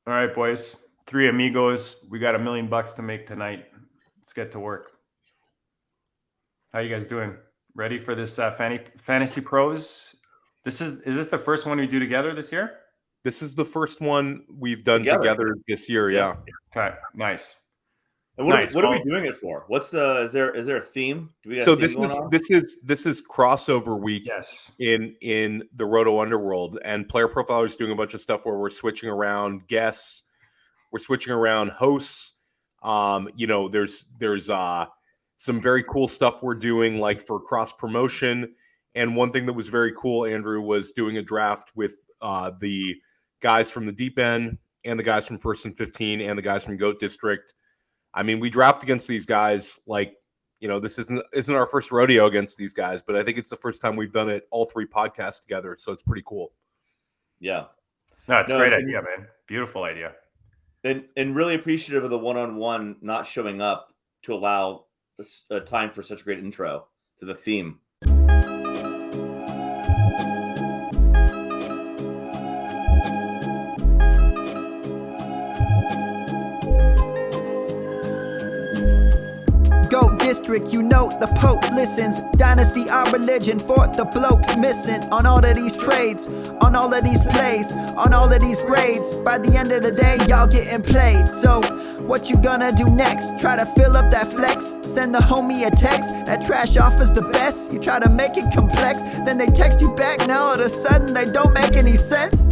All right, boys. Three amigos. We got $1 million to make tonight. Let's get to work. How you guys doing? Ready for this Fantasy Pros? Is this the first one we do together this year? This is the first one we've done together this year. Yeah. Okay. Nice. And what are we doing it for? What's the is there a theme? Do we got So a theme going on? this is crossover week. Yes. In the Roto Underworld, and Player Profiler is doing a bunch of stuff where we're switching around guests, we're switching around hosts. There's some very cool stuff we're doing, like for cross promotion. And one thing that was very cool, Andrew, was doing a draft with the guys from the deep end and the guys from First and 15 and the guys from Goat District. I mean, we draft against these guys like, this isn't our first rodeo against these guys, but I think it's the first time we've done it all three podcasts together. So it's pretty cool. Yeah. No, it's a great idea, man. Beautiful idea. And really appreciative of the one-on-one not showing up to allow time for such a great intro to the theme. Goat District, the Pope listens. Dynasty, our religion, for the blokes missing. On all of these trades, on all of these plays, on all of these grades. By the end of the day, y'all getting played. So, what you gonna do next? Try to fill up that flex? Send the homie a text? That trash offer's the best? You try to make it complex, then they text you back. Now all of a sudden, they don't make any sense.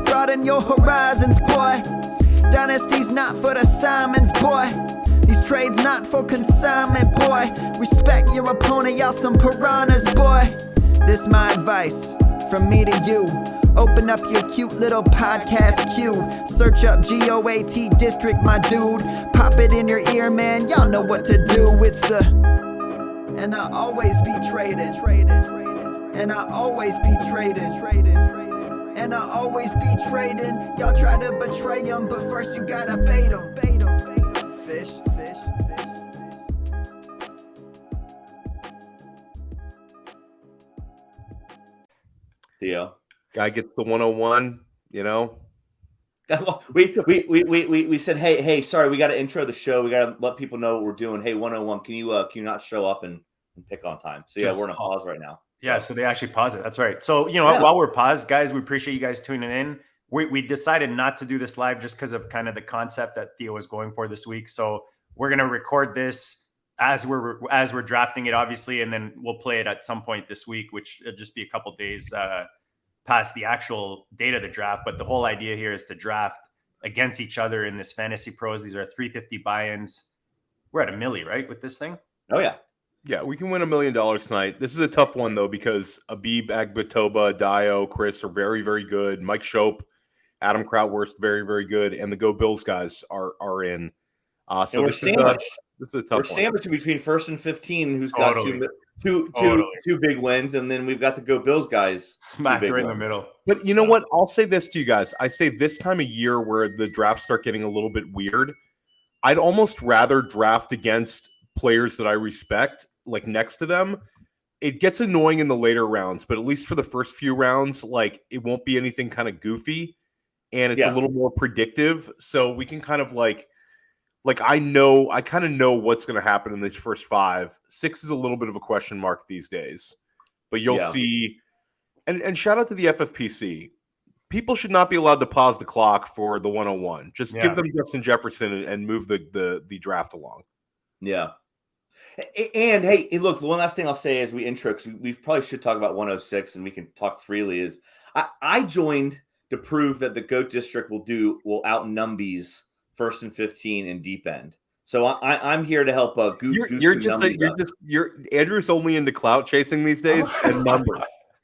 Broaden your horizons, boy. Dynasty's not for the Simons, boy. These trades not for consignment, boy. Respect your opponent, y'all some piranhas, boy. This my advice, from me to you. Open up your cute little podcast queue. Search up GOAT District, my dude. Pop it in your ear, man, y'all know what to do. It's the... And I always be traded. And I always be traded. And I always be trading. Y'all try to betray them, but first you gotta bait them. Fish. Theo. Guy gets the 101, We said, hey, sorry, we got to intro the show. We got to let people know what we're doing. Hey, 101, can you not show up and pick on time? So we're in a pause right now. Yeah, so they actually pause it. That's right. So, while we're paused, guys, we appreciate you guys tuning in. We decided not to do this live just because of kind of the concept that Theo was going for this week. So we're going to record this as we're drafting it, obviously, and then we'll play it at some point this week, which will just be a couple days past the actual date of the draft. But the whole idea here is to draft against each other in this Fantasy Pros. These are 350 buy-ins. We're at $1 million, right, with this thing? Oh, yeah. Yeah, we can win $1 million tonight. This is a tough one, though, because Abib, Agbatoba, Dio, Chris are very, very good. Mike Shope, Adam Krautwurst, very, very good. And the Go Bills guys are in. So this is a tough one. We're sandwiched between First and 15, who's got two big wins, and then we've got the Go Bills guys smacked right in the middle. But you know what? I'll say this to you guys. I say this time of year where the drafts start getting a little bit weird, I'd almost rather draft against players that I respect, like next to them. It gets annoying in the later rounds, but at least for the first few rounds, like it won't be anything kind of goofy, and it's a little more predictive. So we can kind of like I kind of know what's going to happen in these first 5. 6 is a little bit of a question mark these days, but you'll see. And shout out to the FFPC. People should not be allowed to pause the clock for the 101. Just give them Justin Jefferson and move the draft along. Yeah. And hey, look, the one last thing I'll say as we intro, because we probably should talk about 106 and we can talk freely, is I joined to prove that the GOAT District will out Numbies First and 15 and deep end. So I'm here to help. You're Andrew's only into clout chasing these days and numbers.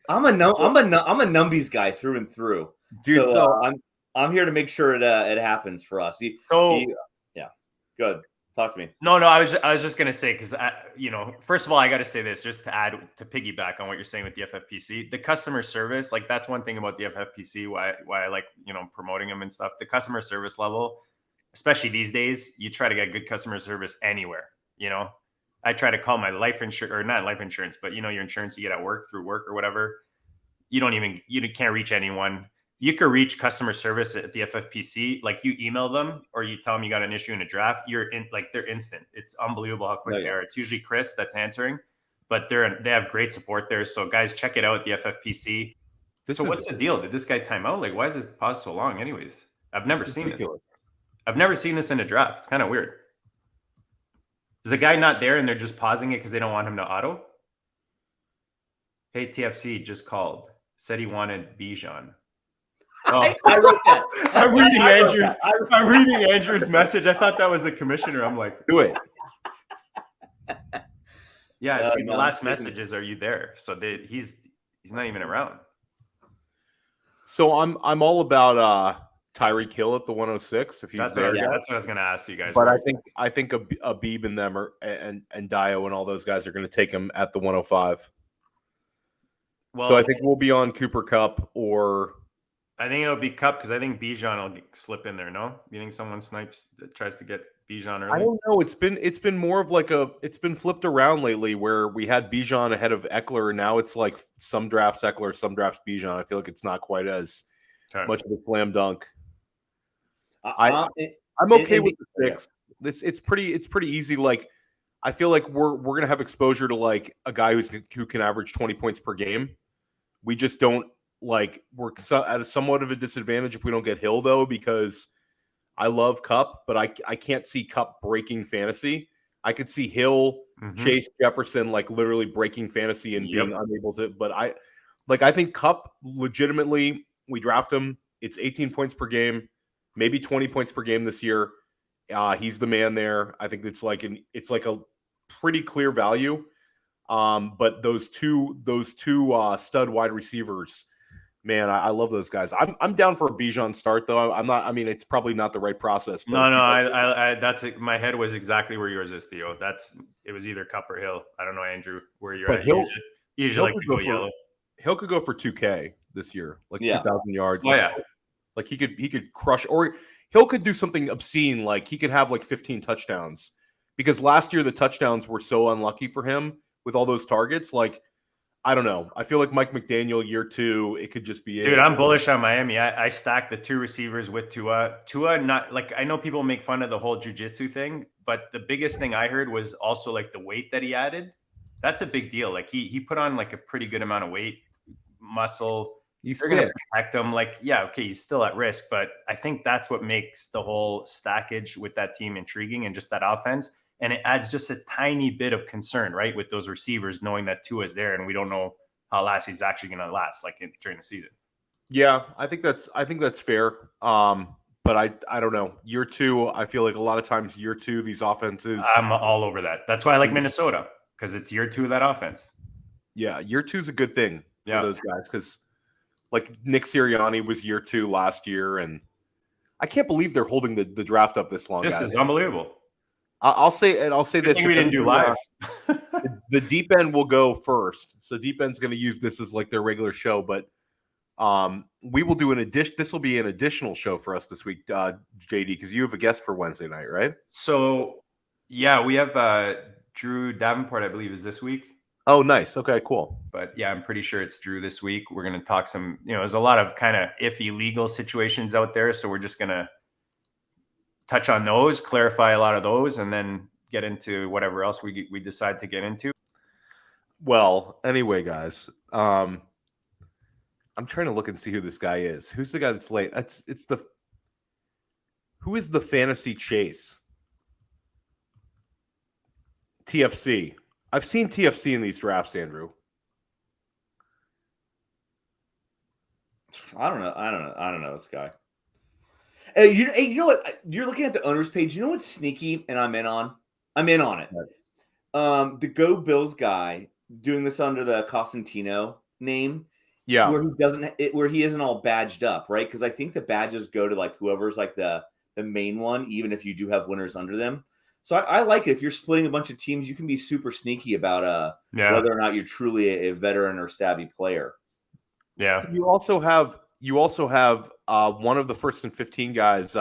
I'm a Numbies guy through and through, dude. So I'm here to make sure it happens for us. Good. Talk to me. No, I was just gonna say, because first of all, I got to say this just to piggyback on what you're saying with the FFPC, the customer service. Like that's one thing about the FFPC. Why I like promoting them and stuff. The customer service level, especially these days, you try to get good customer service anywhere. I try to call my life insurance, or not life insurance, but your insurance you get at work through work or whatever. You can't reach anyone. you could reach customer service at the FFPC. Like you email them or you tell them you got an issue in a draft. They're instant. It's unbelievable how quick they are. It's usually Chris that's answering, but they have great support there. So guys, check it out at the FFPC. What's the deal? Did this guy time out? Like, why is this pause so long? Anyways, I've never seen this. I've never seen this in a draft. It's kind of weird. Is the guy not there and they're just pausing it because they don't want him to auto? Hey, TFC just called. Said he wanted Bijan. Oh. I wrote that. I'm reading Andrew's message. I thought that was the commissioner. I'm like, do it. Yeah, I see the last message is, "Are you there?" So he's not even around. So I'm all about Tyreek Hill at the 106. If he's that's there, what I was going to ask you guys. But I think Abib and them and Dio and all those guys are going to take him at the 105. Well, so I think we'll be on Cooper Kupp, or I think it'll be Kupp because I think Bijan will slip in there. No, you think someone tries to get Bijan early? I don't know. It's been more of like it's been flipped around lately where we had Bijan ahead of Eckler, and now it's like some drafts Eckler, some drafts Bijan. I feel like it's not quite as much of a slam dunk. I'm okay with the 6. It's pretty easy. Like I feel like we're gonna have exposure to like a guy who can average 20 points per game. We just don't like we're at somewhat of a disadvantage if we don't get Hill though, because I love Kupp, but I can't see Kupp breaking fantasy. I could see Hill, Chase, Jefferson like literally breaking fantasy and being unable to. But I think Kupp legitimately, we draft him. It's 18 points per game, maybe 20 points per game this year. He's the man there. I think it's like a pretty clear value. But those two stud wide receivers, man, I love those guys. I'm down for a Bijan start though. I'm not. I mean, it's probably not the right process. But I that's it. My head was exactly where yours is, Theo. It was either Kupp or Hill. I don't know, Andrew, where you're at. Usually like to go yellow. Hill could go for 2K this year, like 2,000 yards. Oh yeah, like he could crush, or Hill could do something obscene, like he could have like 15 touchdowns, because last year the touchdowns were so unlucky for him with all those targets. Like, I don't know. I feel like Mike McDaniel year 2, it could just be. Dude, I'm bullish on Miami. I stacked the 2 receivers with Tua. Tua, not like, I know people make fun of the whole jiu-jitsu thing, but the biggest thing I heard was also like the weight that he added. That's a big deal. Like he put on like a pretty good amount of weight, muscle. They're going to protect him. Like, yeah, okay, he's still at risk, but I think that's what makes the whole stackage with that team intriguing, and just that offense. And it adds just a tiny bit of concern, right, with those receivers, knowing that Tua's there and we don't know how last he's actually going to last, like during the season. Yeah, I think that's fair. But I don't know. Year 2, I feel like a lot of times year 2, these offenses. I'm all over that. That's why I like Minnesota, because it's year 2 of that offense. Yeah, year 2 is a good thing for those guys, because like Nick Sirianni was year 2 last year, and I can't believe they're holding the draft up this long. This is unbelievable. I'll say this. We didn't do live. The deep end will go first. So deep end's going to use this as like their regular show, but we will do an addition. This will be an additional show for us this week, JD, because you have a guest for Wednesday night, right? So yeah, we have Drew Davenport, I believe, is this week. Oh, nice. Okay, cool. But yeah, I'm pretty sure it's Drew this week. We're going to talk some, there's a lot of kind of iffy legal situations out there. So we're just going to touch on those, clarify a lot of those, and then get into whatever else we decide to get into. Well, anyway, guys, I'm trying to look and see who this guy is. Who's the guy that's late? Who is the fantasy chase? TFC. I've seen TFC in these drafts, Andrew. I don't know this guy. Hey, you know what? You're looking at the owners page. You know what's sneaky, and I'm in on it. The Go Bills guy doing this under the Costantino name. Yeah, where he isn't all badged up, right? Because I think the badges go to like whoever's like the main one, even if you do have winners under them. So I like it. If you're splitting a bunch of teams, you can be super sneaky about whether or not you're truly a veteran or savvy player. Yeah. You also have one of the 1st and 15 guys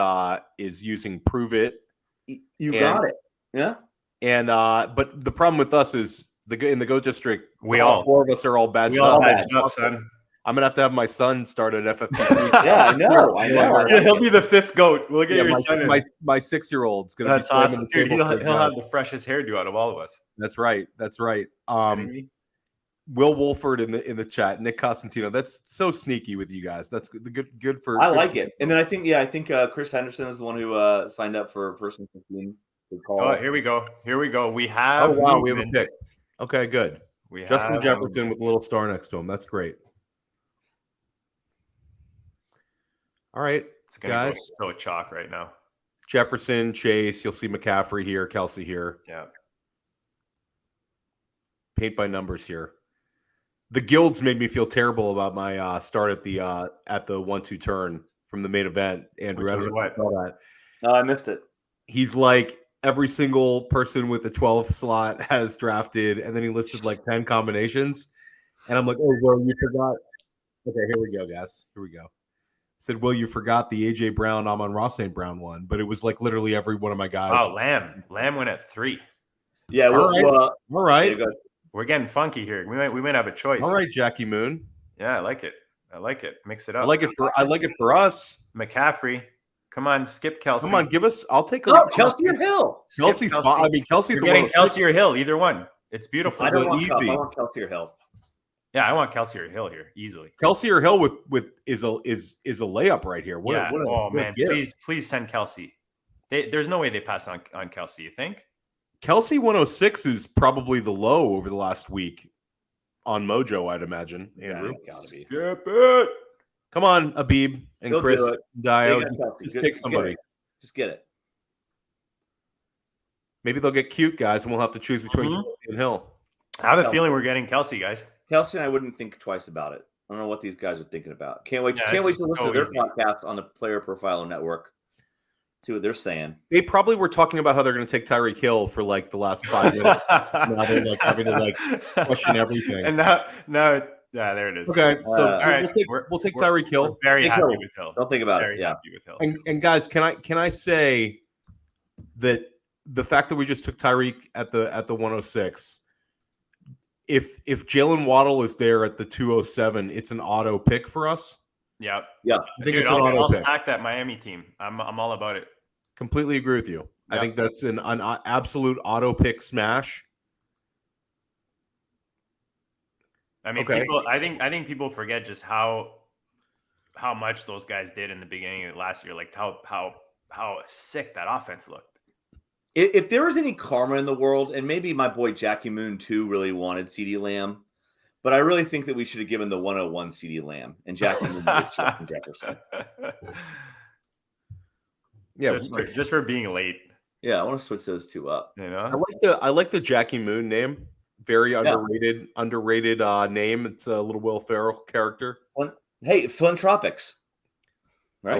is using Prove It. Got it. Yeah. And but the problem with us is in the Go District, all 4 of us are all badged up. All badged up, son. I'm gonna have to have my son start at FFPC. Yeah, I know. Yeah, he'll be the 5th goat. We'll get your son. My 6-year-old's gonna That's be slamming awesome, the dude. table. He'll have the freshest hairdo out of all of us. That's right. Will Wolford in the chat, Nick Costantino. That's so sneaky with you guys. That's good for. I like it. And then I think Chris Henderson is the one who signed up for first and 15. Oh, here we go. We have. Oh wow, we have a pick. Okay, good. We Justin have Jefferson with a little star next to him. That's great. All right, it's gonna go so chalk right now. Jefferson, Chase. You'll see McCaffrey here, Kelsey here. Yeah. Paint by numbers here. The guilds made me feel terrible about my start at the 1-2 turn from the main event. Andrew, I don't know if you saw that. Oh, I missed it. He's like every single person with the 12 slot has drafted, and then he listed like 10 combinations. And I'm like, oh, well, you forgot. Okay, here we go, guys. Here we go. I said, well, you forgot the AJ Brown, Amon-Ra St. Brown one, but it was like literally every one of my guys. Oh, Lamb went at 3. Yeah, all right. We're getting funky here. We might have a choice. All right, Jackie Moon. Yeah, I like it. Mix it up. I like it for us. McCaffrey. Come on, skip Kelsey. Come on, give us. I'll take a look. Kelsey or Hill? Kelsey's fine. I mean, Kelsey's You're getting Kelsey or Hill, either one. It's beautiful. I don't want easy. I want Kelsey or Hill. Yeah, I want Kelsey or Hill here easily. Kelsey or Hill with is a layup right here. Man, please send Kelsey. There's no way they pass on Kelsey. You think? Kelsey 106 is probably the low over the last week on Mojo, I'd imagine. Andrew, gotta be. Skip it. Come on, Abib and He'll Chris Dio. Just take somebody. Just get it. Maybe they'll get cute, guys, and we'll have to choose between Kelsey and Hill. I have a feeling we're getting Kelsey, guys. Kelsey and I wouldn't think twice about it. I don't know what these guys are thinking about. Can't wait to listen to their podcast on the Player Profiler Network. See what they're saying. They probably were talking about how they're going to take Tyreek Hill for like the last 5 minutes. Now they're like having to like question everything. And now, there it is. Okay, so all right, we'll take Tyreek Hill. Very happy with Hill. Don't think about it. Very happy with Hill. And guys, can I say that the fact that we just took Tyreek at the 106, if Jalen Waddle is there at the 207, it's an auto pick for us. Yeah. I think it's an auto I'll pick. stack that Miami team. I'm all about it. Completely agree with you. Yeah. I think that's an absolute auto pick smash. I mean, I think people forget just how much those guys did in the beginning of last year. Like how sick that offense looked. If there was any karma in the world, and maybe my boy Jackie Moon too really wanted CeeDee Lamb, but I really think that we should have given the 101 CeeDee Lamb and Jackie Moon with Justin Jefferson. Yeah, just for being late. Yeah, I want to switch those two up. You know, I like the Jackie Moon name. Very underrated name. It's a little Will Ferrell character. Hey, Philanthropics. Right?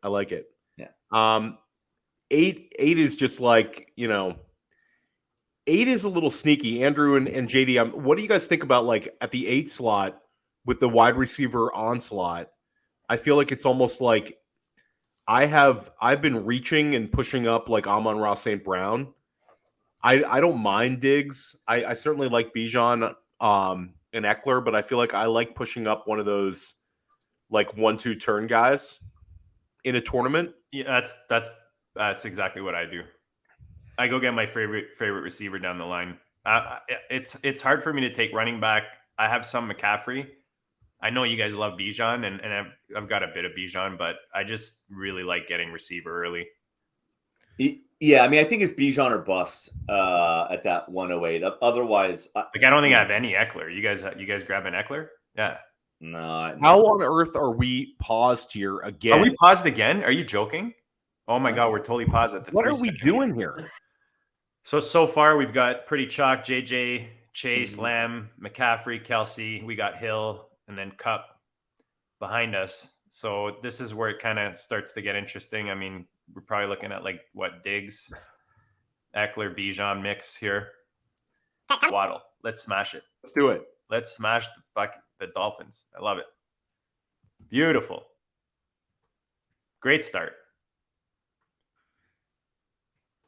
I like it. Yeah. 8 is just like, 8 is a little sneaky. Andrew and JD, what do you guys think about like at the 8 slot with the wide receiver onslaught? I feel like it's almost like I've been reaching and pushing up like Amon-Ra St. Brown. I don't mind Diggs. I certainly like Bijan and Eckler, but I feel like I like pushing up one of those like 1-2 turn guys in a tournament. Yeah, that's exactly what I do. I go get my favorite receiver down the line. It's hard for me to take running back. I have some McCaffrey. I know you guys love Bijan, and I've got a bit of Bijan, but I just really like getting receiver early. Yeah, I mean, I think it's Bijan or bust at that 108. Otherwise, I don't think I have any Eckler. You guys grabbing Eckler? Yeah. No. How on earth are we paused here again? Are we paused again? Are you joking? Oh my God, we're totally paused at the. What are we doing here? So far we've got pretty chalk: JJ, Chase, Lamb, McCaffrey, Kelsey. We got Hill, and then Cup behind us. So this is where it kind of starts to get interesting. I mean, we're probably looking at like Diggs, Eckler, Bijan mix here. Waddle. Let's smash it. Let's do it. Let's smash the Dolphins. I love it. Beautiful. Great start.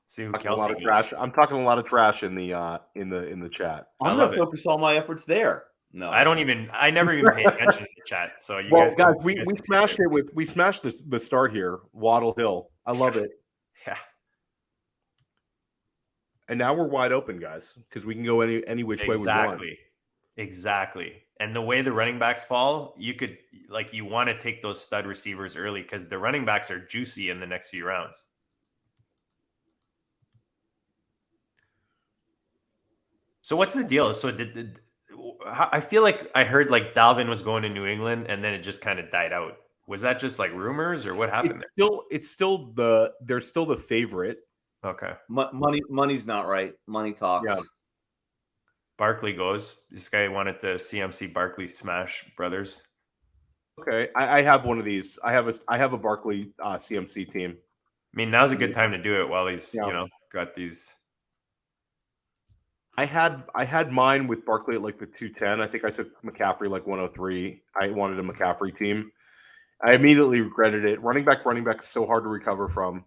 See who Kelsey is. I'm talking a lot of trash in the chat. I'm going to focus all my efforts there. No, I never even pay attention to the chat. So you guys, we smashed it we smashed the start here. Waddle Hill. I love it. Yeah. And now we're wide open, guys, because we can go any which way we want. Exactly. And the way the running backs fall, you want to take those stud receivers early because the running backs are juicy in the next few rounds. So what's the deal? So I feel like I heard like Dalvin was going to New England and then it just kind of died out. Was that just like rumors or what happened? They're still the favorite. Okay. Money's not right. Money talks. Yeah. Barkley goes. This guy wanted the CMC Barkley smash brothers. Okay, I have one of these. I have a Barkley CMC team. I mean, now's a good time to do it while he's got these. I had mine with Barkley at like the 210. I think I took McCaffrey like 103. I wanted a McCaffrey team. I immediately regretted it. Running back is so hard to recover from.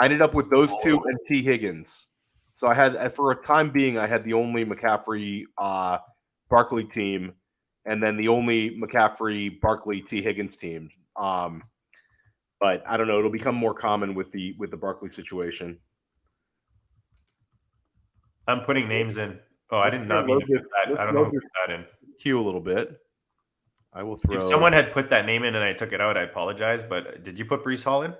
I ended up with those two and T. Higgins. So I had, for a time being, I had the only McCaffrey Barkley team, and then the only McCaffrey Barkley T. Higgins team. But I don't know. It'll become more common with the Barkley situation. I'm putting names in. Oh, I did not mean to put that. I don't know who put that in. Cue a little bit. I will throw. If someone had put that name in and I took it out, I apologize. But did you put Breece Hall in?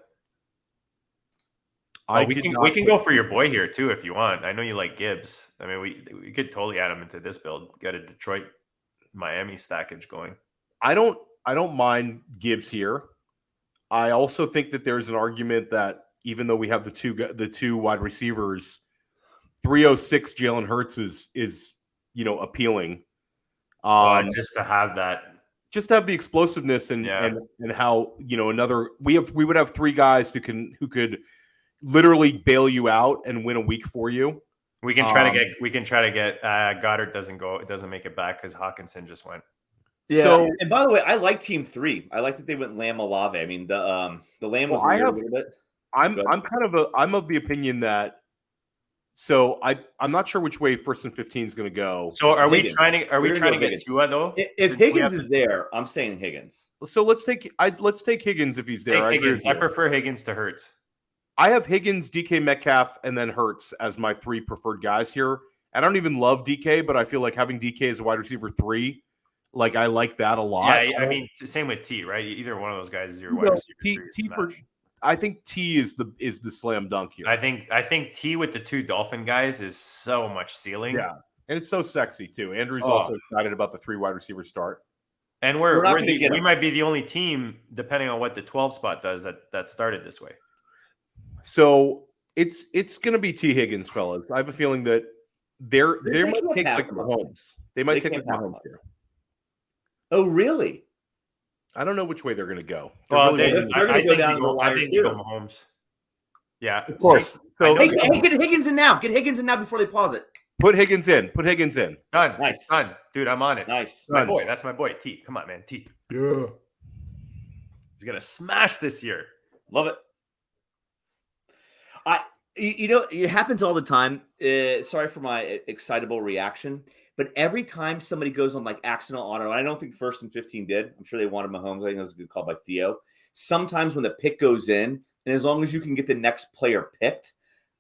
We can go for your boy here too if you want. I know you like Gibbs. I mean, we could totally add him into this build. Got a Detroit, Miami stackage going. I don't mind Gibbs here. I also think that there's an argument that even though we have the two wide receivers, 306 Jalen Hurts is appealing. Just to have that. Just to have the explosiveness and how we would have three guys who could literally bail you out and win a week for you. We can try to get Goddard doesn't make it back because Hawkinson just went. Yeah. So, and by the way, I like Team 3. I like that they went Lamb Olave. I mean the Lamb was weird a little bit. I'm of the opinion that. So I'm not sure which way 1st and 15 is going to go. So are we trying to get Tua though? If Higgins is there, I'm saying Higgins. So let's take Higgins if he's there. I prefer Higgins to Hurts. I have Higgins, DK Metcalf, and then Hurts as my 3 preferred guys here. I don't even love DK, but I feel like having DK as a wide receiver 3, like I like that a lot. Yeah, I mean, same with T, right? Either one of those guys is your wide receiver 3. I think T is the slam dunk here. I think T with the 2 Dolphin guys is so much ceiling. Yeah, and it's so sexy too. Andrew's also excited about the 3 wide receiver start. And we might be the only team, depending on what the 12 spot does, that started this way. So it's going to be T. Higgins, fellas. I have a feeling that they might take like Mahomes. They might take like Mahomes here. Oh, really? I don't know which way they're going to go. Well, they're going to go down the line. I think you go Mahomes. Yeah, of course. So get Higgins in now. Get Higgins in now before they pause it. Put Higgins in. Done. Nice. Done. Dude, I'm on it. Nice. My boy. That's my boy. T. Come on, man. T. Yeah. He's going to smash this year. Love it. It happens all the time. Sorry for my excitable reaction, but every time somebody goes on like accidental auto, I don't think 1st and 15 did. I'm sure they wanted Mahomes. I think that was a good call by Theo. Sometimes when the pick goes in, and as long as you can get the next player picked,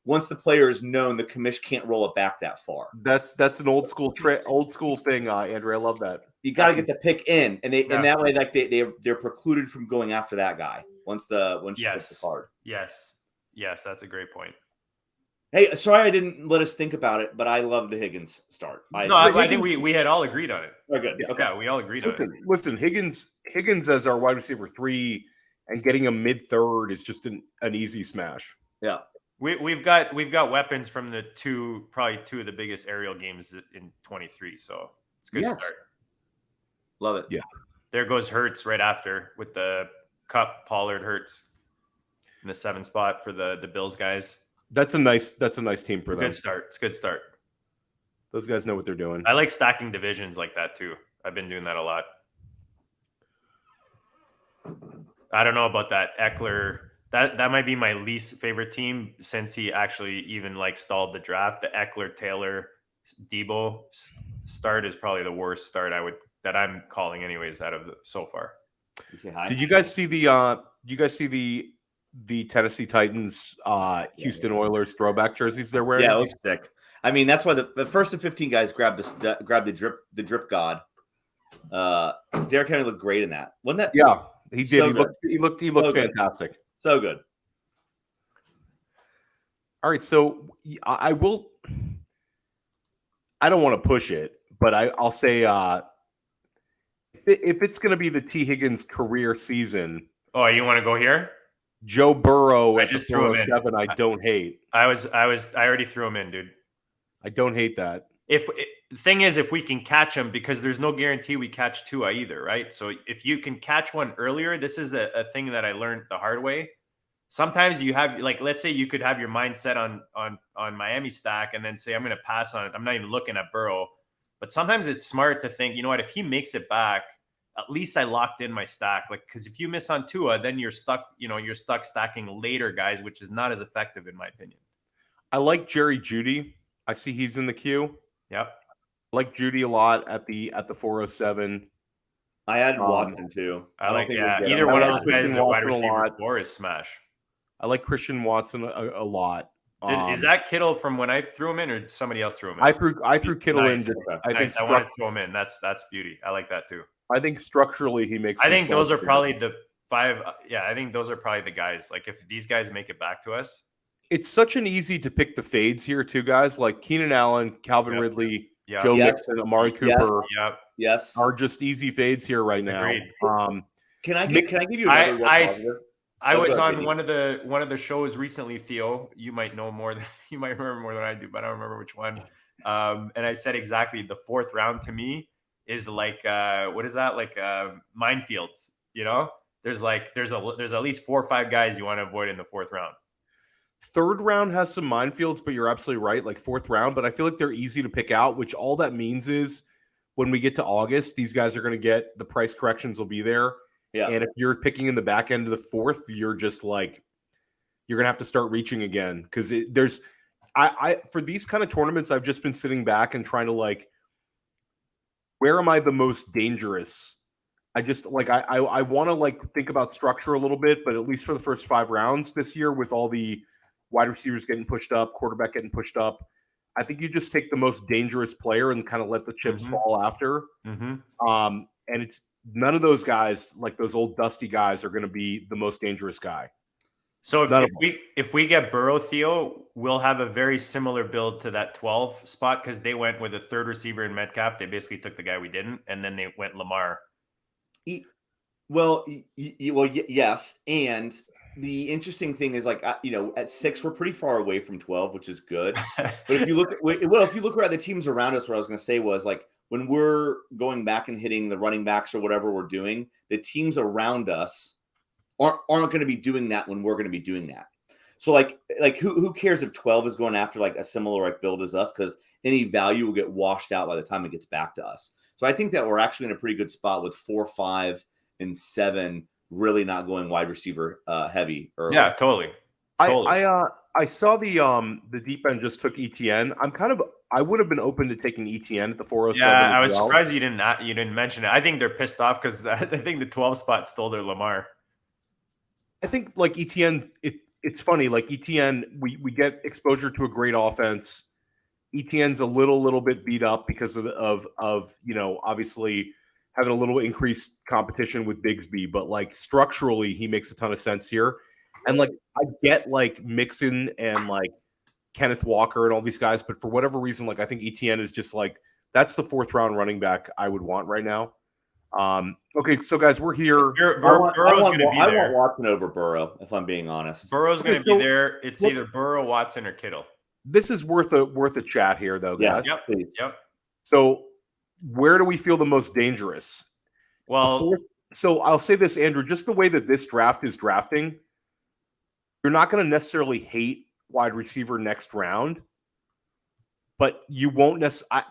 once the player is known, the commish can't roll it back that far. That's an old school thing, Andrew. I love that. You got to get the pick in, and and that way, like they're precluded from going after that guy once you flip the card. Yes, that's a great point. Hey, sorry I didn't let us think about it, but I love the Higgins start. I think we had all agreed on it. Oh, good. Yeah, okay, we all agreed on it. Listen, Higgins as our wide receiver 3 and getting a mid-third is just an easy smash. Yeah. We've got weapons from probably two of the biggest aerial games in 23, so it's a good start. Love it. Yeah. There goes Hurts right after with the Cup, Pollard, Hurts in the 7 spot for the Bills guys. That's a nice team for them. Good start. It's a good start. Those guys know what they're doing. I like stacking divisions like that too. I've been doing that a lot. I don't know about that Eckler. That might be my least favorite team since he actually even stalled the draft. The Eckler, Taylor, Debo start is probably the worst start that I'm calling anyways out of so far. Did you guys see the Tennessee Titans Houston Oilers throwback jerseys they're wearing? Yeah, it looks sick. I mean, that's why the first of 15 guys grabbed the drip god. Derrick Henry looked great in that. Wasn't that? Yeah, he did. So He looked so fantastic. So good. All right, so I don't want to push it, but I'll say if it's going to be the T. Higgins career season. Oh, you want to go here? Joe Burrow at just the threw him in. 407, I don't hate. I already threw him in, dude. I don't hate that. The thing is, if we can catch him, because there's no guarantee we catch Tua either, right? So if you can catch one earlier, this is a thing that I learned the hard way. Sometimes you have, like, let's say you could have your mind set on Miami stack and then say, I'm going to pass on it. I'm not even looking at Burrow. But sometimes it's smart to think, you know what, if he makes it back, at least I locked in my stack. Like, because if you miss on Tua, then you're stuck stacking later guys, which is not as effective in my opinion. I like Jerry Jeudy. I see he's in the queue. Yep. I like Jeudy a lot at the 407. I added Watson too. I like either one of those guys at wide receiver 4 is smash. I like Christian Watson a lot. Is that Kittle from when I threw him in, or somebody else threw him in? I threw Kittle in. I want to throw him in. That's beauty. I like that too. I think structurally he makes. I think those are probably the 5. Yeah, I think those are probably the guys. Like, if these guys make it back to us, it's such an easy to pick the fades here too, guys. Like Keenan Allen, Calvin Ridley, Joe Mixon, Amari Cooper. Yes, are just easy fades here right now. Agreed. Can I give you another positive? I was on one of the shows recently, Theo. You might know more than you might remember more than I do, but I don't remember which one. And I said exactly the 4th round to me is like what is that, like minefields? You know, there's at least 4 or 5 guys you want to avoid in the 4th round. 3rd round has some minefields, but you're absolutely right. Like 4th round, but I feel like they're easy to pick out. Which all that means is when we get to August, these guys are going to get the price corrections will be there. Yeah. And if you're picking in the back end of the 4th, you're just like, you're going to have to start reaching again. Cause for these kind of tournaments, I've just been sitting back and trying to like, where am I the most dangerous? I just like, I want to like think about structure a little bit, but at least for the first 5 rounds this year with all the wide receivers getting pushed up, quarterback getting pushed up, I think you just take the most dangerous player and kind of let the chips fall after. And it's, none of those guys, like those old dusty guys, are going to be the most dangerous guy. So if we get Burrow, Theo, we'll have a very similar build to that 12 spot because they went with a 3rd receiver in Metcalf. They basically took the guy we didn't, and then they went Lamar. Yes, and the interesting thing is, like, at 6 we're pretty far away from 12, which is good. But if you look around the teams around us, what I was going to say was like, when we're going back and hitting the running backs or whatever we're doing, the teams around us aren't going to be doing that when we're going to be doing that. So like who cares if 12 is going after like a similar like build as us, because any value will get washed out by the time it gets back to us. So I think that we're actually in a pretty good spot with 4, 5, and 7 really not going wide receiver heavy early. Yeah, totally. I saw the deep end just took ETN. I would have been open to taking ETN at the 407. Yeah, I was surprised you didn't mention it. I think they're pissed off because I think the 12 spot stole their Lamar. I think like ETN, it's funny. Like ETN, we get exposure to a great offense. ETN's a little bit beat up because of obviously having a little increased competition with Bigsby, but like structurally he makes a ton of sense here. And like I get like Mixon and like Kenneth Walker and all these guys, but for whatever reason, like I think ETN is just like that's the 4th round running back I would want right now. Okay, so guys, we're here. Burrow's going to be there. I want Watson over Burrow, if I'm being honest. Burrow's going to be there. It's either Burrow, Watson, or Kittle. This is worth a chat here, though, guys. Yeah, please. Yep. So, where do we feel the most dangerous? Well, so I'll say this, Andrew. Just the way that this draft is drafting, you're not going to necessarily hate wide receiver next round, but you won't necessarily.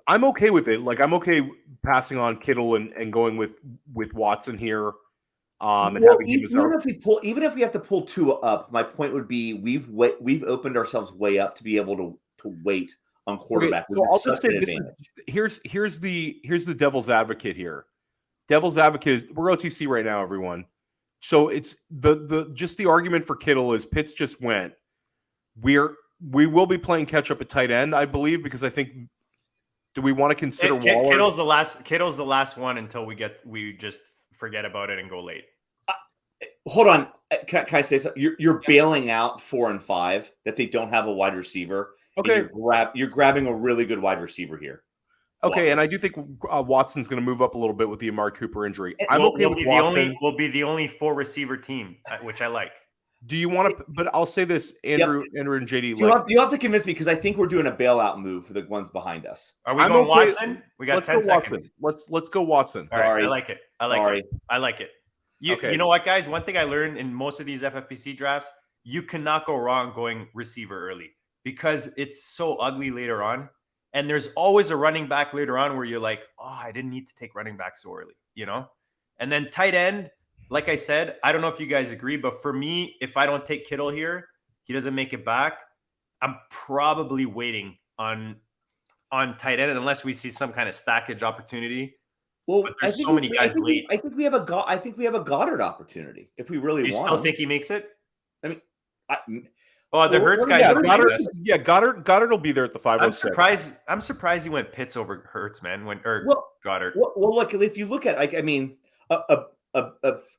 I'm okay with it. Like I'm okay passing on Kittle and going with Watson here. And having him even if we have to pull 2 up, my point would be we've opened ourselves way up to be able to wait on quarterback. Okay, so I'll just say this here's the devil's advocate here. Devil's advocate is we're OTC right now, everyone. So it's the argument for Kittle is Pitts just went. We will be playing catch up at tight end, I believe, because I think do we want to consider Waller? Kittle's the last one until we just forget about it and go late. Hold on, can I say something? You're bailing out 4 and 5 that they don't have a wide receiver. Okay, you're grabbing a really good wide receiver here. Okay, Watson. and I do think Watson's going to move up a little bit with the Amari Cooper injury. I'm okay with Watson. We'll be the only 4 receiver team, which I like. Do you want to? But I'll say this, Andrew and JD. You have to convince me because I think we're doing a bailout move for the ones behind us. Are we going Watson? We got 10 seconds. Let's go Watson. All right, I like it. I like it. You know what, guys? One thing I learned in most of these FFPC drafts, you cannot go wrong going receiver early because it's so ugly later on. And there's always a running back later on where you're like, oh, I didn't need to take running back so early, And then tight end, like I said, I don't know if you guys agree, but for me, if I don't take Kittle here, he doesn't make it back. I'm probably waiting on tight end unless we see some kind of stackage opportunity. Well, but there's so many guys late. I think we have a Goddard opportunity if we really want. You still think he makes it? I mean, the Hurts guy. Yeah, Goddard will be there at the 506. I'm surprised he went Pitts over Hurts, man. Goddard. Well, look, if you look at, a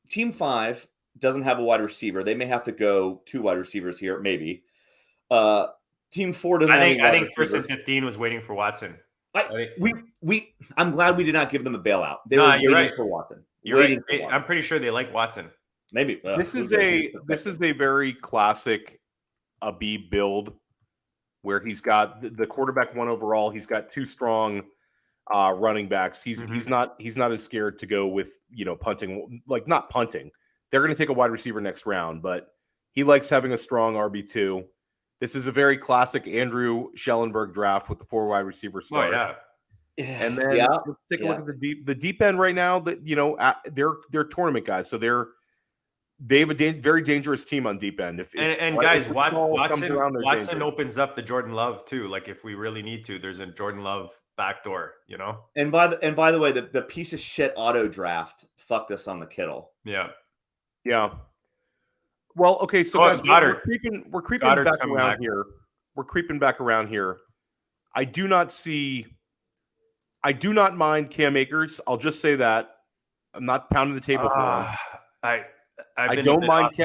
team 5 doesn't have a wide receiver. They may have to go 2 wide receivers here, maybe. Team 4 doesn't. I think first and 15 was waiting for Watson. I'm glad we did not give them a bailout. They were waiting right. for Watson. You're right. I'm pretty sure they like Watson. Maybe this is a very classic B build where he's got the quarterback 1 overall. He's got 2 strong running backs. He's not as scared to go with punting, like not punting. They're going to take a wide receiver next round, but he likes having a strong RB2. This is a very classic Andrew Schellenberg draft with the 4 wide receiver start. Oh yeah. And then let's take a look at the deep end right now. That they're tournament guys, so they have a very dangerous team on deep end. Guys, Watson opens up the Jordan Love too. Like if we really need to, there's a Jordan Love backdoor, And by the way, the piece of shit auto draft fucked us on the Kittle. Yeah. Well, okay, so guys, Goddard. We're creeping back around here. We're creeping back around here. I do not mind Cam Akers. I'll just say that. I'm not pounding the table for him. I don't mind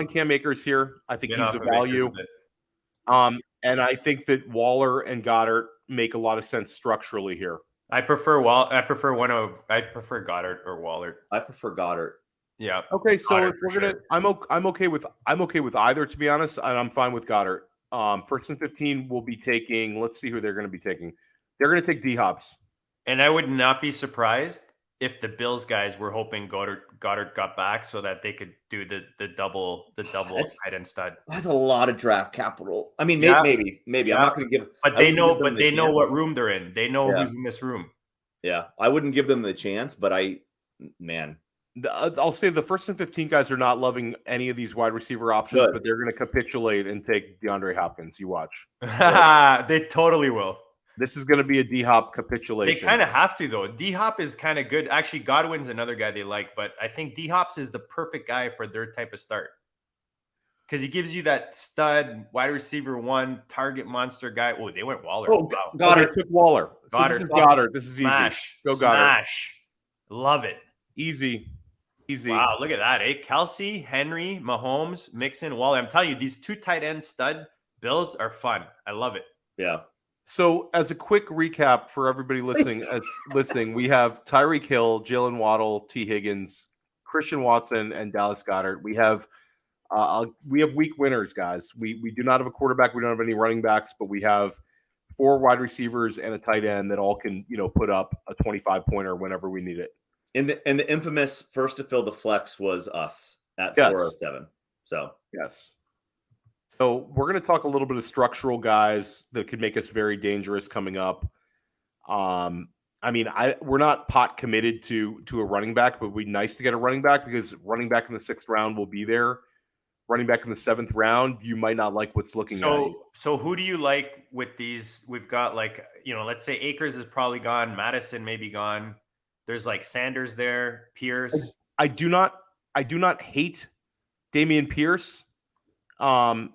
Cam Akers here. I think he's a value. And I think that Waller and Goddard make a lot of sense structurally here. I prefer Goddard or Waller. I prefer Goddard. Yeah. Okay, so if we're gonna, I'm okay with either, to be honest, and I'm fine with Goddard. First and 15 will be taking. Let's see who they're going to be taking. They're going to take D-Hops. And I would not be surprised if the Bills guys were hoping Goddard got back so that they could do the double tight end stud. That's a lot of draft capital. I mean, maybe. I'm not going to give. But they know what room they're in. They know who's in this room. Yeah, I wouldn't give them the chance, but I'll say the first and 15 guys are not loving any of these wide receiver options, but they're going to capitulate and take DeAndre Hopkins. You watch. They totally will. This is going to be a D-Hop capitulation. They kind of have to, though. D-Hop is kind of good. Actually, Godwin's another guy they like, but I think D-Hops is the perfect guy for their type of start. Because he gives you that stud wide receiver 1 target monster guy. Oh, they went Waller. Oh, wow. Goddard took Waller. Goddard. So this is Goddard. This is Smash. Easy. Go Goddard. Smash. Love it. Easy. Wow, look at that. Kelsey, Henry, Mahomes, Mixon, Waller. I'm telling you, these 2 tight end stud builds are fun. I love it. Yeah. So as a quick recap for everybody listening, we have Tyreek Hill, Jalen Waddle, T. Higgins, Christian Watson, and Dallas Goedert. We have weak winners, guys. We do not have a quarterback. We don't have any running backs, but we have 4 wide receivers and a tight end that all can, put up a 25-pointer whenever we need it. And the infamous first to fill the flex was us at 407. So yes. So we're going to talk a little bit of structural guys that could make us very dangerous coming up. We're not pot committed to a running back, but it'd be nice to get a running back because running back in the 6th round will be there. running back in the 7th round, you might not like what's looking at you. So who do you like with these? We've got let's say Akers is probably gone. Madison may be gone. There's like Sanders there, Pierce. I do not hate Dameon Pierce. I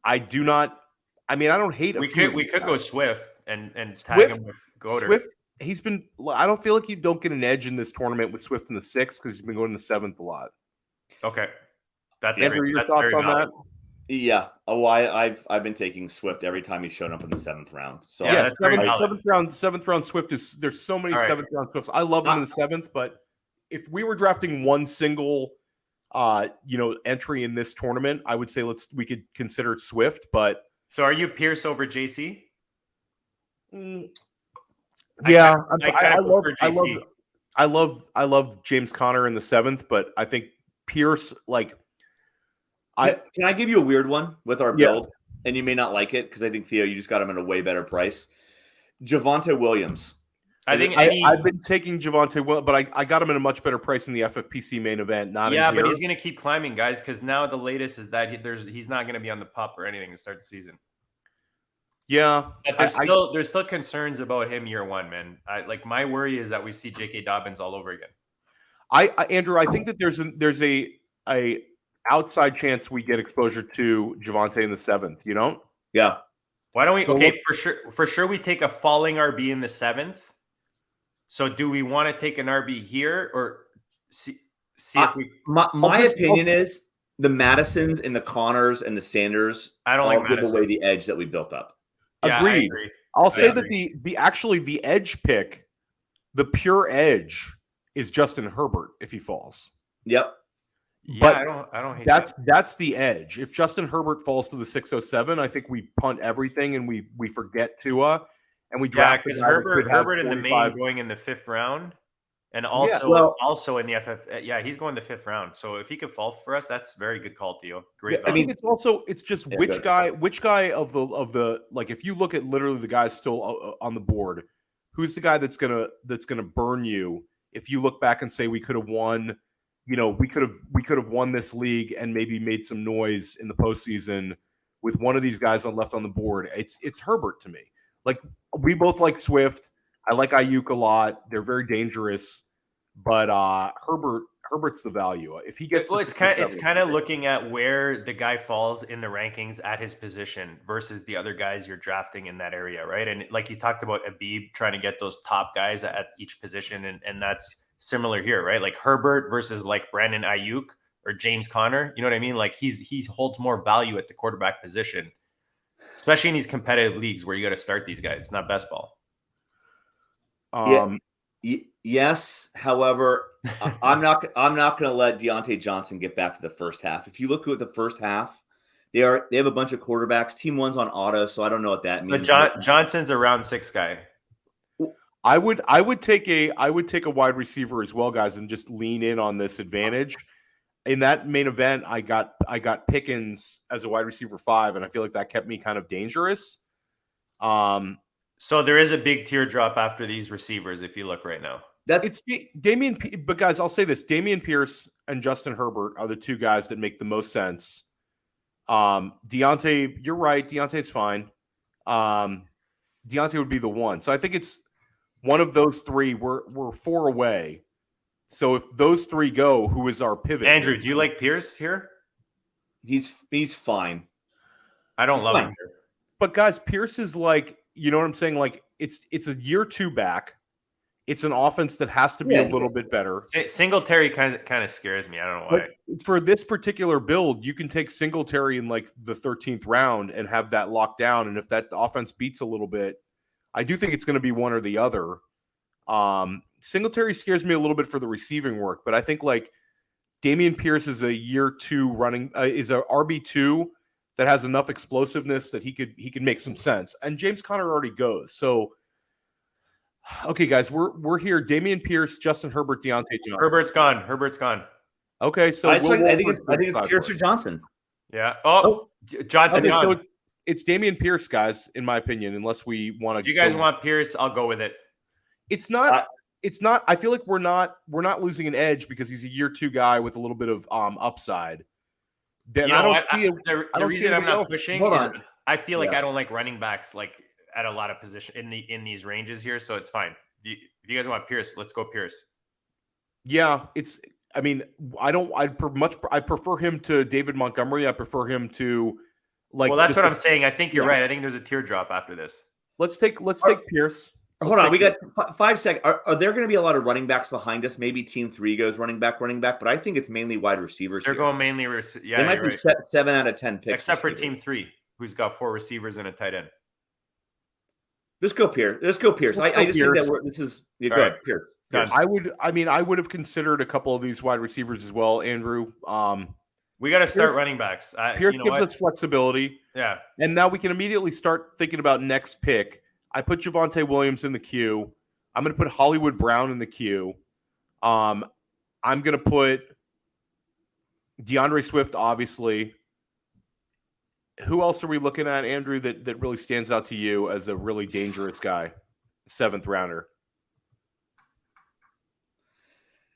don't hate. We could go Swift and tag Swift, him with Goddard. Swift, I don't feel like you don't get an edge in this tournament with Swift in the 6th because he's been going in the 7th a lot. Okay, that's Andrew, your thoughts on that? Yeah. Oh, I've been taking Swift every time he's shown up in the 7th round. So yeah, that's very valid. 7th round Swift is. There's so many 7th round Swifts. I love him in the 7th, but if we were drafting one single, entry in this tournament, I would say we could consider Swift. But so, are you Pierce over JC? Yeah, I love James Conner in the 7th, but I think Pierce, can I give you a weird one with our build? And you may not like it because I think, Theo, you just got him at a way better price. Javonte Williams. I've been taking Javonte Williams, but I got him at a much better price in the FFPC main event. But he's going to keep climbing, guys, because now the latest is that he's not going to be on the pup or anything to start the season. Yeah, but there's still concerns about him year one, man. My worry is that we see J.K. Dobbins all over again. Andrew, I think that there's a outside chance we get exposure to Javonte in the 7th. You know? Yeah. Why don't we? For sure, we take a falling RB in the 7th. So, do we want to take an RB here or see if we? My opinion is the Madisons and the Connors and the Sanders. I don't like give away the edge that we built up. Yeah, Agreed. I'll say that the edge pick, the pure edge, is Justin Herbert if he falls. Yep. Yeah, but I don't hate that's the edge. If Justin Herbert falls to the 607, I think we punt everything and we forget Tua and we draft because Herbert in the main going in the 5th round, and also in the FF. Yeah, he's going the 5th round. So if he could fall for us, that's very good call, Theo. Great. I mean, it's just which guy of the if you look at literally the guys still on the board, who's the guy that's gonna burn you if you look back and say we could have won. We could have won this league and maybe made some noise in the postseason with one of these guys left on the board. It's Herbert to me. We both like Swift. I like Ayuk a lot. They're very dangerous, but Herbert's the value. If he gets, it's kind of looking at where the guy falls in the rankings at his position versus the other guys you're drafting in that area, right? And like you talked about Abib trying to get those top guys at each position, and that's similar here, right? Like Herbert versus Brandon Ayuk or James Conner. You know what I mean? He holds more value at the quarterback position, especially in these competitive leagues where you got to start these guys. It's not best ball. Yes. However, I'm not going to let Deontay Johnson get back to the first half. If you look at the first half, they have a bunch of quarterbacks. Team 1's on auto, so I don't know what that means. But Johnson's a round 6 guy. I would take a wide receiver as well, guys, and just lean in on this advantage. In that main event, I got Pickens as a wide receiver 5, and I feel like that kept me kind of dangerous. So there is a big teardrop after these receivers if you look right now. But guys, I'll say this: Dameon Pierce and Justin Herbert are the two guys that make the most sense. Deontay, you're right. Deontay's fine. Deontay would be the one. So I think it's one of those three. We're 4 away. So if those 3 go, who is our pivot? Andrew, do you like Pierce here? He's fine. I don't love him here. But guys, Pierce is you know what I'm saying? It's a year 2 back. It's an offense that has to be a little bit better. Singletary kind of scares me. I don't know why. But for this particular build, you can take Singletary in the 13th round and have that locked down. And if that offense beats a little bit, I do think it's going to be one or the other. Singletary scares me a little bit for the receiving work, but I think Dameon Pierce is a year 2 running is a RB2 that has enough explosiveness that he could make some sense. And James Conner already goes. So okay, guys, we're here. Dameon Pierce, Justin Herbert, Deontay Johnson. Herbert's gone. Okay, so I think it's Pierce or Johnson. Yeah. Oh, Johnson gone. So it's Dameon Pierce, guys, in my opinion, unless we want to. If you guys want Pierce, I'll go with it. It's not. I feel like we're not losing an edge because he's a year 2 guy with a little bit of upside. Then You know I don't what? see The reason I'm not pushing Hold is on. I feel like Yeah. I don't like running backs like at a lot of position in these ranges here, so it's fine. If you guys want Pierce, let's go Pierce. Yeah, it's. I mean, I prefer him to David Montgomery. I prefer him to Well, that's what I'm saying. I think you're Yeah. right. I think there's a teardrop after this. Let's take Pierce. Hold on, we got 5 seconds. Are there going to be a lot of running backs behind us? Maybe team 3 goes running back, but I think it's mainly wide receivers. They're here. going mainly. Yeah, they might be right. 7 out of 10 picks, except for receivers. team 3, who's got 4 receivers and a tight end. Let's go Pierce. I just think that this is good. Right. Pierce. Done. I would have considered a couple of these wide receivers as well, Andrew. We got to start running backs. Pierce gives us flexibility. Yeah. And now we can immediately start thinking about next pick. I put Javonte Williams in the queue. I'm going to put Hollywood Brown in the queue. I'm going to put DeAndre Swift, obviously. Who else are we looking at, Andrew, that really stands out to you as a really dangerous guy? 7th rounder.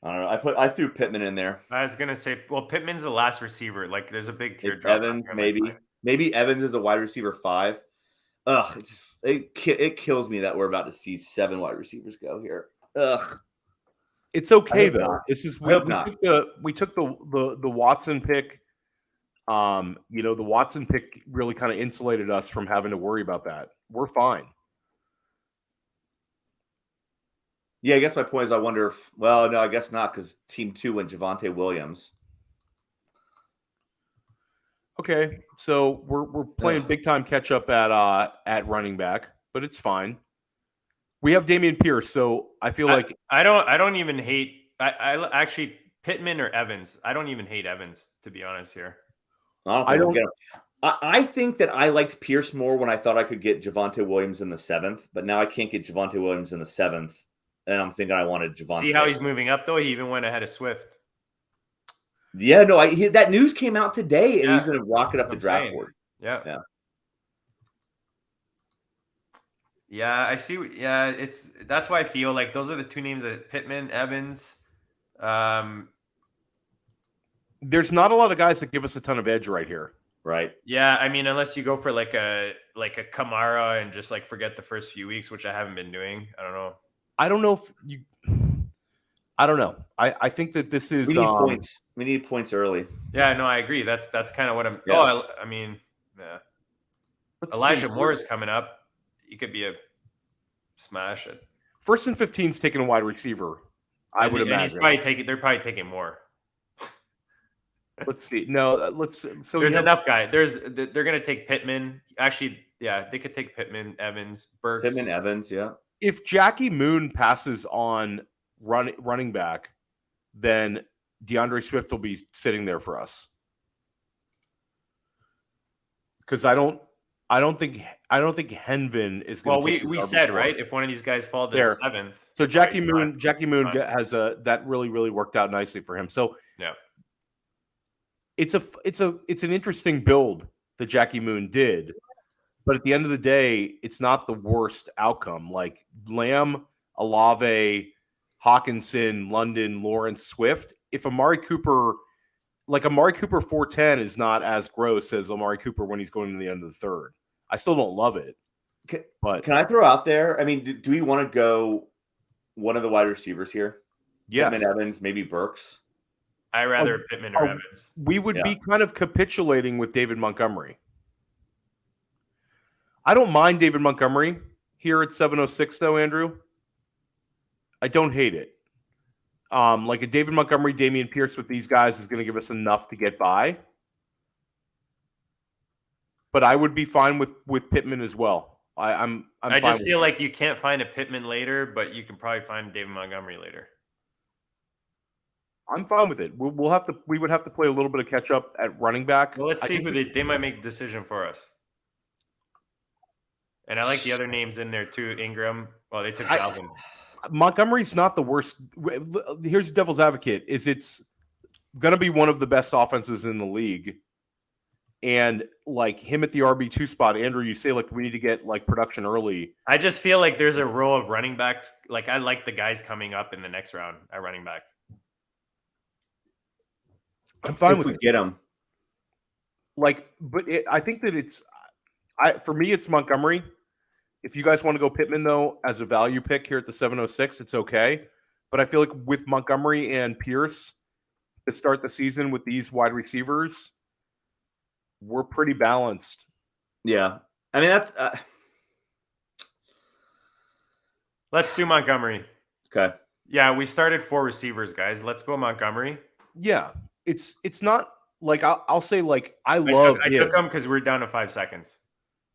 I don't know. I threw Pittman in there. I was gonna say, well, Pittman's the last receiver. Like, there's a big teardrop. Evans, maybe Evans is a wide receiver 5. Ugh, it kills me that we're about to see 7 wide receivers go here. Ugh, it's okay though. Not. This is we took the Watson pick. The Watson pick really kind of insulated us from having to worry about that. We're fine. Yeah, I guess my point is I wonder if – well, no, I guess not because team 2 went Javonte Williams. Okay, so we're playing big-time catch-up at running back, but it's fine. We have Dameon Pierce, so I feel like – I don't even hate – I actually – Pittman or Evans. I don't even hate Evans, to be honest here. I think that I liked Pierce more when I thought I could get Javonte Williams in the 7th, but now I can't get Javonte Williams in the 7th. And I'm thinking I wanted Javonte. See how he's moving up, though? He even went ahead of Swift. Yeah, no, that news came out today, and he's going to rocket up the draft board. Yeah. Yeah, I see. Yeah, that's why I feel like those are the 2 names that Pittman, Evans. There's not a lot of guys that give us a ton of edge right here. Right. Yeah, I mean, unless you go for like a Kamara and just like forget the first few weeks, which I haven't been doing. I don't know. I don't know. I think that this is. We need points. We need points early. Yeah, no, I agree. That's kind of what I'm. Yeah. Oh, I mean, yeah. Elijah Moore is coming up. He could be a smash it. 1st and 15 is taking a wide receiver. I would imagine. They're probably taking more. Let's see. No, So there's enough guys. They're going to take Pittman. Actually, yeah, they could take Pittman, Evans, Burks. Pittman, Evans, yeah. If Jackie Moon passes on running back, then DeAndre Swift will be sitting there for us. Because I don't think Henvin is going to. Well, we said right if one of these guys fall to 7th. So Jackie Moon has that really worked out nicely for him. So yeah. It's an interesting build that Jackie Moon did, but at the end of the day, it's not the worst outcome. Like Lamb, Olave, Hawkinson, London, Lawrence, Swift. If Amari Cooper 410 is not as gross as Amari Cooper when he's going to the end of the 3rd. I still don't love it. But can I throw out there? I mean, do we want to go one of the wide receivers here? Yes. Pittman, Evans, maybe Burks. I rather Pittman or Evans. We would be kind of capitulating with David Montgomery. I don't mind David Montgomery here at 706, though, Andrew. I don't hate it. Like a David Montgomery, Dameon Pierce with these guys is going to give us enough to get by. But I would be fine with Pittman as well. I just feel like you can't find a Pittman later, but you can probably find David Montgomery later. I'm fine with it. We would have to play a little bit of catch up at running back. Well, let's see who they might make the decision for us. And I like the other names in there too. Ingram. Well, they took Dalvin. Montgomery's not the worst. Here's devil's advocate: it's going to be one of the best offenses in the league, and like him at the RB2 spot, Andrew, you say like we need to get like production early. I just feel like there's a row of running backs. Like I like the guys coming up in the next round at running back. I'm fine with it. Get them. I think that for me, it's Montgomery. If you guys want to go Pittman, though, as a value pick here at the 706, it's okay. But I feel like with Montgomery and Pierce to start the season with these wide receivers, we're pretty balanced. Yeah. I mean, that's Let's do Montgomery. okay. Yeah, we started 4 receivers, guys. Let's go Montgomery. Yeah, it's not like I'll say like I took him because we're down to 5 seconds.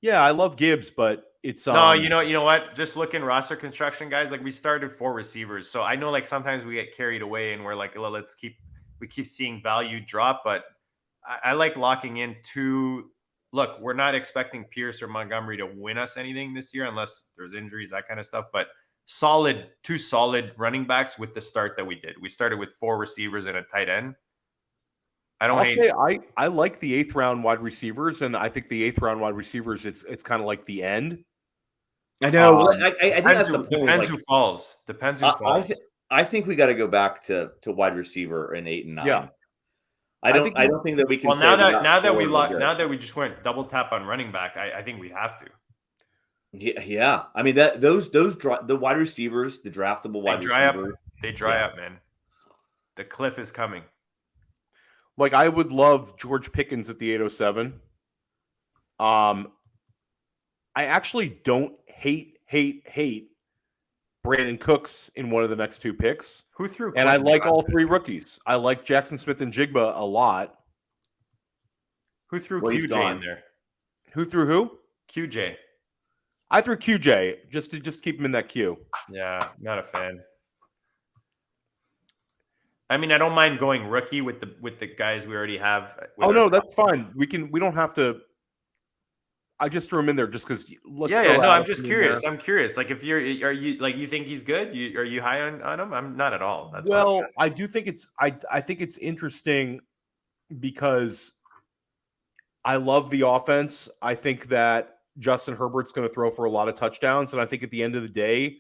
Yeah, I love Gibbs, but it's no. You know what? Just look in roster construction, guys. Like we started 4 receivers, so I know like sometimes we get carried away and we're like, well, we keep seeing value drop, but I like locking in 2. Look, we're not expecting Pierce or Montgomery to win us anything this year unless there's injuries, that kind of stuff. But 2 solid running backs with the start that we did. We started with 4 receivers and a tight end. I like the 8th round wide receivers, and I think the 8th round wide receivers, it's kind of like the end. I know. I think that's the point. Depends who falls. Depends who falls. I think we got to go back to wide receiver in 8 and 9. Yeah. I don't think that we can. Well, now that we just went double tap on running back, I think we have to. Yeah. I mean the wide receivers, the draftable wide receivers, they dry up, man. The cliff is coming. Like I would love George Pickens at the 807. I actually don't hate Brandon Cooks in one of the next 2 picks. Who threw? And I like all 3 rookies. I like Jackson Smith and Jigba a lot. Who threw QJ in there? Who threw who? QJ. I threw QJ just to keep him in that queue. Yeah, not a fan. I mean, I don't mind going rookie with the guys we already have. Oh no, that's fine. We don't have to. I just threw him in there just because. No, I'm just curious. I'm curious. Like, if you think he's good? Are you high on him? I'm not at all. That's I do think it's. I think it's interesting because I love the offense. I think that Justin Herbert's going to throw for a lot of touchdowns, and I think at the end of the day,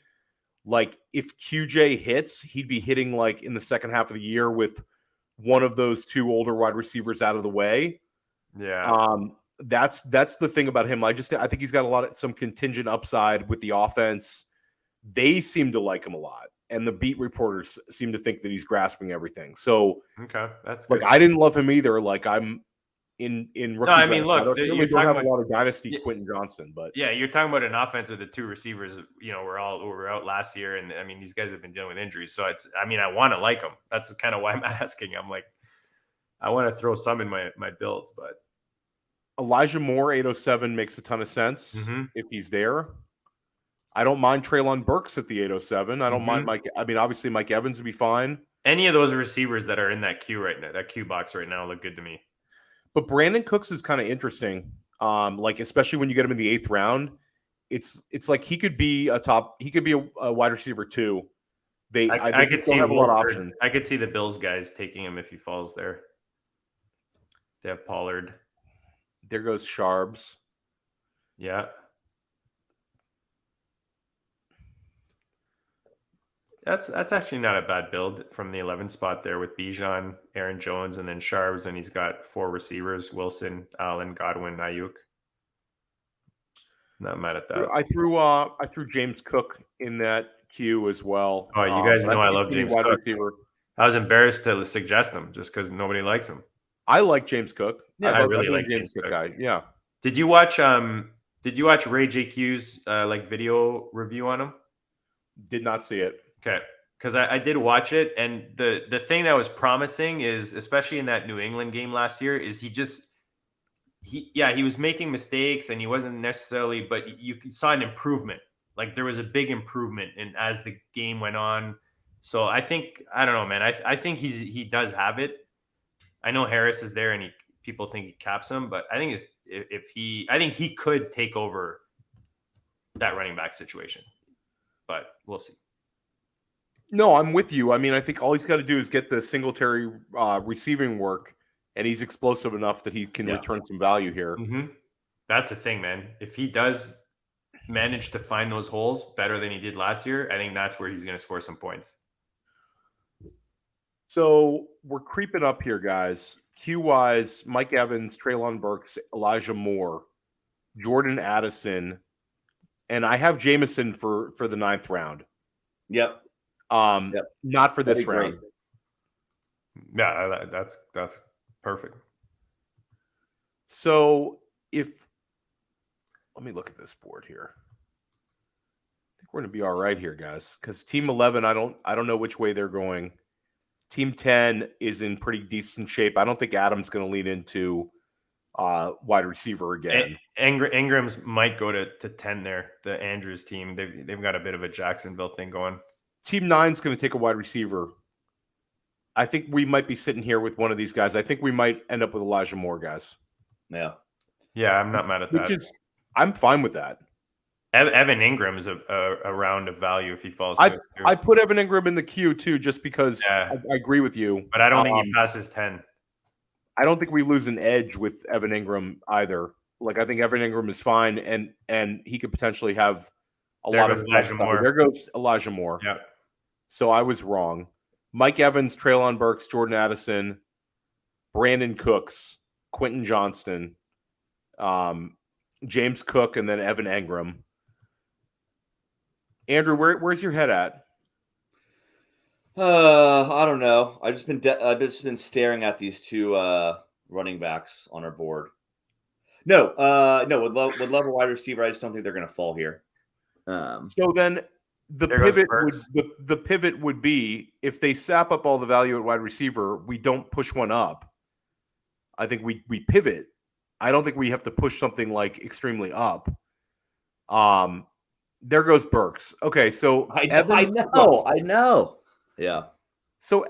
like if QJ hits, he'd be hitting like in the second half of the year with one of those 2 older wide receivers out of the way. Yeah. That's the thing about him. I think he's got some contingent upside with the offense. They seem to like him a lot, and the beat reporters seem to think that he's grasping everything. So okay, that's good. like I didn't love him either. Like I'm in rookie. No, I mean, look, you're talking about a lot of dynasty Quentin Johnston, but yeah, you're talking about an offense with the 2 receivers. We're out last year, and I mean these guys have been dealing with injuries. So I want to like them. That's kind of why I'm asking. I'm like, I want to throw some in my builds, but Elijah Moore 807 makes a ton of sense if he's there. I don't mind Treylon Burks at the 807. I don't mind Mike. I mean, obviously Mike Evans would be fine. Any of those receivers that are in that queue right now, that queue box right now, look good to me. But Brandon Cooks is kind of interesting. Like especially when you get him in the 8th round, it's like he could be a wide receiver too. I could see have a lot of options. I could see the Bills guys taking him if he falls there. They have Pollard. There goes Sharbs. Yeah. That's actually not a bad build from the 11 spot there with Bijan, Aaron Jones, and then Sharbs, and he's got 4 receivers: Wilson, Allen, Godwin, Ayuk. Not mad at that. I threw James Cook in that queue as well. Oh, you guys know I love James Cook. Receiver. I was embarrassed to suggest him just because nobody likes him. I like James Cook. Yeah, I really like James Cook. Guy. Yeah. Did you watch Ray JQ's like video review on him? Did not see it. Okay, because I did watch it, and the thing that was promising is, especially in that New England game last year, is he was making mistakes and he wasn't necessarily, but you saw an improvement. Like there was a big improvement as the game went on. So I don't know, man. I think he does have it. I know Harris is there, and people think he caps him, but I think I think he could take over that running back situation, but we'll see. No, I'm with you. I mean, I think all he's got to do is get the Singletary receiving work, and he's explosive enough that he can return some value here. Mm-hmm. That's the thing, man. If he does manage to find those holes better than he did last year, I think that's where he's going to score some points. So we're creeping up here, guys. Hugh Wise, Mike Evans, Treylon Burks, Elijah Moore, Jordan Addison, and I have Jameson for the 9th round. Yep. Not for this That'd be round. great. Yeah, that's perfect. So let me look at this board here. I think we're going to be all right here, guys, because Team 11, I don't know which way they're going. Team 10 is in pretty decent shape. I don't think Adam's going to lean into wide receiver again. Ingram's might go to 10 there. The Andrews team, they've got a bit of a Jacksonville thing going. Team 9's going to take a wide receiver. I think we might be sitting here with one of these guys. I think we might end up with Elijah Moore, guys. Yeah. Yeah, I'm not mad at that. I'm fine with that. Evan Ingram is a round of value if he falls to us too. I put Evan Ingram in the queue too, just because I agree with you. But I don't think he passes 10. I don't think we lose an edge with Evan Ingram either. Like, I think Evan Ingram is fine, and he could potentially have a lot of Elijah Moore. There goes Elijah Moore. Yep. So I was wrong. Mike Evans, Treylon Burks, Jordan Addison, Brandon Cooks, Quentin Johnston, James Cook, and then Evan Ingram. Andrew, where's your head at? I don't know. I've just been staring at these two running backs on our board. No. Would love a wide receiver. I just don't think they're going to fall here. So then the pivot would be, if they sap up all the value at wide receiver, we don't push one up. I think we pivot. I don't think we have to push something like extremely up. There goes Burks. Okay, so I know. Yeah. So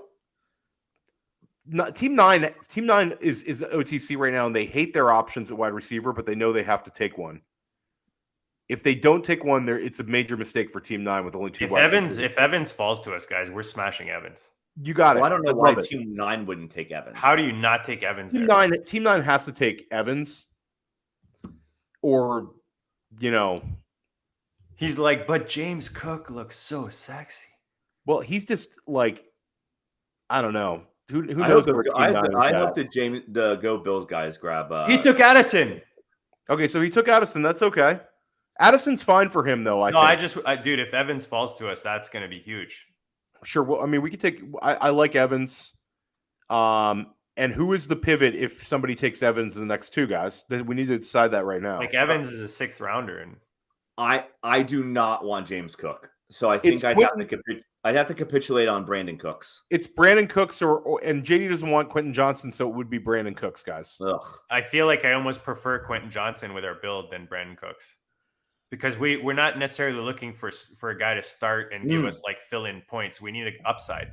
Team 9 is OTC right now, and they hate their options at wide receiver, but they know they have to take one. If they don't take one, it's a major mistake for Team 9 with only two. If Evans falls to us, guys, we're smashing Evans. You got it. I don't know why Team 9 wouldn't take Evans. How do you not take Evans? Team 9 has to take Evans, or he's like, but James Cook looks so sexy. Well, he's just like, I don't know. Who knows where Team 9 is at? I hope that the Go Bills guys grab. He took Addison. Okay, so he took Addison. That's okay. Addison's fine for him, though. Dude, if Evans falls to us, that's going to be huge. Sure. Well, I mean, we could take. I like Evans. And who is the pivot if somebody takes Evans in the next two guys? We need to decide that right now. Like, Evans is a 6th rounder, and I do not want James Cook, so I think I'd have to capitulate on Brandon Cooks. It's Brandon Cooks, and JD doesn't want Quentin Johnson, so it would be Brandon Cooks, guys. Ugh. I feel like I almost prefer Quentin Johnson with our build than Brandon Cooks, because we're not necessarily looking for a guy to start and give us like fill-in points. We need an upside.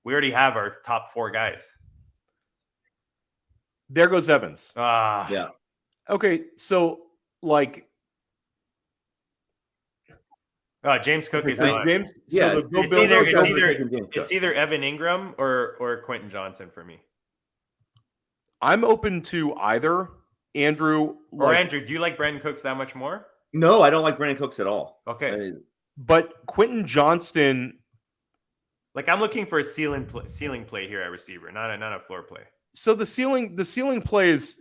We already have our top 4 guys. There goes Evans. Yeah. Okay, so like. James Cook is on. James. Yeah, so it's either Evan Ingram or Quentin Johnson for me. I'm open to either. Andrew. Andrew, do you like Brandon Cooks that much more? No, I don't like Brandon Cooks at all. Okay. But Quentin Johnston. Like, I'm looking for a ceiling play here at receiver, not a floor play. So the ceiling play is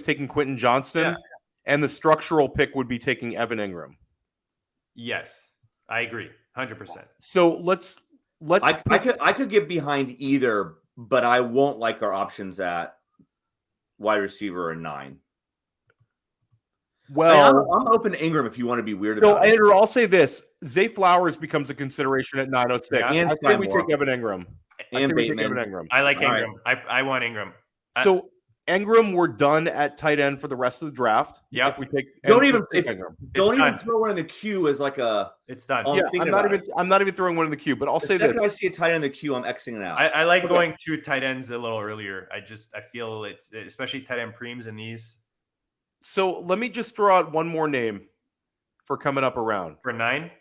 taking Quentin Johnston, and the structural pick would be taking Evan Ingram. Yes, I agree, 100%. So let's. I could get behind either, but I won't like our options at wide receiver and 9. Well, I'm open to Ingram if you want to be weird so about it. Andrew, I'll say this: Zay Flowers becomes a consideration at 906. And I say we take Evan Ingram. And Evan Ingram. I like Ingram. Right. I want Ingram. So Ingram, we're done at tight end for the rest of the draft. Yeah. If we take Ingram. Don't even throw one in the queue as like a. It's done. Yeah, I'm not even throwing one in the queue. But I'll say this: I see a tight end in the queue, I'm Xing it out. I like going 2 tight ends a little earlier. I feel it's especially tight end preems in these. So let me just throw out one more name for coming up around. For 9?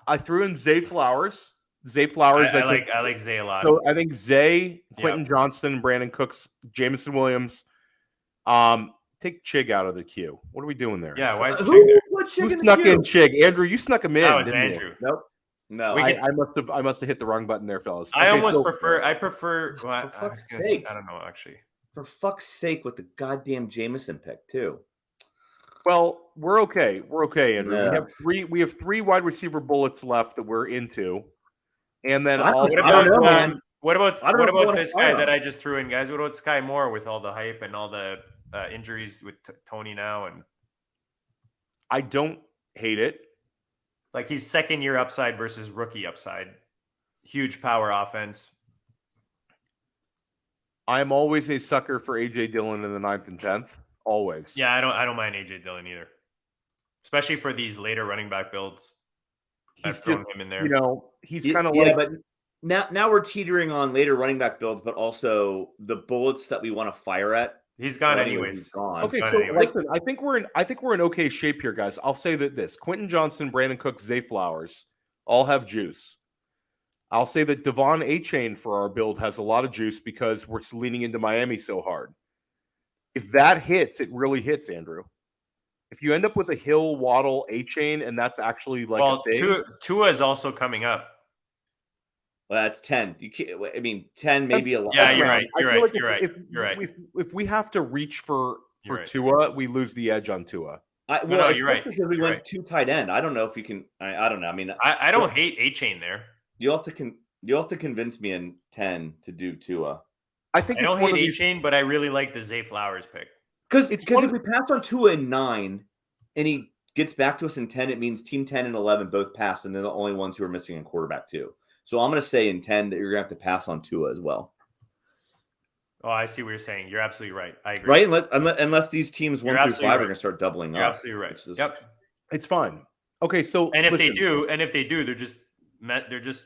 I threw in Zay Flowers. Zay Flowers. I like Zay a lot. So I think Zay, Quentin Johnston, Brandon Cooks, Jameson Williams. Take Chig out of the queue. What are we doing there? Yeah, why is Chig there? Who snuck in Chig? Andrew, you snuck him in. That was Andrew. Nope. No, I must have hit the wrong button there, fellas. I Okay, almost so- prefer. I prefer. Well, For fuck's I sake. don't know actually. for fuck's sake, with the goddamn Jameson pick too. Well, we're okay. We're okay, Andrew. Yeah. We have three wide receiver bullets left that we're into, and then I also don't know, man. What about I don't know if I wanna this fire guy that him. I just threw in, guys? What about Sky Moore with all the hype and all the injuries with Tony now, and I don't hate it. like he's second year upside versus rookie upside, huge power offense. I'm always a sucker for AJ Dillon in the 9th and 10th. Always. Yeah, I don't mind AJ Dillon either, especially for these later running back builds. He's I've thrown just, him in there. you know, he's kind of yeah, like but now we're teetering on later running back builds, but also the bullets that we want to fire at. He's gone Well, anyways. he's gone. okay. He's So gone anyways. listen, I think we're in okay shape here, guys. I'll say that this: Quentin Johnson, Brandon Cooks, Zay Flowers all have juice. I'll say that Devon A-Chain for our build has a lot of juice because we're leaning into Miami so hard. If that hits, it really hits, Andrew. If you end up with a Hill, Waddle, A-Chain, and that's actually like Well, a thing. Tua is also coming up. Well, that's 10. You can't. I mean, 10, maybe 11. Yeah, you're right. I You're feel right. like You're right. if, You're right. If we have to reach for You're right. Tua, we lose the edge on Tua. No, you're right. Because we You're went right. too tight end. I don't know if you can. I don't know. I mean, I don't hate A-Chain there. you'll have to convince me in 10 to do Tua. I think I it's don't one hate of these- A-Chain, but I really like the Zay Flowers pick. Because It's one if of- we pass on Tua in 9 and he gets back to us in 10, it means team 10 and 11 both passed, and they're the only ones who are missing in quarterback too. So I'm going to say in 10 that you're going to have to pass on Tua as well. Oh, I see what you're saying. You're absolutely right. I agree. Right? Unless these teams 1 You're through absolutely 5 are right. going to start doubling You're up. absolutely right. which is- Yep. It's fine. Okay, so And if listen. they do, they're just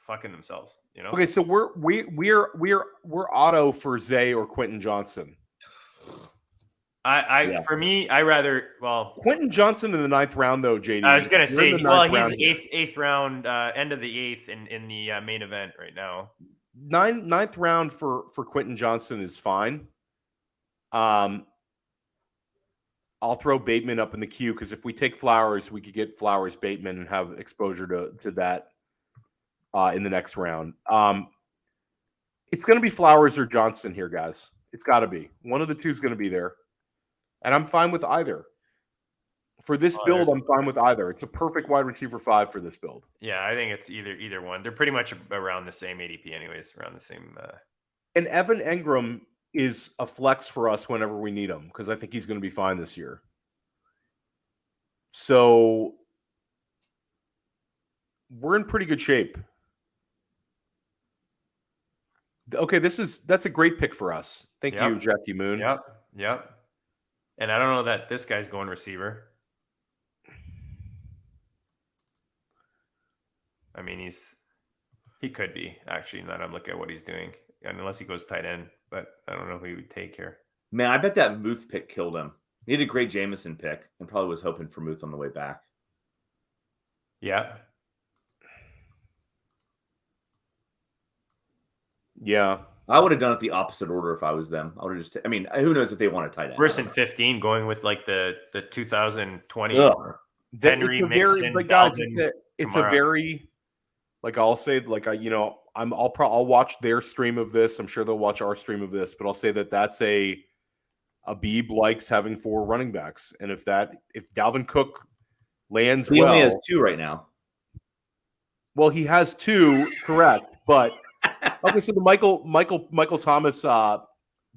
fucking themselves. You know. Okay, so we're auto for Zay or Quentin Johnson. Yeah. For me, I rather Quentin Johnson in the 9th round, though, JD. I was gonna You're say, in the well, 9th round he's here. eighth round, end of the 8th in the main event right now. 9th round for Quentin Johnson is fine. I'll throw Bateman up in the queue because if we take Flowers, we could get Flowers, Bateman, and have exposure to that in the next round. It's going to be Flowers or Johnson here, guys. It's got to be. One of the two is going to be there. And I'm fine with either. For this build, I'm fine with either. It's a perfect wide receiver 5 for this build. Yeah, I think it's either one. They're pretty much around the same ADP, anyways. Around the same. And Evan Engram is a flex for us whenever we need him because I think he's going to be fine this year. So we're in pretty good shape. Okay, that's a great pick for us. Thank you, Jackie Moon. Yep. And I don't know that this guy's going receiver. I mean, he could be actually. Now that I'm looking at what he's doing, and unless he goes tight end, but I don't know who he would take here. Man, I bet that Muth pick killed him. He had a great Jameson pick and probably was hoping for Muth on the way back. Yeah. Yeah. I would have done it the opposite order if I was them. I would have just. I mean, who knows if they want a tight end? First and 15, going with like the 2020 Ugh. Henry Mixon. But guys, Dalvin, it's Kamara. a very like I'll say like I'll watch their stream of this. I'm sure they'll watch our stream of this, but I'll say that that's a Beeb likes having 4 running backs, and if Dalvin Cook lands He only has 2 right now. well, he has 2, correct, but. Okay, so the Michael Thomas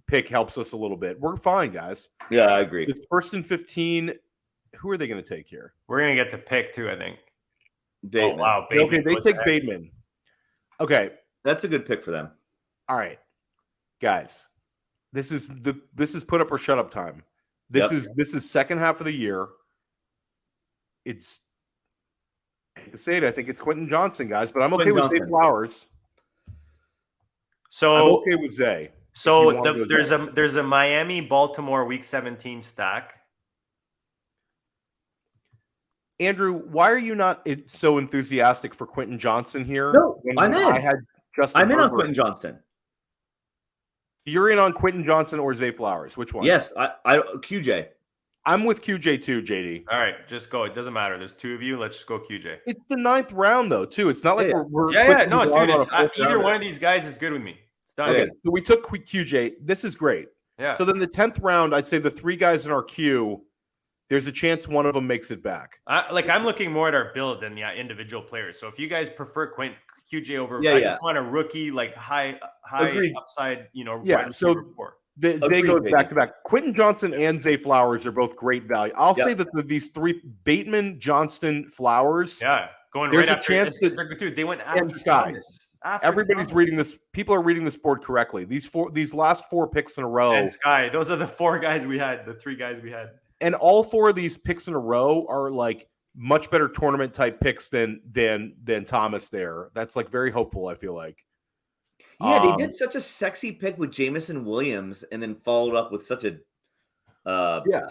pick helps us a little bit. We're fine, guys. Yeah, I agree. It's first and 15. Who are they going to take here? We're gonna get the pick too, I think. Bateman. Oh wow, Bateman Okay, they goes take ahead. Bateman. Okay, That's a good pick for them. all right, guys. This is put up or shut up time. This is second half of the year. It's I hate to say it. I think it's Quentin Johnson, guys, but I'm okay Quentin with Zay Johnson. Flowers. I'm So okay with Zay. So you want to go there's a Miami Baltimore Week 17 stack. Andrew, why are you not so enthusiastic for Quentin Johnson here? No, when I'm in. I had Justin I'm in on Herbert? Quentin Johnston. You're in on Quentin Johnson or Zay Flowers? Which one? Yes, I QJ. I'm with QJ too, JD. All right, just go. It doesn't matter. There's 2 of you. Let's just go QJ. It's the 9th round though, too. It's not like we're Yeah. No, quickly dude. on It's, a 4th either rounder. one of these guys is good with me. It's done. Okay, so we took QJ. This is great. Yeah. So then the 10th round, I'd say the 3 guys in our queue, there's a chance one of them makes it back. I'm looking more at our build than the individual players. So if you guys prefer QJ over, Yeah, I just want a rookie, like high Agreed. upside, Yeah, wide so receiver 4. Zay goes Agreed. back to back. Quentin Johnson and Zay Flowers are both great value. I'll Yep. say that these 3, Bateman, Johnston, Flowers. Yeah, going There's right a after. chance that Dude, they went after Sky. Thomas. After Everybody's Thomas. reading this. People are reading this board correctly. These last 4 picks in a row, And Sky. Those are the 4 guys we had. The 3 guys we had. and all 4 of these picks in a row are like much better tournament type picks than Thomas. There, that's like very hopeful. I feel like. Yeah, they did such a sexy pick with Jamison Williams, and then followed up with such a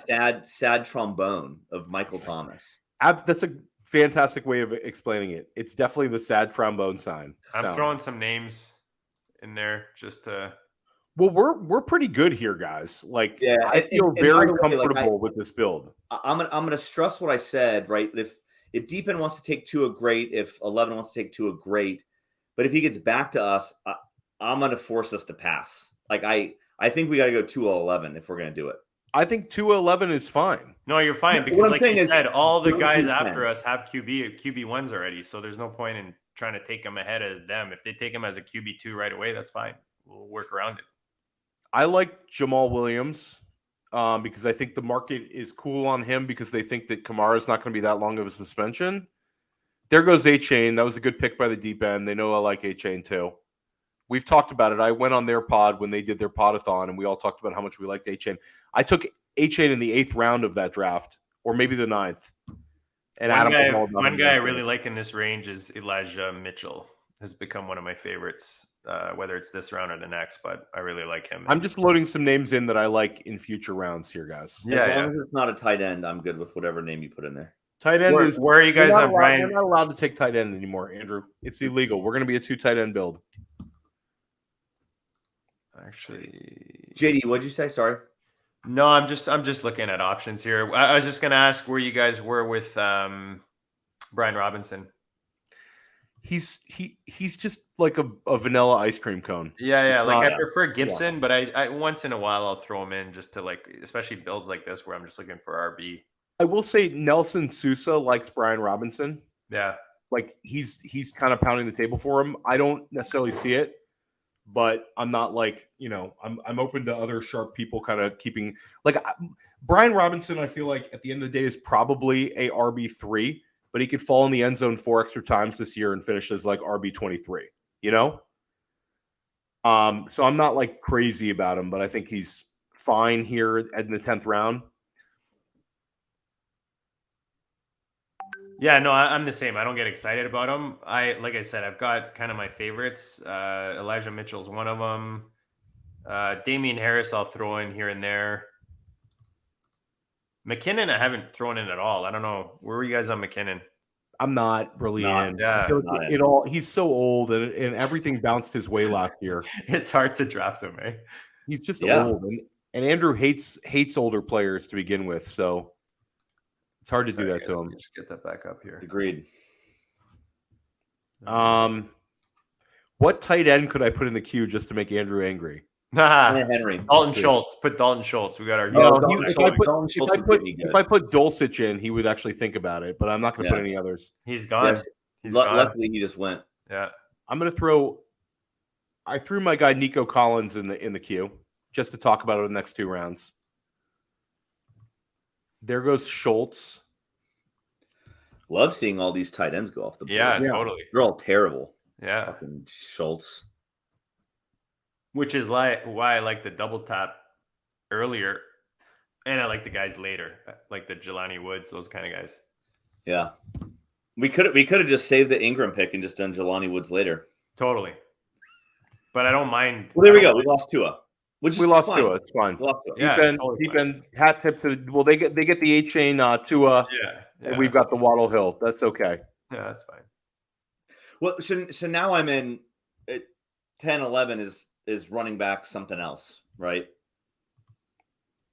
sad trombone of Michael Thomas. That's a fantastic way of explaining it. It's definitely the sad trombone sign. I'm throwing some names in there just to. Well, we're pretty good here, guys. Like, Yeah, I feel very by the way, comfortable with this build. I'm gonna stress what I said, right? If Deep End wants to take Tua, great. If 11 wants to take Tua, great. But if he gets back to us, I'm gonna force us to pass. Like I think we got to go 2-11 if we're gonna do it. I think 2-11 is fine. No, you're fine because, What I'm like saying you is, said, all the don't guys do after 10. us have QB1s already. So there's no point in trying to take them ahead of them. If they take them as a QB2 right away, that's fine. We'll work around it. I like Jamal Williams because I think the market is cool on him because they think that Kamara is not going to be that long of a suspension. There goes A-Chain. That was a good pick by the Deep End. They know I like A-Chain too. We've talked about it. I went on their pod when they did their podathon, and we all talked about how much we liked A-Chain. I took A-Chain in the 8th round of that draft, or maybe the 9th. And One guy I really like in this range is Elijah Mitchell. Has become one of my favorites, whether it's this round or the next, but I really like him. I'm just loading some names in that I like in future rounds here, guys. As long as it's not a tight end, I'm good with whatever name you put in there. Tight end is. Where are you guys on, Brian? We're not allowed to take tight end anymore, Andrew. It's illegal. We're going to be a 2 tight end build. Actually, JD, what'd you say? Sorry. No, I'm just looking at options here. I was just gonna ask where you guys were with Brian Robinson. He's just like a vanilla ice cream cone. Yeah. Like I prefer Gibson, but I once in a while I'll throw him in just to like, especially builds like this where I'm just looking for RB. I will say Nelson Sousa likes Brian Robinson. Yeah. Like he's kind of pounding the table for him. I don't necessarily see it, but I'm not like, I'm open to other sharp people kind of keeping like Brian Robinson. I feel like at the end of the day is probably a RB3, but he could fall in the end zone 4 extra times this year and finish as like RB23, So I'm not like crazy about him, but I think he's fine here in the 10th round. Yeah, no, I'm the same. I don't get excited about him. Like I said, I've got kind of my favorites. Elijah Mitchell's one of them. Damian Harris, I'll throw in here and there. McKinnon, I haven't thrown in at all. I don't know. Where were you guys on McKinnon? I'm not really in. Yeah, I feel like he's so old and everything bounced his way last year. It's hard to draft him, eh? He's just old. And Andrew hates older players to begin with, so it's hard to do that to him. Just get that back up here. Agreed. What tight end could I put in the queue just to make Andrew angry? Henry. Dalton Schultz. Put Dalton Schultz. We got our. If I put Dulcich in, he would actually think about it. But I'm not going to put any others. He's gone. Yes. He's gone. Luckily, he just went. Yeah. I'm going to throw. I threw my guy Nico Collins in the queue just to talk about it in the next 2 rounds. There goes Schultz. Love seeing all these tight ends go off the board. Yeah, totally. They're all terrible. Yeah. Fucking Schultz. Which is why I like the double tap earlier, and I like the guys later, like the Jelani Woods, those kind of guys. Yeah, we could have just saved the Ingram pick and just done Jelani Woods later. Totally, but I don't mind. Well, there we go. We lost Tua. We lost Tua. It's fine. Deep end hat tip to. Well, they get the A-Chain Tua. Yeah. And we've got the Waddle Hill. That's okay. Yeah, that's fine. Well, so now I'm in 10, 11 is running back something else, right?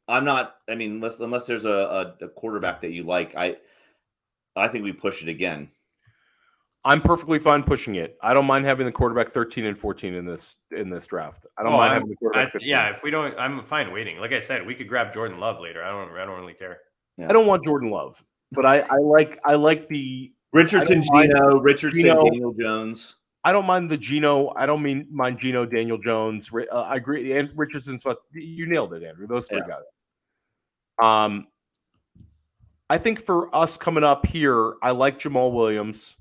I'm not. I mean, unless there's a quarterback that you like, I think we push it again. I'm perfectly fine pushing it. I don't mind having the quarterback 13 and 14 in this draft. I don't mind having the quarterback 15. Yeah, if we don't, I'm fine waiting. Like I said, we could grab Jordan Love later. I don't really care. Yeah. I don't want Jordan Love, but I like the Richardson, Daniel Jones. I don't mind the Geno. I don't mind Geno, Daniel Jones. I agree. And Richardson's you nailed it, Andrew. Those three guys. I think for us coming up here, I like Jamal Williams.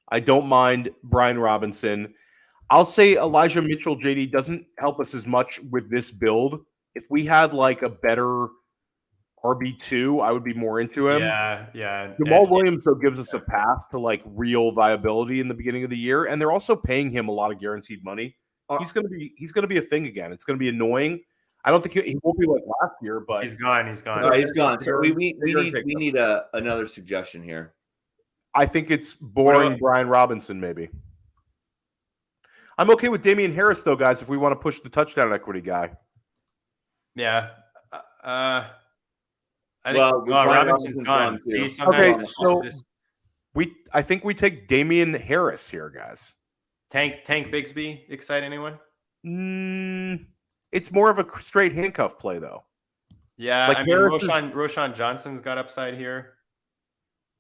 I don't mind Brian Robinson. I'll say Elijah Mitchell, JD, doesn't help us as much with this build. If we had like a better RB2, I would be more into him. Yeah. Jamal Williams, though, gives us a path to like real viability in the beginning of the year, and they're also paying him a lot of guaranteed money. He's gonna be a thing again. It's gonna be annoying. I don't think he won't be like last year, but he's gone. No, he's gone. So we need another suggestion here. I think it's boring Brian Robinson, maybe. I'm okay with Damian Harris, though, guys, if we want to push the touchdown equity guy. Yeah. I think Robinson's gone. See, okay, so I think we take Damian Harris here, guys. Tank Bigsby, excite anyone? It's more of a straight handcuff play, though. Yeah, like Roshan Johnson's got upside here.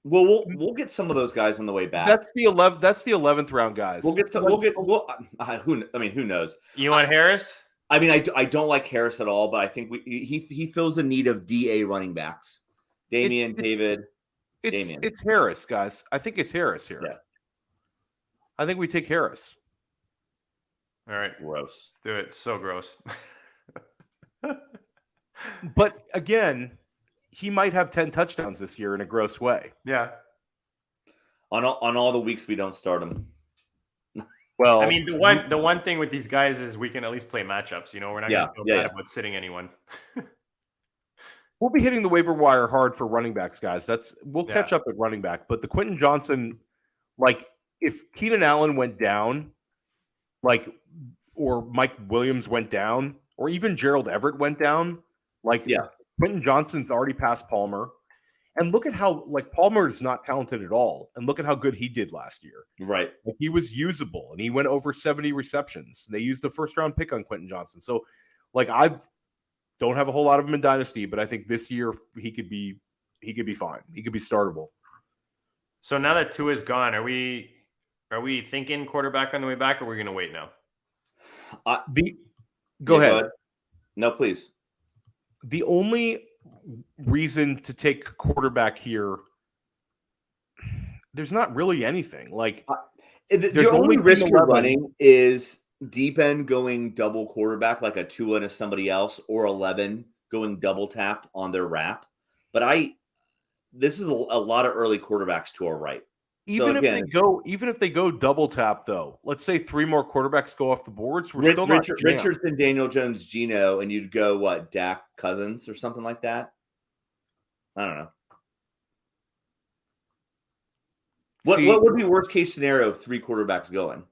Well, we'll get some of those guys on the way back. That's the 11th round guys. Who knows? You want Harris? I mean, I don't like Harris at all, but I think he fills the need of DA running backs. Damian. It's Harris, guys. I think it's Harris here. Yeah. I think we take Harris. All right. It's gross. Let's do it. It's so gross. But again, he might have 10 touchdowns this year in a gross way. Yeah. On all the weeks we don't start him. Well, I mean, the one thing with these guys is we can at least play matchups. You know, we're not going to feel bad about sitting anyone. We'll be hitting the waiver wire hard for running backs, guys. We'll catch up at running back. But the Quentin Johnson, like if Keenan Allen went down, or Mike Williams went down, or even Gerald Everett went down, Quentin Johnson's already passed Palmer. And look at how Palmer is not talented at all. And look at how good he did last year. Right. He was usable and he went over 70 receptions. They used the first round pick on Quentin Johnson. So I don't have a whole lot of him in Dynasty, but I think this year he could be fine. He could be startable. So now that Tua is gone, are we thinking quarterback on the way back, or are we going to wait now? Go ahead. No, please. The only reason to take quarterback here, there's not really anything. The only risk you're running is deep end going double quarterback, like a Tua to somebody else, or 11 going double tap on their wrap. But this is a lot of early quarterbacks to our right. Even if they go double tap, though, let's say 3 more quarterbacks go off the boards. Richardson, Daniel Jones, Geno, and you'd go Dak Cousins or something like that. I don't know. What would be worst case scenario of 3 quarterbacks going?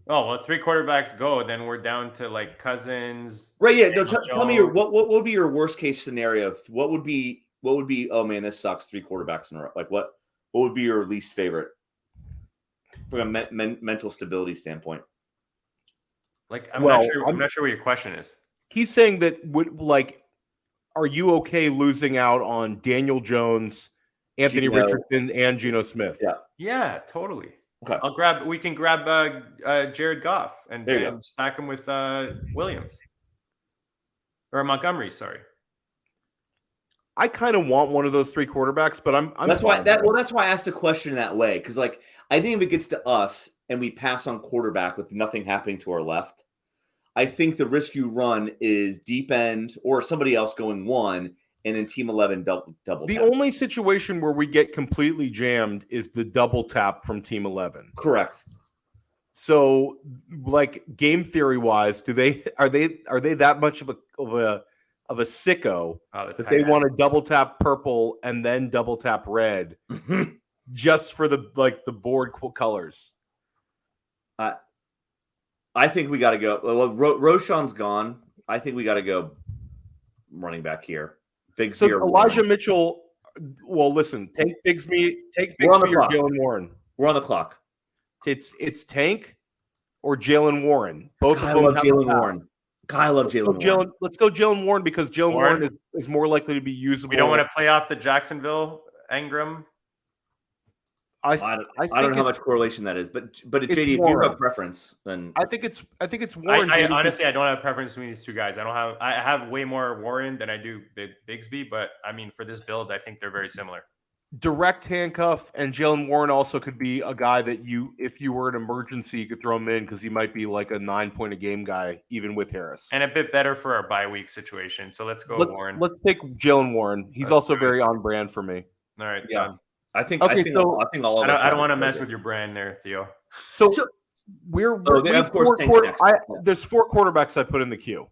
Oh, well, 3 quarterbacks go, then we're down to Cousins. Right. Yeah. No, tell me what would be your worst case scenario? What would be? Oh man, this sucks. 3 quarterbacks in a row. What would be your least favorite from a mental stability standpoint? I'm not sure what your question is. He's saying that are you okay losing out on Daniel Jones, Anthony Richardson, and Geno Smith? Yeah, totally. Okay. We can grab Jared Goff and stack him with Williams or Montgomery. Sorry. I kind of want one of those 3 quarterbacks, but I'm that's why I asked the question that way, because I think if it gets to us and we pass on quarterback with nothing happening to our left, I think the risk you run is deep end or somebody else going 1 and then team 11 double The tap. only situation where we get completely jammed is the double tap from team 11. Correct. So game theory wise, are they that much of a sicko that they want to double tap purple and then double tap red just for the board colors? I think we got to go. Well, Roshan's gone. I think we got to go running back here. So Bigsby or Elijah Warren. Mitchell. Well, listen, take Bigsby We're on the or clock. Jalen Warren. We're on the clock. It's Tank or Jalen Warren. Both God, of them I love have Jalen a pass. Warren. God, I love Jalen Warren. Let's go Jalen Warren because Jalen Warren? Warren is more likely to be usable. We don't want to play off the Jacksonville Engram. I don't know how much correlation that is, but JD, if you have a preference, then I think it's Warren. Honestly, I don't have a preference between these two guys. I have way more Warren than I do Bigsby, but I mean, for this build, I think they're very similar. Direct handcuff, and Jalen Warren also could be a guy that if you were an emergency, you could throw him in because he might be like a 9-point a game guy, even with Harris. And a bit better for our bye week situation. So let's go Warren. Let's take Jalen Warren. He's also very on brand for me. All right. yeah. Done. I think I think all of us. I don't want to mess with your brand there, Theo. So we have there's 4 quarterbacks I put in the queue.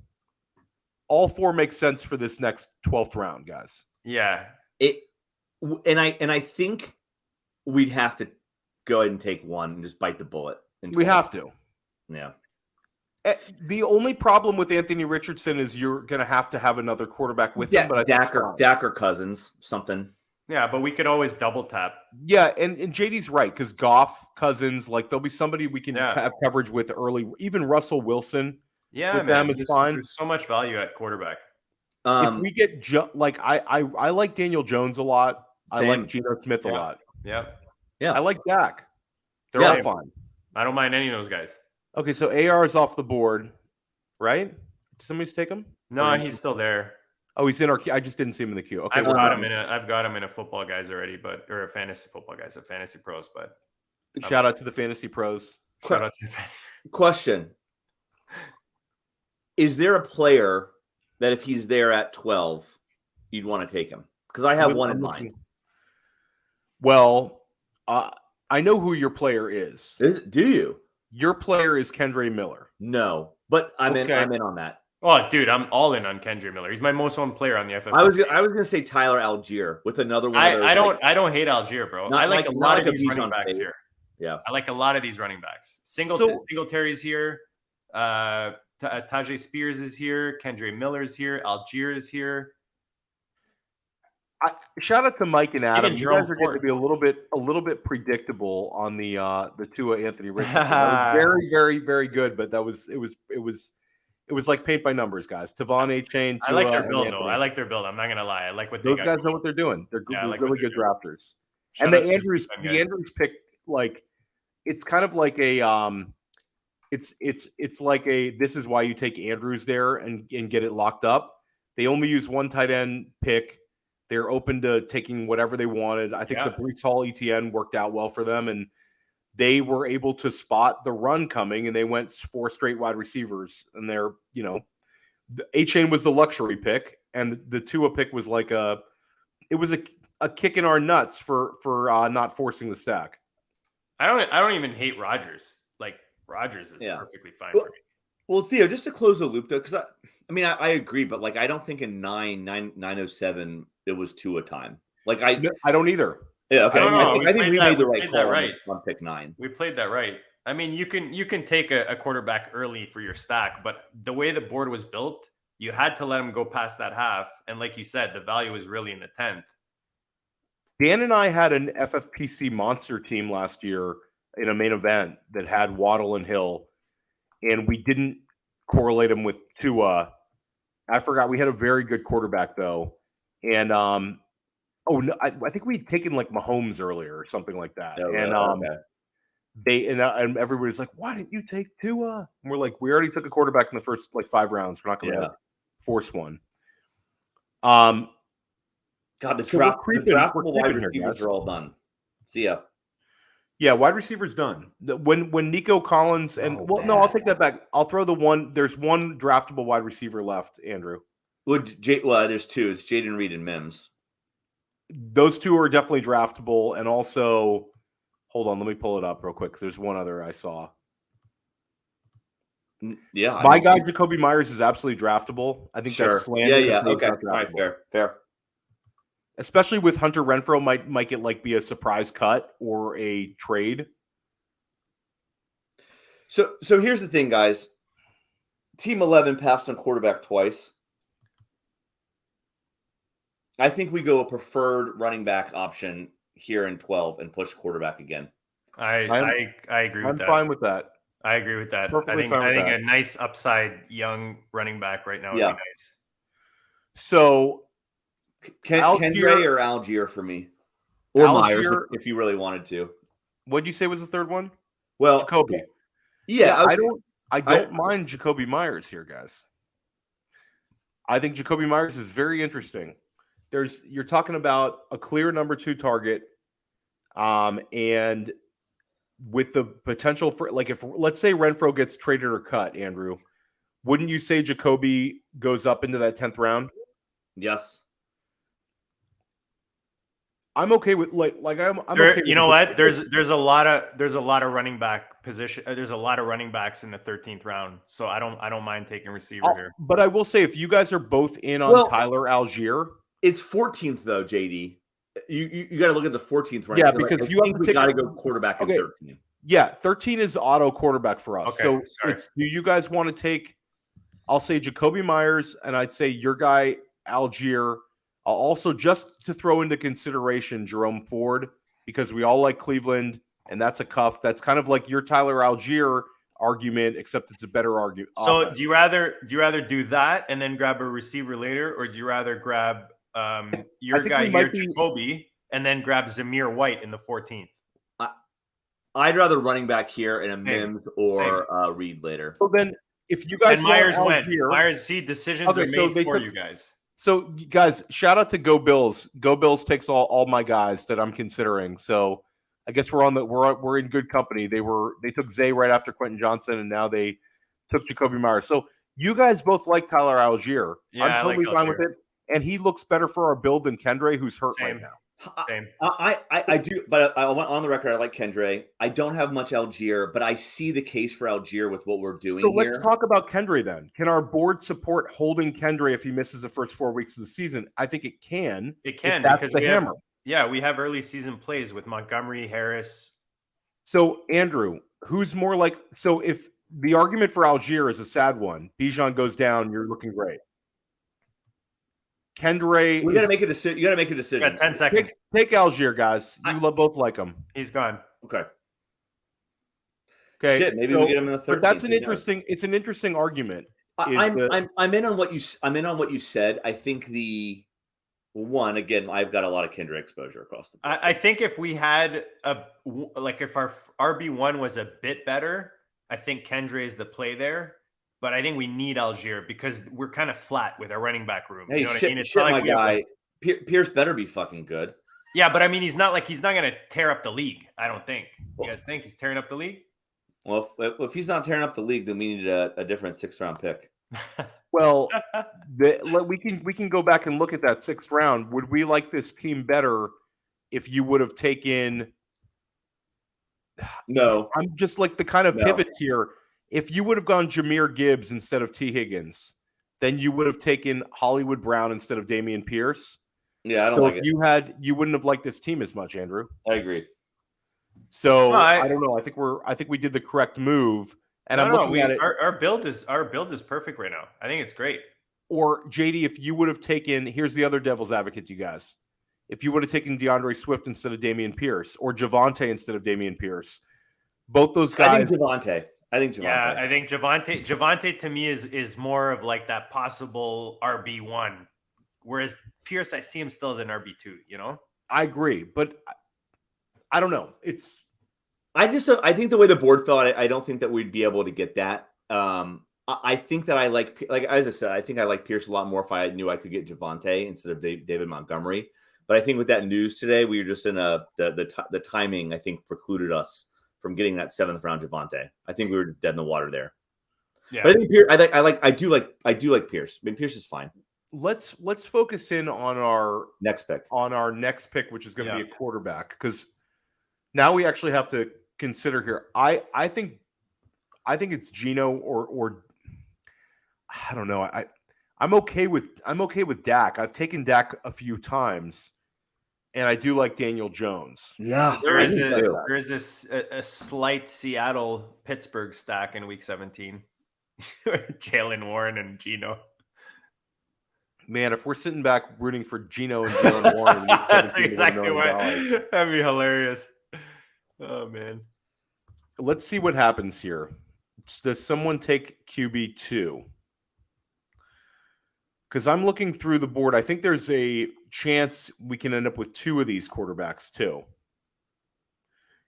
All 4 make sense for this next 12th round, guys. Yeah. And I think we'd have to go ahead and take one and just bite the bullet. We have to. Yeah. The only problem with Anthony Richardson is you're going to have another quarterback with him. But Dak or Cousins, something. Yeah, but we could always double tap. Yeah, and JD's right because Goff, Cousins, like there'll be somebody we can have coverage with early. Even Russell Wilson. Yeah, with them is fine. There's so much value at quarterback. If we get I like Daniel Jones a lot. Same. I like Geno Smith a lot. Yeah. I like Dak. They're all fine. I don't mind any of those guys. Okay, so AR is off the board, right? Did somebody take him? No, he's still there. Oh, he's in our queue. I just didn't see him in the queue. Okay, I've got him in a football guys already, or a fantasy football guys, a fantasy pros. But shout out to the fantasy pros. Shout out to the question: is there a player that if he's there at 12, you'd want to take him? Because I have one in mind. Well, I know who your player is. Do you? Your player is Kendre Miller. No, but I'm in on that. Oh, dude, I'm all in on Kendre Miller. He's my most owned player on the FFPC. I was gonna say Tyler Algier with another one. I don't hate Algier, bro. I like a lot of these running backs here. Yeah, I like a lot of these running backs. Singletary's here. Tajay Spears is here. Kendre Miller's here. Algier is here. Shout out to Mike and Adam. You guys are getting to be a little bit predictable on the Tua Anthony Richardson. Very, very, very good, but it was like paint by numbers, guys. Tavon A-Chain. I like their build, though. I like their build. I'm not gonna lie. I like what those guys know what they're doing. They're really good drafters. And the Andrews pick, like, it's kind of like a it's like a this is why you take Andrews there and get it locked up. They only use one tight end pick. They're open to taking whatever they wanted. I think the Breece Hall ETN worked out well for them, and they were able to spot the run coming, and they went 4 straight wide receivers. And they're, the A-Chain was the luxury pick, and the Tua pick was like a kick in our nuts for not forcing the stack. I don't even hate Rodgers. Like, Rodgers is perfectly fine for me. Well, Theo, just to close the loop though, because I agree, but like I don't think in 907 it was Tua time. Like I don't either. Yeah, okay. I think we made the right call on pick 9. We played that right. I mean, you can take a quarterback early for your stack, but the way the board was built, you had to let him go past that half. And like you said, the value was really in the 10th. Dan and I had an FFPC monster team last year in a main event that had Waddle and Hill, and we didn't correlate them with Tua. I forgot we had a very good quarterback though, and I think we'd taken like Mahomes earlier or something like that, and everybody's like, "Why didn't you take Tua?" And we're like, "We already took a quarterback in the first 5 rounds. We're not going to force one." God, the draftable wide receivers are all done. See ya. Yeah, wide receivers done. When Nico Collins and no, I'll take that back. I'll throw the one. There's one draftable wide receiver left, Andrew. Well, there's 2. It's Jaden Reed and Mims. Those 2 are definitely draftable, and also, hold on, let me pull it up real quick. There's one other I saw. Yeah, my guy Jacoby Myers is absolutely draftable. I think that's slander. Yeah. Okay, all right, fair. Especially with Hunter Renfrow, might get be a surprise cut or a trade. So here's the thing, guys. Team 11 passed on quarterback twice. I think we go a preferred running back option here in 12 and push quarterback again. I agree with I'm that. fine with that. I agree with that. Perfectly I fine with think that. a nice upside young running back right now would be nice. So Kendre or Algier for me. Or Myers if you really wanted to. What'd you say was the third one? Well, Jacoby. Yeah, okay. I don't mind Jacoby Myers here, guys. I think Jacoby Myers is very interesting. You're talking about a clear number 2 target, and with the potential for, like, if let's say Renfro gets traded or cut, Andrew, wouldn't you say Jacoby goes up into that 10th round? Yes. I'm okay with I'm okay. You know what? There's a lot of running back position. There's a lot of running backs in the 13th round, so I don't mind taking receiver here. But I will say, if you guys are both in on Tyler Algier, it's 14th though, JD. You got to look at the 14th round. Yeah, because you have to got to go quarterback in 13. Yeah, 13 is auto quarterback for us. Okay, so sorry. Do you guys want to take? I'll say Jacoby Myers, and I'd say your guy Algier. I'll also, just to throw into consideration, Jerome Ford, because we all like Cleveland, and that's a cuff. That's kind of like your Tyler Algier argument, except it's a better argument. So do you rather do that and then grab a receiver later, or do you rather grab your guy here, Jacoby, and then grab Zamir White in the 14th? I'd rather running back here and a Mims or Reed later. So then, if you guys and Myers went, Myers, decisions are made for you guys. So, guys, shout out to Go Bills. Go Bills takes all my guys that I'm considering. So, I guess we're in good company. They took Zay right after Quentin Johnson, and now they took Jacoby Myers. So, you guys both like Tyler Algier. Yeah, I'm totally fine with it, and he looks better for our build than Kendre, who's hurt right now. Same. I do, but I went on the record. I like Kendre. I don't have much Algier, but I see the case for Algier with what we're doing. So let's talk about Kendre then. Can our board support holding Kendre if he misses the first 4 weeks of the season? I think it can. It can, because the hammer. We have early season plays with Montgomery, Harris. So Andrew, who's more like? So if the argument for Algier is a sad one, Bijan goes down, you're looking great. Kendre, we got to make a decision. You got to make a decision. Got 10 seconds. Take Algier, guys. You both like him. He's gone. Okay. Shit, maybe we'll get him in the 13th. But that's an interesting. It's an interesting argument. I'm in on what you said. I think the one again. I've got a lot of Kendre exposure across the board. I think if we had if our RB1 was a bit better, I think Kendre is the play there. But I think we need Algier because we're kind of flat with our running back room. Hey, you know what I mean? It's not my guy. Pierce better be fucking good. Yeah, but I mean, he's not going to tear up the league. I don't think. You guys think he's tearing up the league? Well, if he's not tearing up the league, then we need a different 6th round pick. Well, we can go back and look at that 6th round. Would we like this team better if you would have taken? No, I'm just like the kind of pivots here. If you would have gone Jahmyr Gibbs instead of T. Higgins, then you would have taken Hollywood Brown instead of Dameon Pierce. Yeah, I don't like it. You wouldn't have liked this team as much, Andrew. I agree. So I don't know. I think we did the correct move. And I'm looking at it. Our build is perfect right now. I think it's great. Or JD, if you would have taken, here's the other devil's advocate, you guys. If you would have taken DeAndre Swift instead of Dameon Pierce, or Javonte instead of Dameon Pierce, both those guys. I think Javonte. Yeah, I think Javonte to me is more of like that possible RB1, whereas Pierce, I see him still as an RB2. You know, I agree, but I don't know. I think the way the board fell, I don't think that we'd be able to get that. I think that I like as I said, I think I like Pierce a lot more if I knew I could get Javonte instead of David Montgomery. But I think with that news today, we were just in the timing. I think precluded us from getting that 7th round Javonte. I think we were dead in the water there. Yeah, but I think Pierce, I do like Pierce. I mean, Pierce is fine. Let's focus in on our next pick. Which is going to be a quarterback, because now we actually have to consider here. I think it's Geno or I don't know. I'm okay with Dak. I've taken Dak a few times. And I do like Daniel Jones. Yeah, there is a slight Seattle Pittsburgh stack in week 17. Jalen Warren and Geno. Man, if we're sitting back rooting for Geno and Jalen Warren, in week That's 17 to win $1 exactly million. what. That'd be hilarious. Oh man. Let's see what happens here. Does someone take QB2? Because I'm looking through the board. I think there's a chance we can end up with 2 of these quarterbacks too.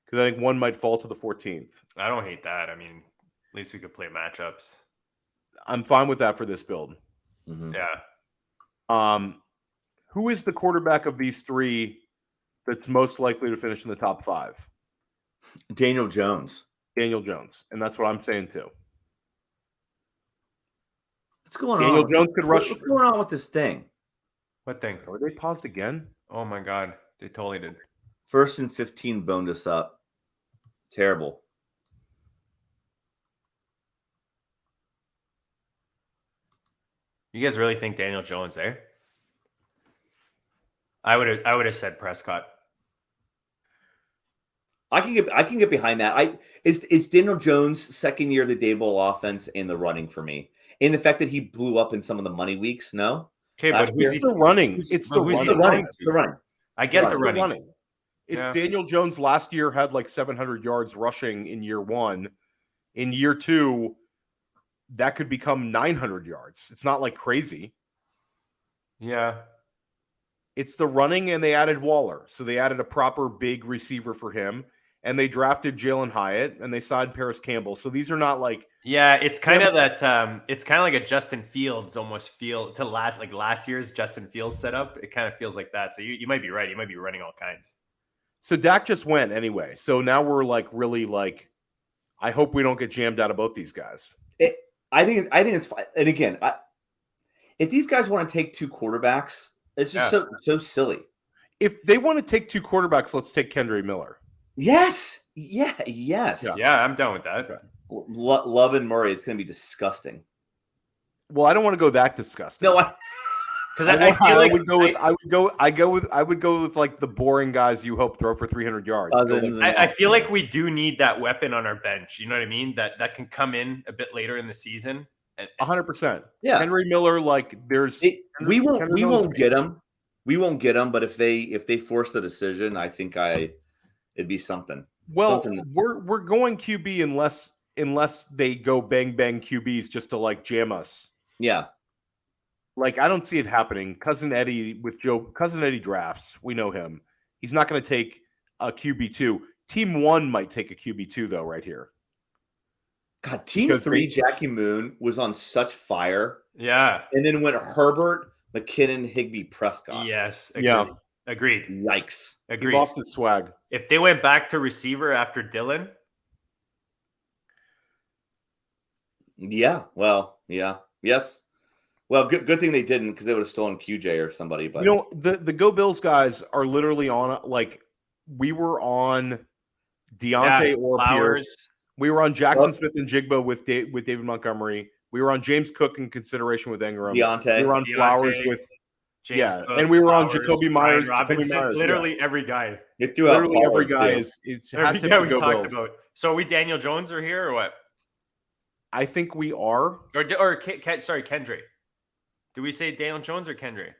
Because I think one might fall to the 14th. I don't hate that. I mean, at least we could play matchups. I'm fine with that for this build. Mm-hmm. Yeah. Who is the quarterback of these 3 that's most likely to finish in the top 5? Daniel Jones. Daniel Jones. And that's what I'm saying too. What's going Daniel on? Jones could rush. What's going on with this thing? What thing? Are they paused again? Oh my god. They totally did. 1st and 15 boned us up. Terrible. You guys really think Daniel Jones there? I would have said Prescott. I can get behind that. It's Daniel Jones' second year of the Daboll offense in the running for me. In the fact that he blew up in some of the money weeks, no? Okay, but It's the running. It's the who's running. The running. I get It's the the running. running. It's Yeah. Daniel Jones last year had like 700 yards rushing in year 1. In year 2, that could become 900 yards. It's not like crazy. Yeah. It's the running, and they added Waller. So they added a proper big receiver for him. And they drafted Jalen Hyatt, and they signed Paris Campbell. So these are not like Yeah, it's kind of that. It's kind of like a Justin Fields almost feel to last year's Justin Fields setup. It kind of feels like that. So you might be right. You might be running all kinds. So Dak just went anyway. So now we're like really like, I hope we don't get jammed out of both these guys. I think it's fine. And again, if these guys want to take 2 quarterbacks, it's just so silly. If they want to take 2 quarterbacks, let's take Kendra Miller. Yes. Yes. Yeah, I'm done with that. Okay. Love and Murray, it's going to be disgusting. Well, I don't want to go that disgusting. No, Because I feel like I would go with like the boring guys you hope throw for 300 yards. I feel like we do need that weapon on our bench. You know what I mean? That can come in a bit later in the season. 100%. Yeah. Henry Miller, like there's we won't get him. We won't get him, but if they force the decision, I think it'd be something. Well, we're going QB unless they go bang bang QBs just to like jam us. Yeah. Like I don't see it happening. Cousin Eddie drafts. We know him. He's not going to take a QB2. Team 1 might take a QB2 though right here. God, Team 3, Jackie Moon was on such fire. Yeah. And then went Herbert, McKinnon, Higbee, Prescott. Yes. Agreed. Yikes. He lost his swag. If they went back to receiver after Dylan. Yeah. Well, yeah. Yes. Well, good thing they didn't, because they would have stolen QJ or somebody. But the Go Bills guys are literally on like we were on Deontay or Pierce. We were on Jackson Smith and Jigba with David Montgomery. We were on James Cook in consideration with Ingram. Deontay. We were on Flowers with James Cook, and we were Flowers, on Jacoby Myers. Literally every guy. Literally every guy is every guy we talked about. So are we Daniel Jones are here or what? I think we are. Or Kendry. Do we say Daniel Jones or Kendry?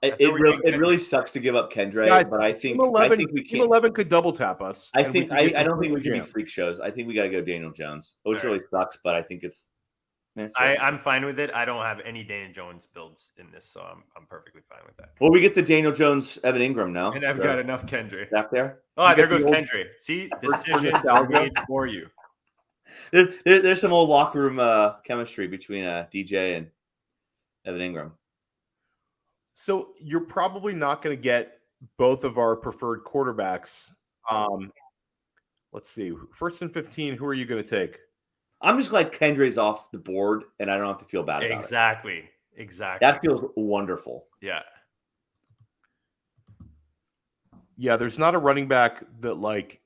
It really sucks to give up Kendry, but I think we can. Team 11 could double tap us. I don't think we can be freak shows. I think we got to go Daniel Jones, which really sucks, but I think it's. I'm fine with it. I don't have any Daniel Jones builds in this, so I'm perfectly fine with that. Well, we get the Daniel Jones, Evan Ingram now, and I've got enough Kendry back there. Oh, there goes Kendry. See, decisions are made for you. There's some old locker room chemistry between DJ and Evan Ingram. So you're probably not going to get both of our preferred quarterbacks. Let's see. 1st and 15, who are you going to take? I'm just glad Kendry's off the board, and I don't have to feel bad about it. Exactly. That feels wonderful. Yeah. Yeah, there's not a running back that, like,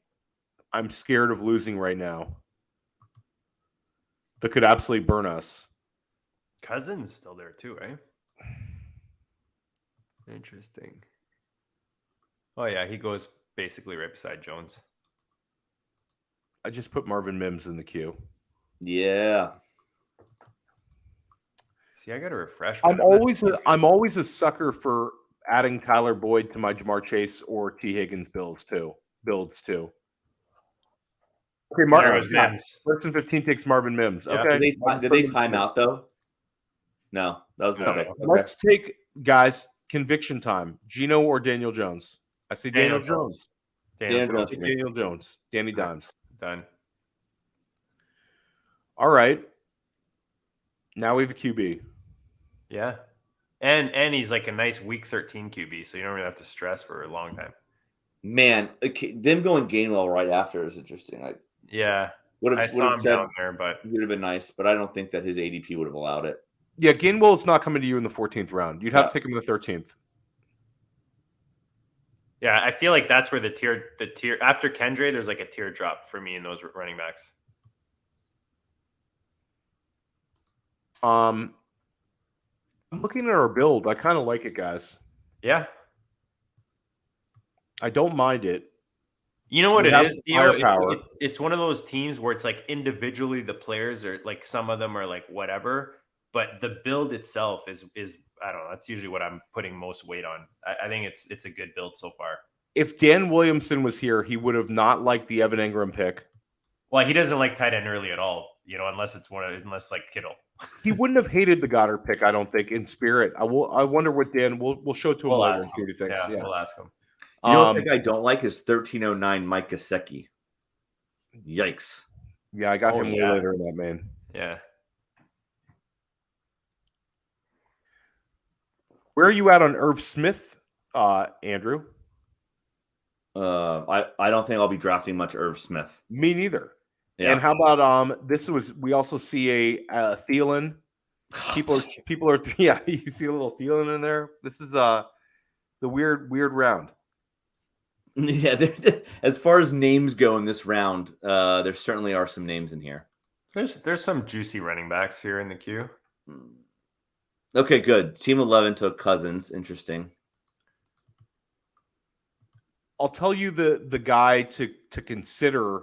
I'm scared of losing right now that could absolutely burn us. Cousins is still there too, right? Interesting. Oh, yeah, he goes basically right beside Jones. I just put Marvin Mims in the queue. Yeah. See, I got to refresh. I'm always a sucker for adding Tyler Boyd to my Jamar Chase or T Higgins builds too. Okay, There's Mims. Person 15 takes Marvin Mims. Yeah. Okay. Did they time out though? No, that was the pick. Okay. Let's take, guys, conviction time. Gino or Daniel Jones? I say Daniel Jones. Daniel Jones. Danny Dimes. Done. All right. Now we have a QB. Yeah. And he's like a nice week 13 QB, so you don't really have to stress for a long time. Man, them going Gainwell right after is interesting. I saw him down there, but it would have been nice, but I don't think that his ADP would have allowed it. Yeah, Gainwell is not coming to you in the 14th round. You'd have to take him in the 13th. Yeah, I feel like that's where the tier after Kendre, there's like a tier drop for me in those running backs. I'm looking at our build. I kind of like it, guys. Yeah. I don't mind it. You know what it is? Firepower. It's one of those teams where it's like individually the players are like, some of them are like whatever, but the build itself is I don't know. That's usually what I'm putting most weight on. I think it's a good build so far. If Dan Williamson was here, he would have not liked the Evan Engram pick. Well, he doesn't like tight end early at all, unless like Kittle. He wouldn't have hated the Goddard pick, I don't think, in spirit. I wonder what Dan. We'll show it to him later and see what he thinks. Yeah, we'll ask him. You know what I don't like is 1309 Mike Gesicki. Yikes. Yeah, I got him way later in that, man. Yeah. Where are you at on Irv Smith, Andrew? I don't think I'll be drafting much Irv Smith. Me neither. Yeah. And how about we also see a Thielen. People are you see a little Thielen in there. This is the weird round. Yeah, as far as names go in this round, there certainly are some names in here. There's some juicy running backs here in the queue. Okay, good. Team 11 took Cousins. Interesting. I'll tell you the guy to consider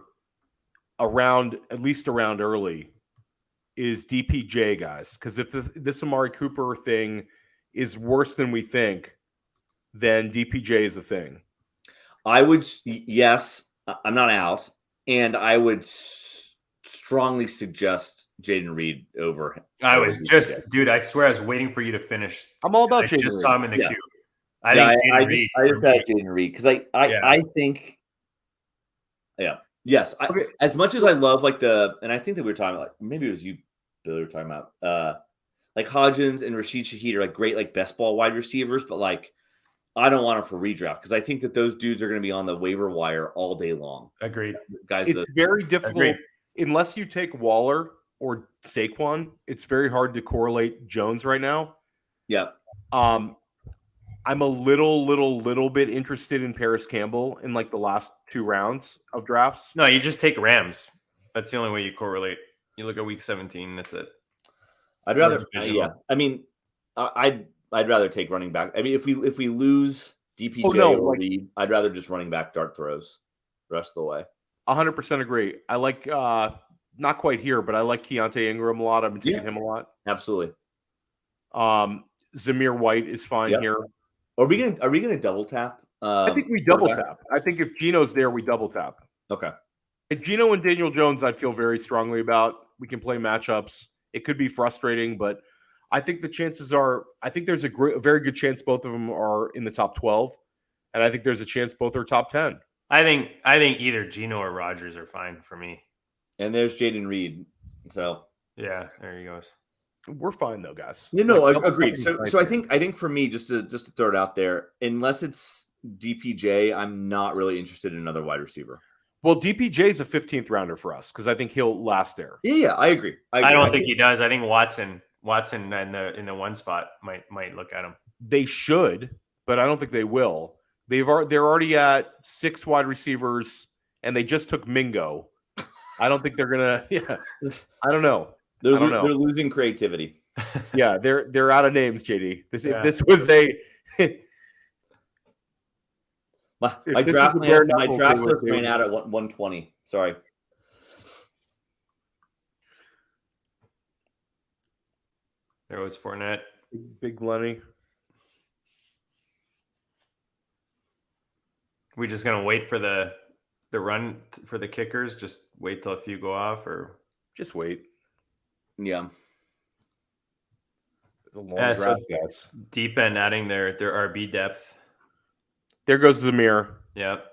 at least around early is DPJ, guys. Because if this Amari Cooper thing is worse than we think, then DPJ is a thing. I would, yes, I'm not out, and I would strongly suggest Jaden Reed over. I was just, dude, I swear I was waiting for you to finish. I'm all about Jaden Reed. I just saw him in the queue. I think Jaden Reed because I think, yes. As much as I love and I think that we were talking about, maybe it was you, Bill, we were talking about, like Hodgins and Rashid Shaheed are like great, like best ball wide receivers, but like, I don't want them for redraft because I think that those dudes are going to be on the waiver wire all day long. Agreed. Guys, it's very difficult unless you take Waller or Saquon. It's very hard to correlate Jones right now. Yeah. I'm a little bit interested in Paris Campbell in like the last 2 rounds of drafts. No, you just take Rams. That's the only way you correlate. You look at week 17. That's it. I'd rather. I mean, I'd rather take running back. I mean, if we lose DPJ or Reed, I'd rather just running back dart throws the rest of the way. 100% agree. I like not quite here, but I like Keontae Ingram a lot. I've been taking him a lot. Absolutely. Zamir White is fine here. Are we gonna double tap? I think we double tap. I think if Gino's there, we double tap. Okay. If Gino and Daniel Jones, I'd feel very strongly about. We can play matchups. It could be frustrating, but I think the chances are. I think there's a very good chance both of them are in the top 12, and I think there's a chance both are top 10. I think either Gino or Rodgers are fine for me. And there's Jaden Reed. So yeah, there he goes. We're fine though, guys. Agreed. So I think for me, just to throw it out there, unless it's DPJ, I'm not really interested in another wide receiver. Well, DPJ is a 15th rounder for us because I think he'll last there. Yeah, I agree. I don't think he does. I think Watson in the one spot might look at him. They should, but I don't think they will. They're already at 6 wide receivers, and they just took Mingo. I don't think they're gonna. Yeah, I don't know. They're losing creativity. Yeah, they're out of names, JD. If this was a my draft list ran out at 120. Sorry. There was Fournette. Big Lenny. We just gonna wait for the run for the kickers. Just wait till a few go off, or Just wait. Yeah. It's a long Yeah, so- draft, guys. deep end adding their RB depth. There goes Zamir. Yep.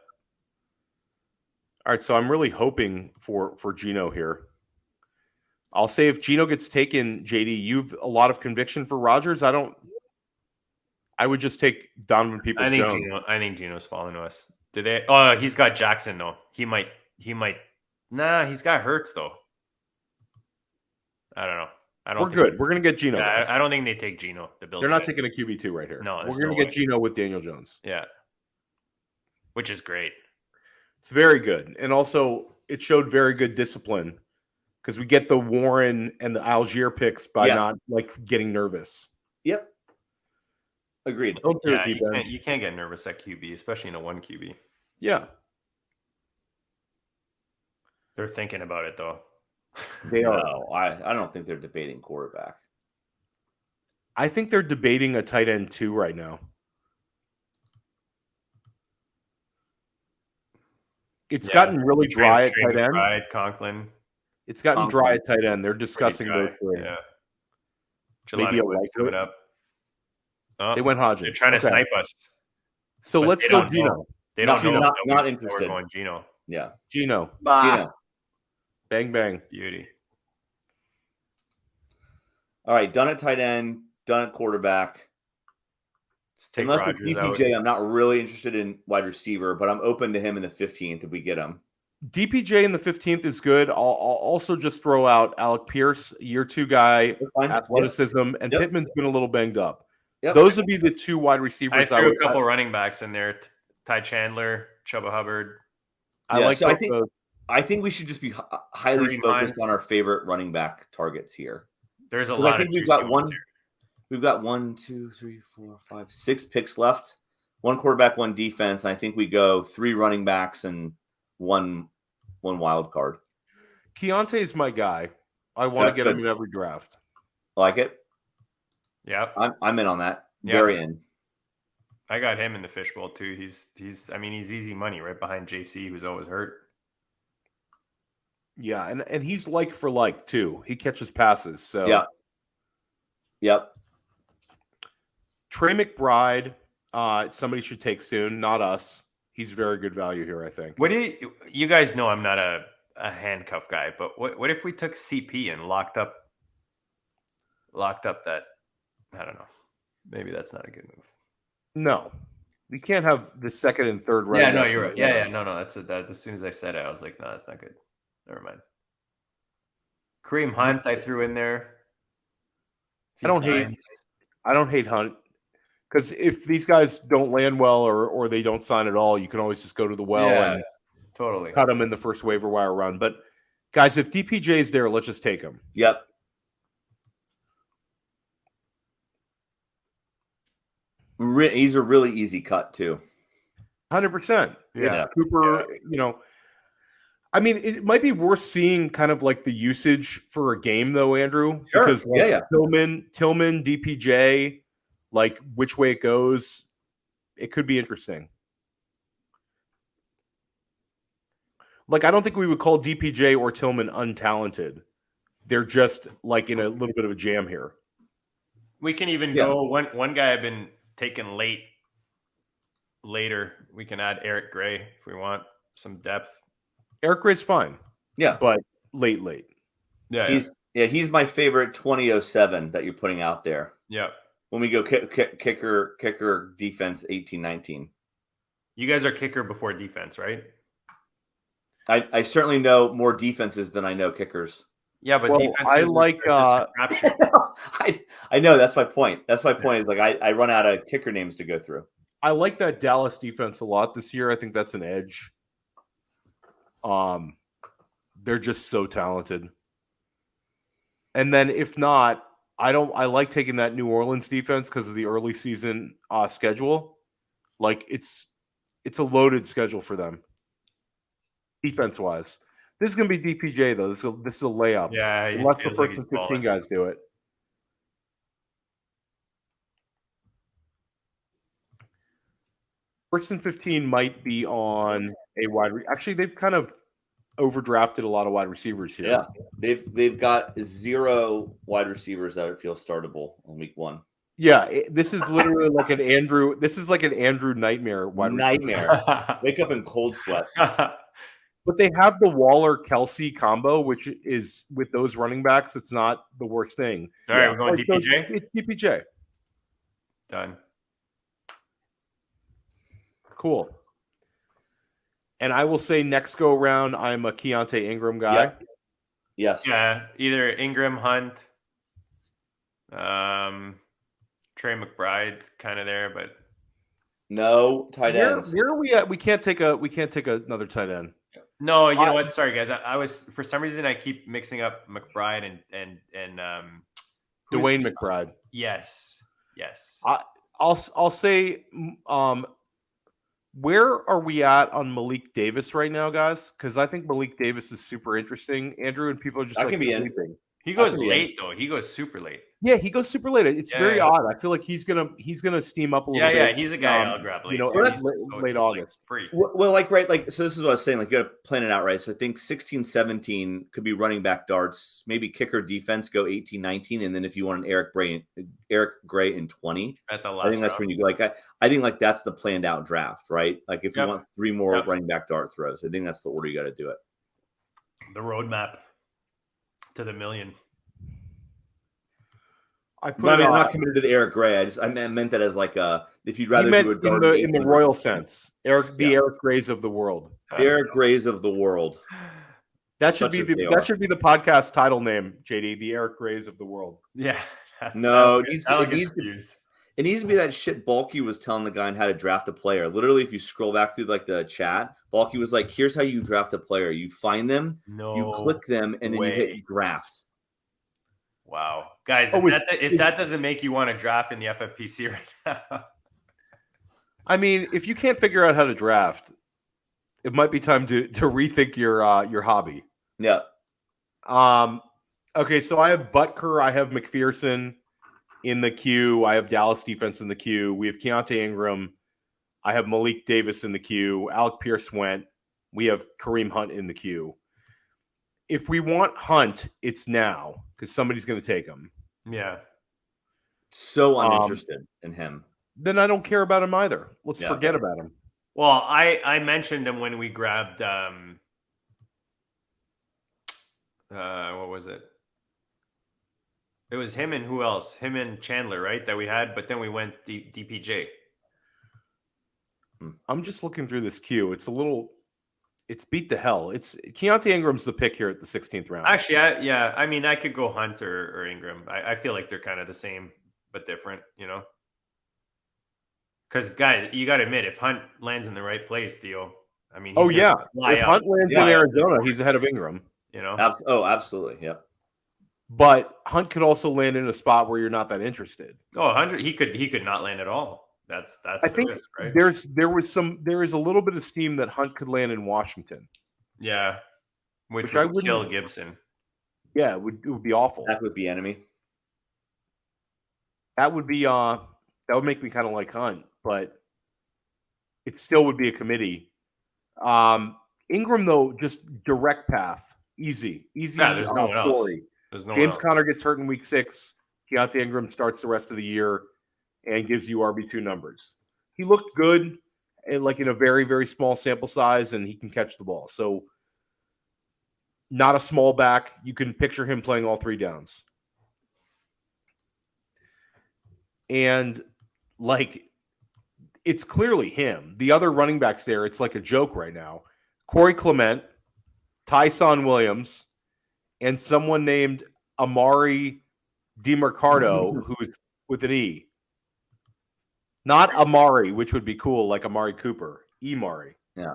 All right, so I'm really hoping for Gino here. I'll say if Gino gets taken, JD, you've a lot of conviction for Rodgers. I would just take Donovan Peoples-Jones. I think Gino's falling to us. Do they? Oh, he's got Jackson though. He might. Nah, he's got Hurts though. I don't know. We're good. We're gonna get Gino. Yeah, I don't think they take Gino. The Bills. They're not guys. taking a QB2 right here. No, we're gonna get Gino with Daniel Jones. Yeah, which is great. It's very good, and also it showed very good discipline because we get the Warren and the Algier picks by not like getting nervous. Yep. Agreed. Don't do it deep end. You can't get nervous at QB, especially in a 1 QB. Yeah, They're thinking about it though. they are. No, I don't think they're debating quarterback. I think they're debating a tight end 2 right now. It's gotten really dry at tight end. Right, Conklin. It's gotten dry at tight end. They're discussing those three. Yeah. Maybe Jelani a Woods coming up. Oh, They went Hodges. they're trying to snipe us. So but let's they go don't Gino. know. They don't know. Not We're interested. going Gino. Yeah. Gino. Gino. Bang, bang. Beauty. All right. Done at tight end. Done at quarterback. Let's take Unless Rodgers it's out. DPJ, I'm not really interested in wide receiver, but I'm open to him in the 15th if we get him. DPJ in the 15th is good. I'll also just throw out Alec Pierce, year 2 guy, athleticism, and Pittman's been a little banged up. Yep. Those would be the 2 wide receivers. I threw a couple running backs in there. Ty Chandler, Chubba Hubbard. I like so those. I think we should just be highly focused on our favorite running back targets here. There's a lot of we've got one. We've got 1, 2, 3, 4, 5, 6 picks left. 1 quarterback, 1 defense. I think we go 3 running backs and one wild card. Keontae is my guy. I want to get him in every draft. Like it? Yeah, I'm in on that. Very in. I got him in the fishbowl too. He's easy money right behind JC, who's always hurt. Yeah, and he's like for like too. He catches passes. So Yep. Trey McBride, somebody should take soon, not us. He's very good value here, I think. What do you guys know? I'm not a handcuff guy, but what if we took CP and locked up that? I don't know. Maybe that's not a good move. No, we can't have the second and third round. Yeah, no, you're right. Yeah, no. That's as soon as I said it, I was like, no, that's not good. Never mind. Kareem Hunt, I threw in there. I don't hate Hunt because if these guys don't land well or they don't sign at all, you can always just go to the well and totally cut them in the first waiver wire run. But guys, if DPJ is there, let's just take him. Yep. He's a really easy cut too. 100%. Yeah. Cooper, I mean, it might be worth seeing kind of like the usage for a game though, Andrew. Sure. Because Tillman, DPJ, like which way it goes, it could be interesting. Like, I don't think we would call DPJ or Tillman untalented. They're just like in a little bit of a jam here. We can even go one guy I've been taking later. We can add Eric Gray if we want some depth. Eric Gray's fine. Yeah. But late. Yeah. He's my favorite 2007 that you're putting out there. Yeah. When we go kicker defense 18-19. You guys are kicker before defense, right? I certainly know more defenses than I know kickers. Yeah, but defenses I like I know, that's my point. That's my point is like I run out of kicker names to go through. I like that Dallas defense a lot this year. I think that's an edge. They're just so talented. And then if not, I like taking that New Orleans defense because of the early season schedule. Like it's a loaded schedule for them. Defense wise. This is gonna be DPJ though. This is a layup. Yeah, unless the first and 15 guys do it. First and 15 might be on a actually, they've kind of overdrafted a lot of wide receivers here. Yeah, they've got 0 wide receivers that would feel startable on week 1. Yeah, this is literally like an Andrew. This is like an Andrew nightmare wide Nightmare. receiver. Wake up in cold sweat. But they have the Waller-Kelsey combo, which is with those running backs, it's not the worst thing. All right, we're going DPJ. It's DPJ. Done. Cool. And I will say next go around, I'm a Keontae Ingram guy. Yep. Yes. Yeah, either Ingram, Hunt, Trey McBride's kind of there, but no tight ends. Where are we at? We can't take another tight end. no. You know what? Sorry, guys. I was for some reason I keep mixing up McBride and Dwayne McBride. Yes. I'll say, where are we at on Malik Davis right now, guys? Because I think Malik Davis is super interesting. Andrew, and people are just I like can be in. sleeping. He goes late though. He goes super late. Yeah, he goes super late. It's very odd. I feel like he's gonna steam up a little bit. Yeah, he's a guy I'll grab late. You know, So that's- late August. Like free. Well, like so this is what I was saying. Like you got to plan it out right. So I think 16, 17 could be running back darts. Maybe kicker defense go 18, 19, and then if you want an Eric Gray in 20, At the last I think that's when you go. Like I think like that's the planned out draft, right? Like if you want 3 more running back dart throws, I think that's the order you got to do it. The roadmap to the million. I'm not committed to the Eric Gray. I meant that as like if you'd rather do a dart in the royal sense, Eric Grays of the world. The Eric Grays of the world. That should be the podcast title name, JD. The Eric Grays of the world. Yeah. No, it needs to be that shit Balky was telling the guy on how to draft a player. Literally, if you scroll back through like the chat, Balky was like, "Here's how you draft a player. You find them, you click them, and then you hit draft." Wow, guys! If that doesn't make you want to draft in the FFPC right now, I mean, if you can't figure out how to draft, it might be time to rethink your hobby. Yeah. Okay, so I have Butker, I have McPherson in the queue, I have Dallas defense in the queue, we have Keontae Ingram, I have Malik Davis in the queue, Alec Pierce went, we have Kareem Hunt in the queue. If we want Hunt, it's now because somebody's going to take him. Yeah. So uninterested in him. Then I don't care about him either. Let's forget about him. Well, I mentioned him when we grabbed what was it? It was him and who else? Him and Chandler, right? That we had, but then we went DPJ. I'm just looking through this queue. It's beat the hell. It's Keontae Ingram's the pick here at the 16th round. Actually, I mean, I could go Hunt or Ingram. I feel like they're kind of the same but different, you know. Because, guys, you got to admit, if Hunt lands in the right place, Theo, I mean, if Hunt lands in Arizona, he's ahead of Ingram. You know. Absolutely, yeah. But Hunt could also land in a spot where you're not that interested. Oh, 100. He could not land at all. That's I think risk, right? there is a little bit of steam that Hunt could land in Washington. Yeah, which would kill Gibson. Yeah, it would be awful. That would be enemy. That would be that would make me kind of like Hunt, but it still would be a committee. Ingram though, just direct path, easy. Yeah, there's no one else. James Conner gets hurt in week 6. Keontae Ingram starts the rest of the year and gives you RB2 numbers. He looked good, like in a very, very small sample size, and he can catch the ball. So not a small back. You can picture him playing all 3 downs. And, like, it's clearly him. The other running backs there, it's like a joke right now. Corey Clement, Tyson Williams, and someone named Amari DiMercado, who's with an E. Not Amari, which would be cool, like Amari Cooper. Emari. Yeah.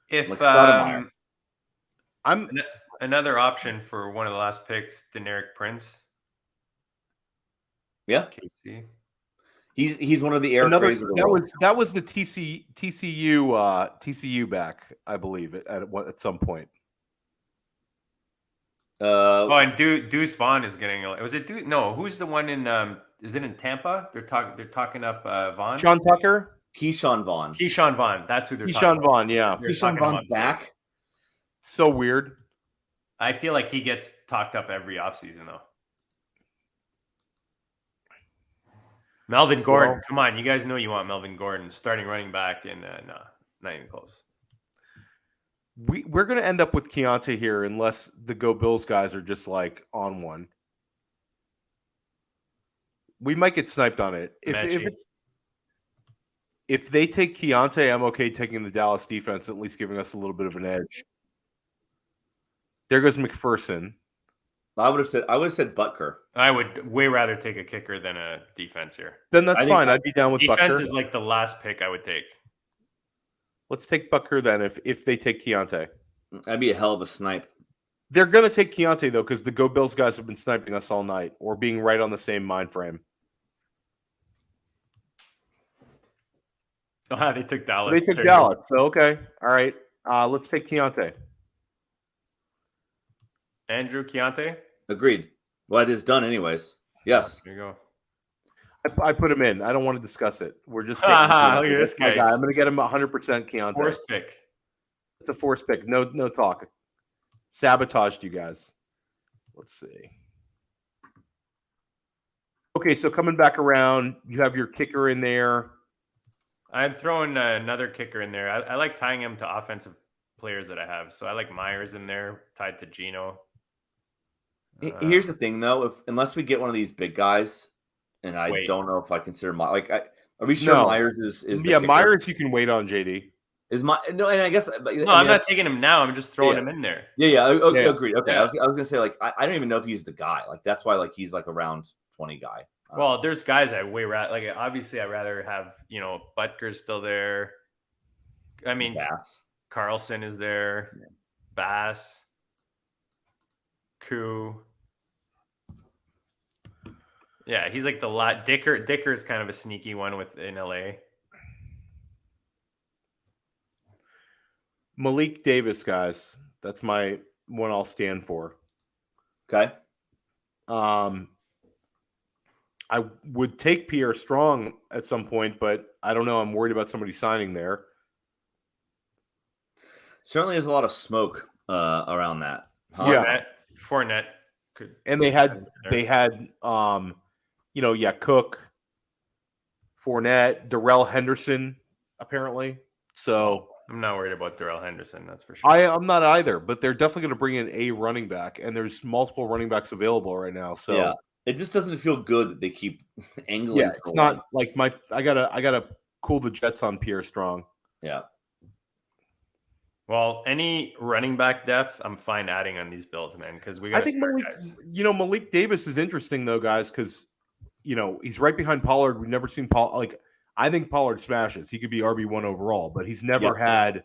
If like I'm another option for one of the last picks, Deneric Prince. Yeah. KC. He's one of the Eric Grays of the world. That was the TCU back, I believe, at some point. And Deuce Vaughn is getting. Was it? No, who's the one in? Is it in Tampa? They're talking up Vaughn. Sean Tucker. Keyshawn Vaughn. Keyshawn Vaughn. That's who they're talking Keyshawn about. Vaughn, yeah. They're Keyshawn talking him Vaughn's up today. back. So weird. I feel like he gets talked up every offseason, though. Melvin Gordon. Come on. You guys know you want Melvin Gordon starting running back, and no, not even close. We're going to end up with Keontae here unless the Go Bills guys are just like on one. We might get sniped on it. If they take Keontae, I'm okay taking the Dallas defense, at least giving us a little bit of an edge. There goes McPherson. I would have said Butker. I would way rather take a kicker than a defense here. Then that's fine. I'd be down with defense Butker. is like the last pick I would take. Let's take Butker then if they take Keontae. That'd be a hell of a snipe. They're going to take Keontae, though, because the Go Bills guys have been sniping us all night or being right on the same mind frame. Oh, they took Dallas. They took Dallas. So, okay. All right. Let's take Keontae. Andrew Keontae? Agreed. Well, it is done anyways. Yes. There you go. I put him in. I don't want to discuss it. We're just look at this guy. guy. I'm going to get him 100% Keontae. Force pick. It's a force pick. No talk. Sabotaged you guys. Let's see. Okay, so coming back around, you have your kicker in there. I'm throwing another kicker in there. I like tying him to offensive players that I have. So I like Myers in there, tied to Geno. Here's the thing, though. Unless we get one of these big guys, and I don't know if I consider are we sure Myers is the kicker? Myers you can wait on, JD. And I guess I'm not taking him now. I'm just throwing him in there. Agreed. Okay, I was gonna say I don't even know if he's the guy. That's why he's like a round 20 guy. Well, there's guys I way rather obviously I'd rather have Butker's still there. I mean Bass. Carlson is there, Bass, Koo. Yeah, he's like the lot. Dicker is kind of a sneaky one in LA. Malik Davis, guys. That's my one I'll stand for. Okay. I would take Pierre Strong at some point, but I don't know. I'm worried about somebody signing there. Certainly there's a lot of smoke around that. Fournette could. And they had Cook, Fournette, Darrell Henderson, apparently. So I'm not worried about Darrell Henderson, that's for sure. I'm not either, but they're definitely going to bring in a running back, and there's multiple running backs available right now. So yeah, it just doesn't feel good that they keep angling. Yeah, it's not like I gotta cool the jets on Pierre Strong. Yeah. Well, any running back depth, I'm fine adding on these builds, man, because we got. I think Malik Davis is interesting though, guys, because he's right behind Pollard. We've never seen I think Pollard smashes. He could be RB1 overall, but he's never had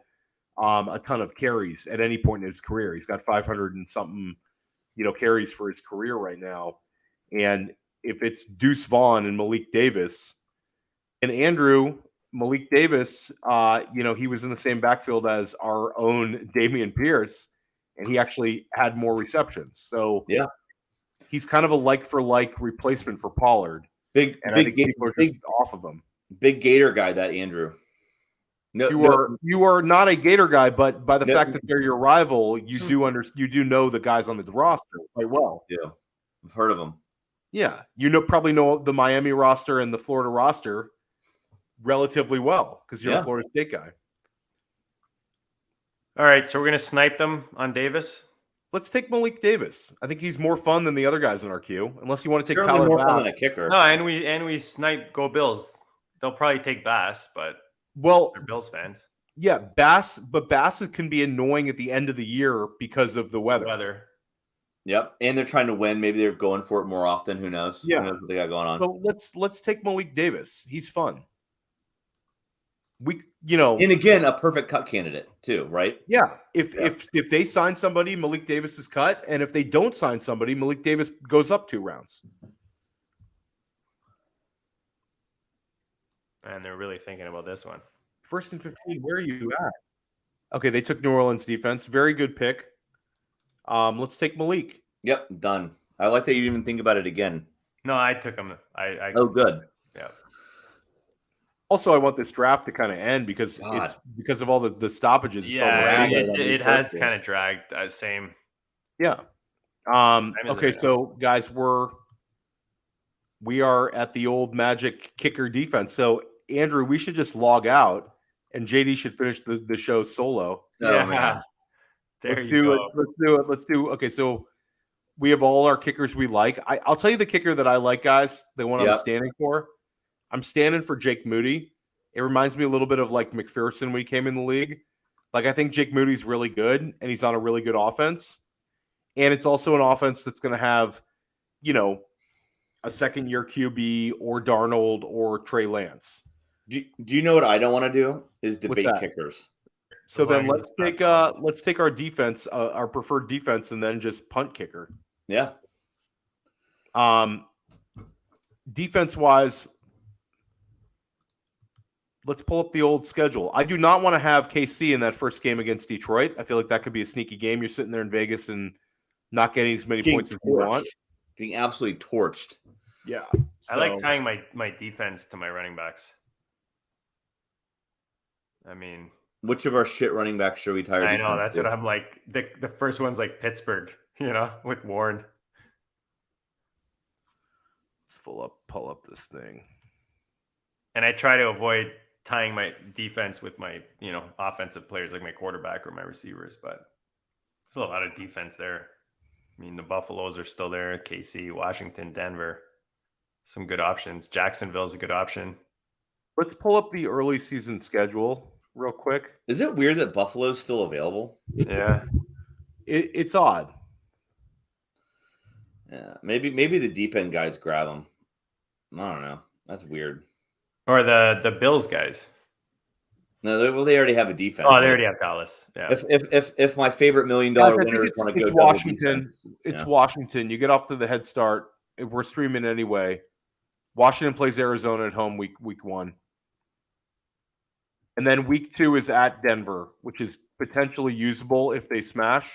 a ton of carries at any point in his career. He's got 500 and something, carries for his career right now. And if it's Deuce Vaughn and Malik Davis and Andrew, Malik Davis, he was in the same backfield as our own Dameon Pierce, and he actually had more receptions. So yeah, he's kind of a like-for-like replacement for Pollard. Big people are just off of him. Big Gator guy, that Andrew. You are not a Gator guy, but by the fact that they're your rival, you do know the guys on the roster quite well. Yeah, I've heard of them. Yeah, probably know the Miami roster and the Florida roster relatively well because you're a Florida State guy. All right, so we're gonna snipe them on Davis. Let's take Malik Davis. I think he's more fun than the other guys in our queue. Unless you want to take Certainly Tyler more Bass. fun than a kicker. No, and we snipe Go Bills. They'll probably take Bass, but they're Bills fans. Yeah, Bass can be annoying at the end of the year because of the weather. Yep, and they're trying to win. Maybe they're going for it more often. Who knows? Yeah, who knows what they got going on. So let's take Malik Davis. He's fun. And again, a perfect cut candidate too, right? Yeah. If they sign somebody, Malik Davis is cut, and if they don't sign somebody, Malik Davis goes up 2 rounds. And they're really thinking about this one. 1st and 15. Where are you at? Okay, they took New Orleans defense. Very good pick. Let's take Malik. Yep, done. I like that you even think about it again. No, I took him. Oh, good. Yeah. Also, I want this draft to kind of end because God. it's because of all the stoppages. It's Yeah, drag almost- it on it the has first kind of dragged. Same. yeah. is Okay, it? so guys, we are at the old magic kicker defense. So Andrew, we should just log out, and JD should finish the show solo. Oh, Yeah. man. There Let's you do go. it. Let's do it. Let's do. Okay, so we have all our kickers we like. I'll tell you the kicker that I like, guys. The one I'm Yep. standing for. I'm standing for Jake Moody. It reminds me a little bit of like McPherson when he came in the league. Like I think Jake Moody's really good, and he's on a really good offense. And it's also an offense that's going to have, a second-year QB or Darnold or Trey Lance. Do you know what I don't want to do? Is debate that? kickers. So As then long as let's it's not take someone. let's take our defense, our preferred defense, and then just punt kicker. Yeah. Defense-wise, let's pull up the old schedule. I do not want to have KC in that first game against Detroit. I feel like that could be a sneaky game. You're sitting there in Vegas and not getting as many points as you want. Getting absolutely torched. Yeah. I like tying my defense to my running backs. I mean, Which of our shit running backs should we tire? I know that's what I'm like. The first one's like Pittsburgh, with Warren. Let's pull up this thing. And I try to avoid tying my defense with my, offensive players like my quarterback or my receivers, but there's a lot of defense there. I mean, the Buffaloes are still there, KC, Washington, Denver. Some good options. Jacksonville's a good option. Let's pull up the early season schedule real quick. Is it weird that Buffalo's still available? Yeah. It's odd. Yeah, maybe the deep end guys grab them. I don't know. That's weird. Or the Bills guys. No, they already have a defense. Oh, they already have Dallas. Yeah. If my favorite $1 million Guys, I think winners want to go it's double Washington. defense, It's yeah. Washington. You get off to the head start. We're streaming anyway. Washington plays Arizona at home week 1. And then week 2 is at Denver, which is potentially usable if they smash.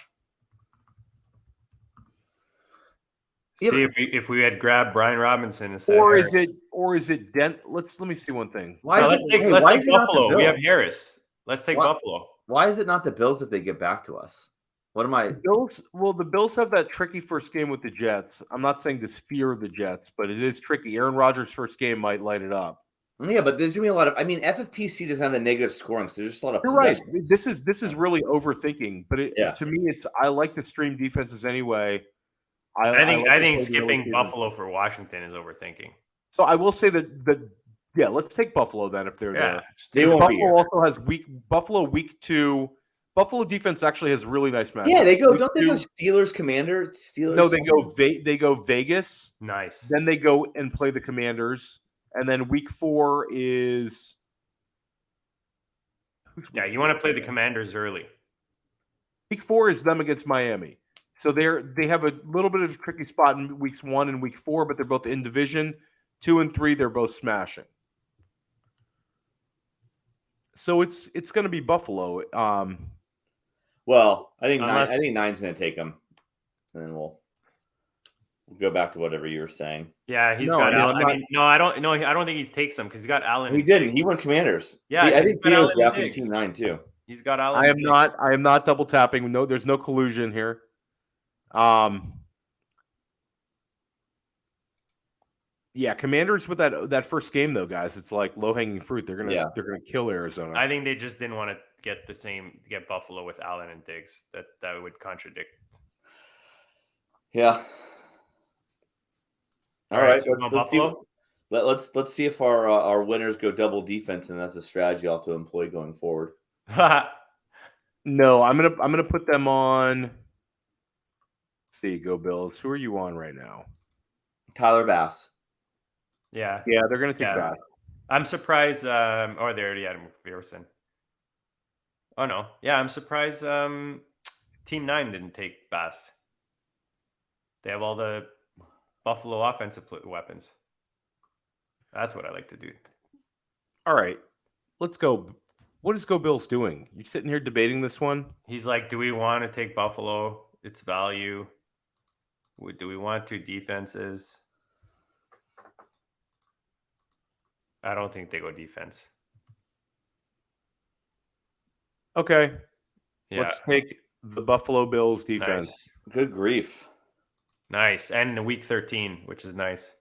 See if we had grabbed Brian Robinson instead Or of is Harris. it let me see one thing. Why Let's is take it not the Buffalo. We have Bills? Harris. Let's take Why- Buffalo. Why is it not the Bills if they get back to us? What am I? The Bills have that tricky first game with the Jets. I'm not saying just fear the Jets, but it is tricky. Aaron Rodgers' first game might light it up. Yeah, but there's gonna be a lot of. I mean, FFPC doesn't have the negative scoring, so there's just a lot of. You're right. possessions. This is really overthinking, but to me, I like to stream defenses anyway. I think like to play skipping the early Buffalo for Washington is overthinking. So I will say that let's take Buffalo then if they're there. They Because won't be Buffalo here. also has week 2. Buffalo defense actually has really nice matchups. Yeah, they go. Week Don't they go 2 Steelers, Commanders, Steelers? No, they go Vegas. Nice. Then they go and play the Commanders, and then week 4 is. Yeah, you want to play the Commanders early. Week 4 is them against Miami. So they have a little bit of a tricky spot in weeks 1 and week 4, but they're both in division. 2 and 3, they're both smashing. So it's going to be Buffalo. Well, I think Unless- I think 9's going to take them, and then we'll go back to whatever you were saying. Yeah, he's No, got no, Allen. I'm I not- mean, no, I don't. No, I don't think he takes them because he's got Allen. He didn't. He won Commanders. Yeah, I he's think got Theo's Allen and drafting Diggs. Team 9 too. He's got Allen. I am and Diggs. not double tapping. No, there's no collusion here. Yeah, Commanders with that first game though, guys. It's like low hanging fruit. They're gonna kill Arizona. I think they just didn't want to get Buffalo with Allen and Diggs. That would contradict. Yeah. All All right, right. so Let's see if our winners go double defense, and that's a strategy I'll have to employ going forward. No, I'm gonna put them on. Let's see, go Bills. Who are you on right now? Tyler Bass. Yeah, Yeah, they're gonna take that. I'm surprised. They already had McPherson. Oh no, yeah, I'm surprised. Team 9 didn't take Bass. They have all the Buffalo offensive weapons. That's what I like to do. All right, let's go. What is Go Bills doing? You sitting here debating this one? He's like, do we want to take Buffalo? Its value. Do we want 2 defenses? I don't think they go defense. Okay. Yeah. Let's take the Buffalo Bills defense. Nice. Good grief. Nice. And the week 13, which is nice.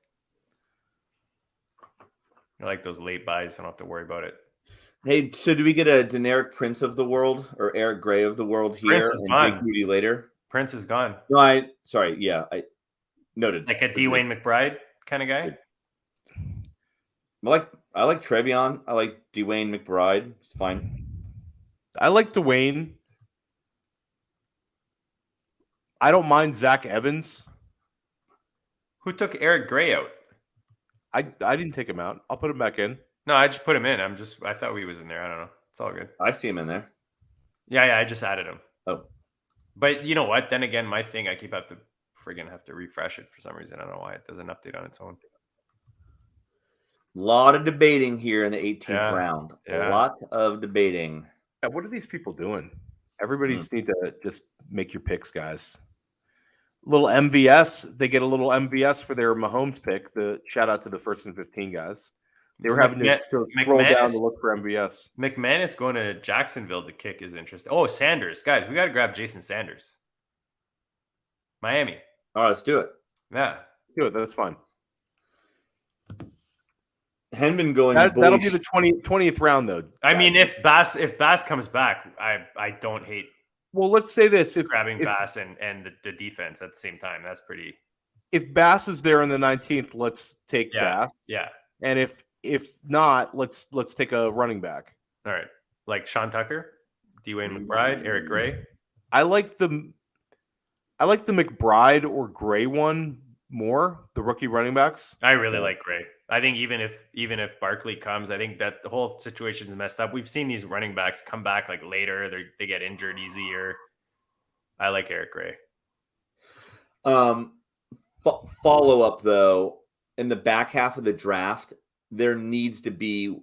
I like those late buys. I don't have to worry about it. Hey, so do we get a generic Prince of the world or Eric Gray of the world here Prince is and gone. Jake Moody later? Prince is gone. No, I noted. Like a Dwayne McBride kind of guy. I like Trevion. I like Dwayne McBride. It's fine. I like Dwayne. I don't mind Zach Evans. Who took Eric Gray out? I didn't take him out. I'll put him back in. No, I just put him in. I thought he was in there. I don't know. It's all good. I see him in there. Yeah, I just added him. Oh. But you know what? Then again, my thing, I have to refresh it for some reason. I don't know why it doesn't update on its own. A lot of debating here in the 18th round. Yeah. A lot of debating. Yeah, what are these people doing? Everybody just need to just make your picks, guys. Little MVS. They get a little MVS for their Mahomes pick. The shout out to the 1st and 15 guys. They were having to scroll down to look for MVS. McManus going to Jacksonville to kick is interesting. Oh, Sanders. Guys, we got to grab Jason Sanders. Miami. All right, let's do it. Yeah. Do it. That's fine. Henman going. That'll be the 20th round, though. I mean, if Bass comes back, I don't hate. Well, let's say this: grabbing Bass and the defense at the same time. That's pretty. If Bass is there in the 19th, let's take Bass. Yeah. And if not, let's take a running back. All right, like Sean Tucker, Dwayne McBride, Eric Gray. I like the McBride or Gray one more. The rookie running backs. I really like Gray. I think even if Barkley comes, I think that the whole situation is messed up. We've seen these running backs come back like later. They get injured easier. I like Eric Gray. Follow up though, in the back half of the draft, there needs to be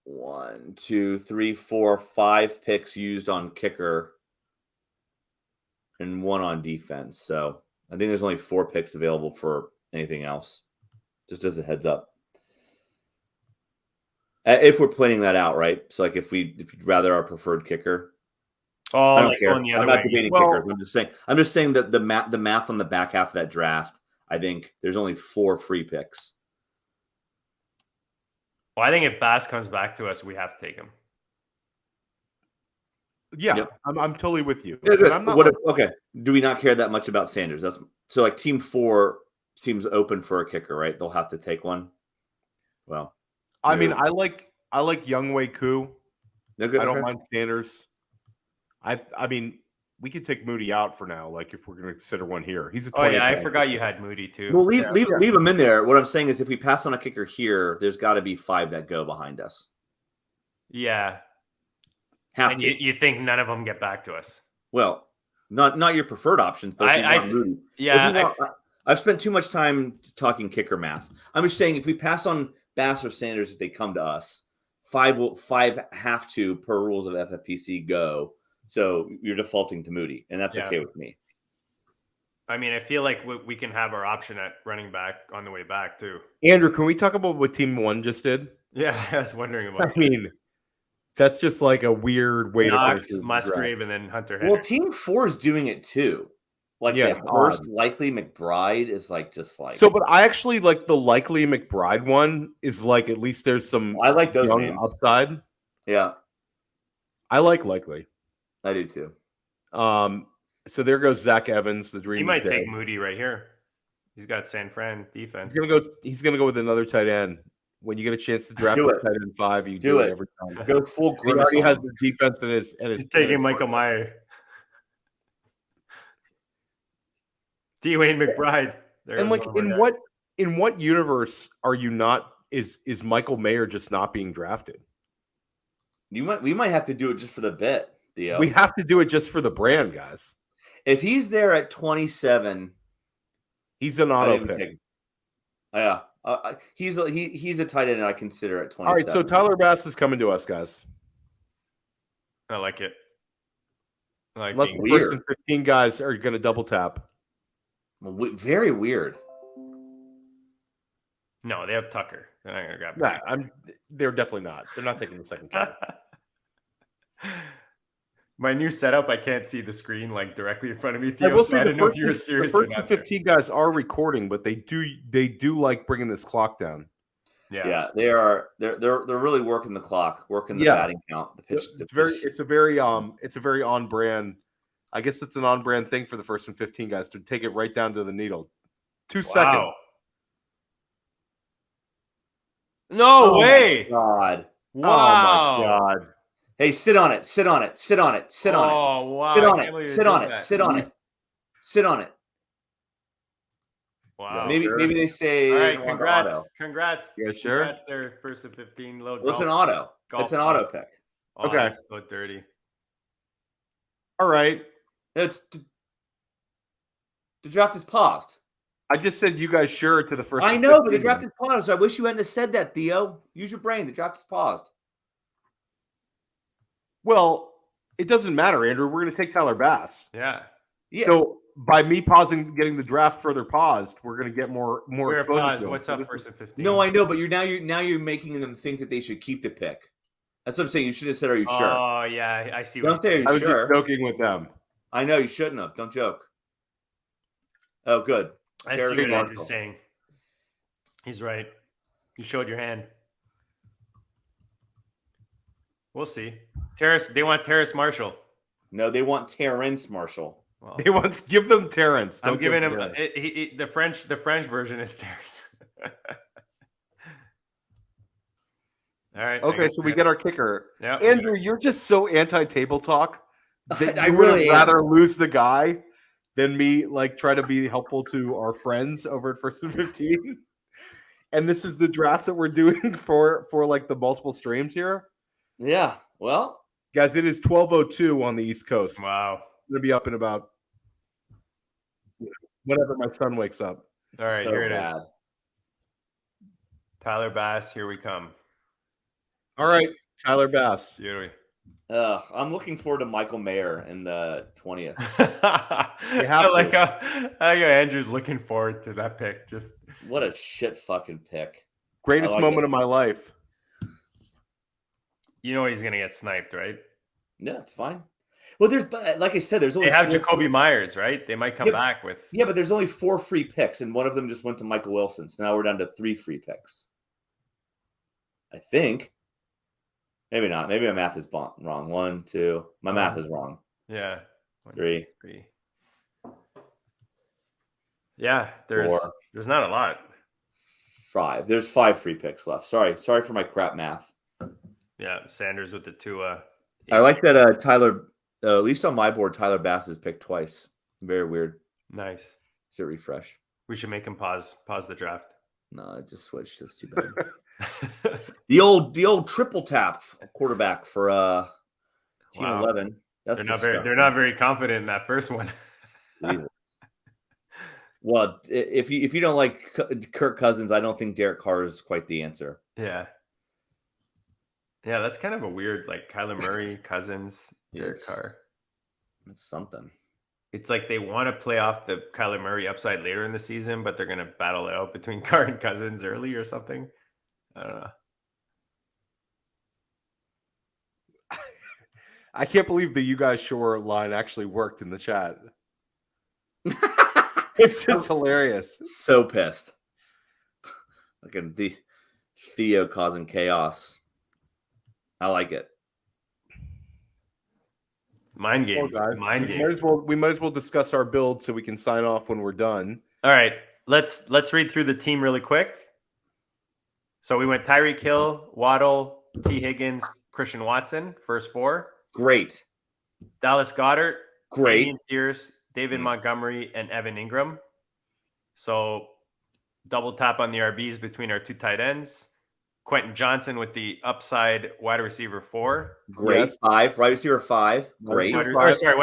1, 2, 3, 4, 5 picks used on kicker and 1 on defense. So I think there's only 4 picks available for anything else. Just as a heads up. If we're planning that out, right? So like if you'd rather our preferred kicker. Oh, I don't like care. going the I'm other not way. debating kickers. I'm just saying that the math on the back half of that draft, I think there's only 4 free picks. Well, I think if Bass comes back to us, we have to take him. Yeah, Yep. I'm totally with you. Yeah, good. I'm not Okay. Do we not care that much about Sanders? That's so like team 4 seems open for a kicker, right? They'll have to take one. Well, I mean, I like Younghoe Koo. no good. I don't Okay. mind Sanders. I mean, we could take Moody out for now. Like if we're going to consider one here, he's a 20th. Oh yeah, I round forgot pick. you had Moody too. Well, leave him in there. What I'm saying is, if we pass on a kicker here, there's got to be 5 that go behind us. Yeah. Have And to. you think none of them get back to us? Well, not your preferred options, but if you want Moody. Yeah. I've spent too much time talking kicker math. I'm just saying, if we pass on Bass or Sanders, if they come to us, 5 have to per rules of FFPC go. So you're defaulting to Moody, and that's okay with me. I mean, I feel like we can have our option at running back on the way back too. Andrew, can we talk about what Team 1 just did? Yeah, I was wondering about. I mean, that's just like a weird way Knox, to finish. Musgrave, and then Hunter Henry. Well, Team 4 is doing it too. Like Yeah, the first likely McBride is just like So, but I actually like the likely McBride one. Is like at least there's some I like those young names. upside. Yeah, I like likely. I do too. So there goes Zach Evans. The dream. He might is dead. take Moody right here. He's got San Fran defense. He's gonna go with another tight end. When you get a chance to draft Do a it. tight end 5, you Do do it. it every time. Go full He grimace. already on has him. the defense in his. He's taking Michael Meyer. Dwayne McBride. There's And like one of our guys. in what universe are you not? Is Michael Mayer just not being drafted? We might have to do it just for the bet, Theo. We have to do it just for the brand, guys. If he's there at 27, He's an I'd auto even pick. take him. Yeah, he's a tight end I consider at 27. All right, so Tyler Bass is coming to us, guys. I like it. I like Unless being the weird. first and 15 guys are going to double tap. Very weird. No, they have Tucker. They're not going to grab Nah, they're definitely not. They're not taking the second kicker. My new setup, I can't see the screen like directly in front of me, I Theo. will So say I the didn't know if first, you were the serious or first not. 15 guys are recording, but they do like bringing this clock down. Yeah, they are. They're really working the clock, working the batting count. The pitch. It's a very on brand. I guess it's an on brand thing for the first and 15 guys to take it right down to the needle. 2 seconds. No way! God! Wow! Oh my God! Hey, sit on it. Sit on it. Sit on it. Sit on it. Oh wow! Sit on it. Sit on it. Sit on it. Sit on it. Wow. Maybe they say. All right. Congrats. Yeah, sure. Congrats there. First and 15. It's an auto. It's an auto pick. Oh, okay. That's so dirty. All right. The draft is paused. I just said you guys sure to the first. I know, but the draft is paused. I wish you hadn't said that, Theo. Use your brain. The draft is paused. Well, it doesn't matter, Andrew. We're going to take Tyler Bass. Yeah. So by me pausing, getting the draft further paused, we're going to get more. Pause. What's up, first and 15? No, I know, but you're making them think that they should keep the pick. That's what I'm saying. You should have said, "Are you sure?" Oh yeah, I see. Don't say, "Are you I was sure?" just joking with them. I know you shouldn't have. Don't joke. Oh, good. I see what Andrew's saying. He's right. You showed your hand. We'll see. They want Terrace Marshall. No, they want Terrence Marshall. Well, They want give them Terrence. I'm giving him the French version is Terrace. All right. Okay, so we get our kicker. Yeah, Andrew, you're just so anti-table talk that I you would really rather lose the guy than me try to be helpful to our friends over at First and 15. And this is the draft that we're doing for like the multiple streams here. Yeah. Well, Guys, it is 12:02 on the East Coast. Wow. I'm gonna be up in about whenever my son wakes up. All right, so here it bad. is. Tyler Bass, here we come. All right, Tyler Bass. Beauty. I'm looking forward to Michael Mayer in the 20th. I like how Andrew's looking forward to that pick. Just What a shit fucking pick. Greatest moment of my life. you know he's gonna get sniped, right? Yeah, it's fine. Well, like I said, there's only They have Jacoby Myers, right? They might come back with. Yeah, but there's only 4 free picks, and one of them just went to Michael Wilson. So now we're down to 3 free picks. I think. Maybe not. Maybe my math is wrong. 1, 2. My math is wrong. Yeah. 1, 3. 3. Yeah, there's not a lot. 5. There's 5 free picks left. Sorry for my crap math. Yeah, Sanders with the 2. I like that Tyler, at least on my board, Tyler Bass is picked twice. Very weird. Nice. Let's refresh. We should make him pause the draft. No, I just switched. That's too bad. the old triple tap quarterback for team 11. That's they're not very confident in that first one. Well, if you don't like Kirk Cousins, I don't think Derek Carr is quite the answer. Yeah. Yeah, that's kind of a weird, like Kyler Murray, Cousins, Derek Carr. It's something. It's like they want to play off the Kyler Murray upside later in the season, but they're going to battle it out between Carr and Cousins early or something. I don't know. I can't believe the You Guys Sure line actually worked in the chat. It's just hilarious. So pissed. Look at the Theo causing chaos. I like it. Mind games. Mind games. We might as well discuss our build so we can sign off when we're done. All right. Let's read through the team really quick. So we went Tyreek Hill, Waddle, T. Higgins, Christian Watson, first 4. Great. Dallas Goedert, Great. Damian Pierce, David Montgomery, and Evan Ingram. So double tap on the RBs between our 2 tight ends. Quentin Johnson with the upside wide receiver 4. Great. Yes. 5. Wide receiver 5. Great. Wide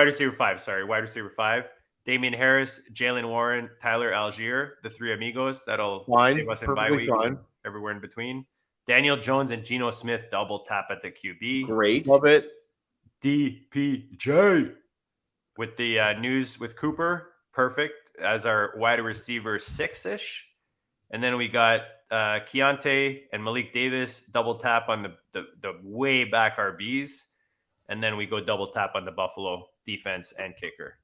receiver 5. Sorry, wide receiver 5. Damian Harris, Jalen Warren, Tyler Algier, the 3 amigos. That'll save us in bye weeks and everywhere in between. Daniel Jones and Geno Smith double tap at the QB. Great. Love it. DPJ with the news with Cooper. Perfect as our wide receiver 6-ish. And then we got Keontae and Malik Davis double tap on the way back RBs, and then we go double tap on the Buffalo defense and kicker.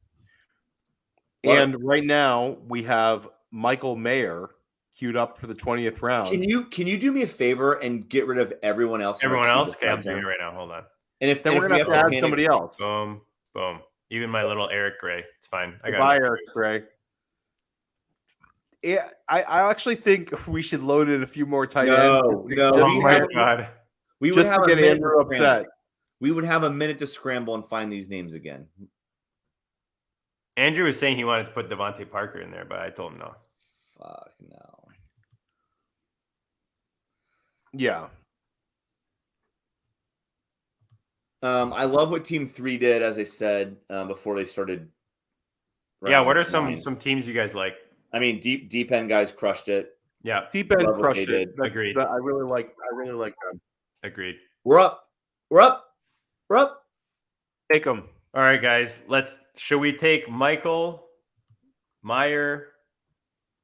And right now we have Michael Mayer queued up for the 20th round. Can you do me a favor and get rid of everyone else? Everyone else? Okay, I'm doing it right now. Hold on. And if then we're gonna have to add somebody else. Boom, boom. Even my little Eric Gray. It's fine. I got Bye, Eric Gray. Yeah, I actually think we should load in a few more tight ends. No. Oh my God. We would Just have to get Andrew upset. We would have a minute to scramble and find these names again. Andrew was saying he wanted to put Devontae Parker in there, but I told him no. Fuck no. Yeah. I love what Team 3 did, as I said, before they started. Yeah, what are some teams you guys like? I mean, deep end guys crushed it. Yeah, deep end crushed it. Agreed. I really like them. Agreed. We're up. Take them. All right, guys. Should we take Michael Meyer?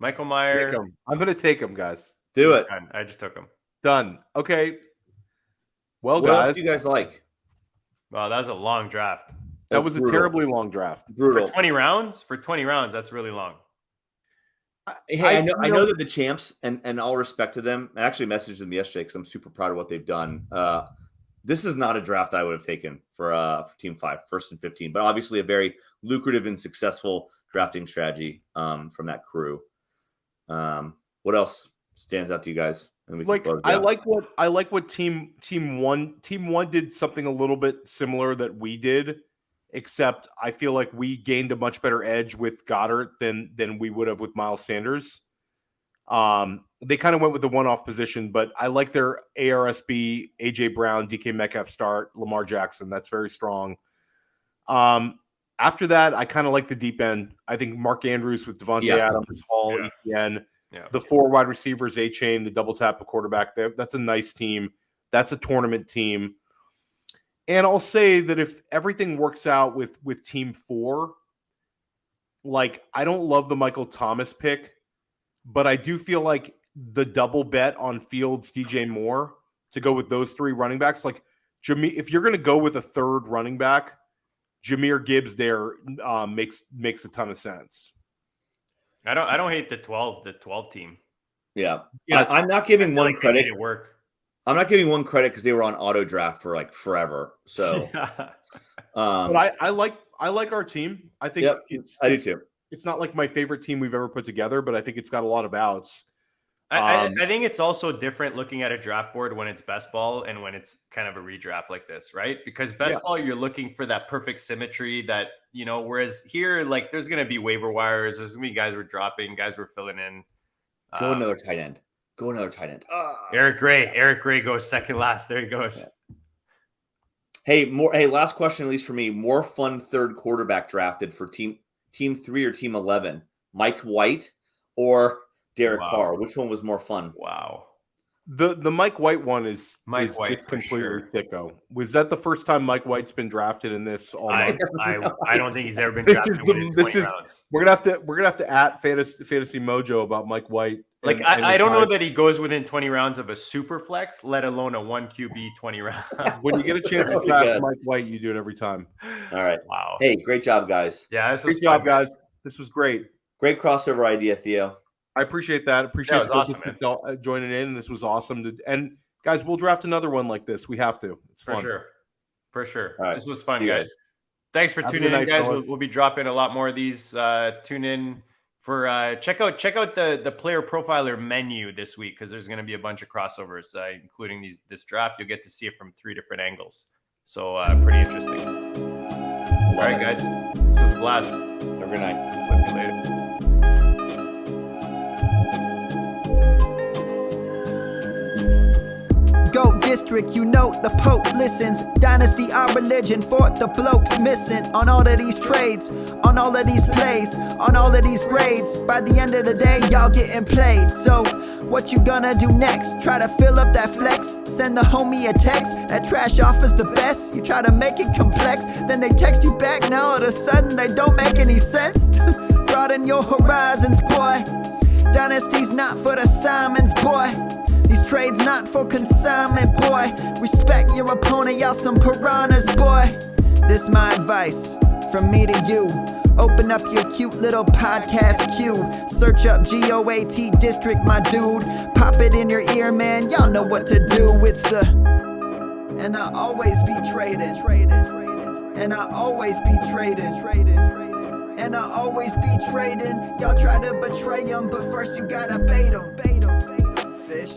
I'm going to take him, guys. Do it. Done. I just took him. Done. Okay. Well, what guys, else do you guys like? Wow, that was a long draft. That was a terribly long draft. Brutal. For 20 rounds? For 20 rounds, that's really long. Hey, I know that the champs, and all respect to them. I actually messaged them yesterday because I'm super proud of what they've done. This is not a draft I would have taken for Team 5, 1st and 15, but obviously a very lucrative and successful drafting strategy from that crew. What else stands out to you guys? I like what team one did something a little bit similar that we did, except I feel like we gained a much better edge with Goddard than we would have with Miles Sanders. They kind of went with the one-off position, but I like their ARSB, AJ Brown, DK Metcalf start, Lamar Jackson. That's very strong. After that, I kind of like the deep end. I think Mark Andrews with Devontae Adams, Hall, ETN. Yeah. The 4 wide receivers, A-Chain, the double tap of quarterback there. That's a nice team. That's a tournament team. And I'll say that if everything works out with Team 4, like I don't love the Michael Thomas pick, but I do feel like the double bet on Fields, DJ Moore to go with those 3 running backs, like if you're going to go with a 3rd running back, Jahmyr Gibbs there makes a ton of sense. I don't hate the 12 team. Yeah. I'm not giving one credit. It work. I'm not giving one credit because they were on auto draft for like forever. So, but I like our team. I think I do too. It's not like my favorite team we've ever put together, but I think it's got a lot of outs. I think it's also different looking at a draft board when it's best ball and when it's kind of a redraft like this, right? Because best ball, you're looking for that perfect symmetry that, whereas here, like there's going to be waiver wires. There's going to be guys we're dropping, guys we're filling in. Go another tight end. Eric Gray goes second last. There he goes. Yeah. Hey, last question, at least for me. More fun 3rd quarterback drafted for team 3 or team 11? Mike White or Derek Carr? Which one was more fun? Wow. The Mike White one is White just completely thicko. Was that the first time Mike White's been drafted in this? I don't think he's ever been drafted within 20 rounds. We're gonna have to at Fantasy Mojo about Mike White. I don't know that he goes within 20 rounds of a super flex, let alone a 1 QB 20 rounds. When you get a chance to draft Mike White, you do it every time. All right. Wow. Hey, great job, guys. Yeah, great job, guys. This was great. Great crossover idea, Theo. I appreciate that. Appreciate awesome, joining in. This was awesome. And guys, we'll draft another one like this. We have to. It's fun. For sure. Right. This was fun, guys. Thanks for tuning in, guys. We'll be dropping a lot more of these. Tune in for check out the player profiler menu this week because there's going to be a bunch of crossovers, including this draft. You'll get to see it from 3 different angles. So pretty interesting. All right, guys. This was a blast. Have a good night. Flip you later. Go district, the Pope listens. Dynasty, our religion, for the blokes missing. On all of these trades, on all of these plays, on all of these grades. By the end of the day, y'all getting played. So, what you gonna do next? Try to fill up that flex? Send the homie a text? That trash offers the best? You try to make it complex, then they text you back. Now all of a sudden, they don't make any sense. Broaden your horizons, boy. Dynasty's not for the Simons, boy. These trades not for consignment, boy. Respect your opponent, y'all some piranhas, boy. This my advice from me to you. Open up your cute little podcast queue. Search up GOAT District, my dude. Pop it in your ear, man. Y'all know what to do. It's the and I always be traded. And I always be traded. And I always be trading. Y'all try to betray them, but first you gotta bait them. Fish.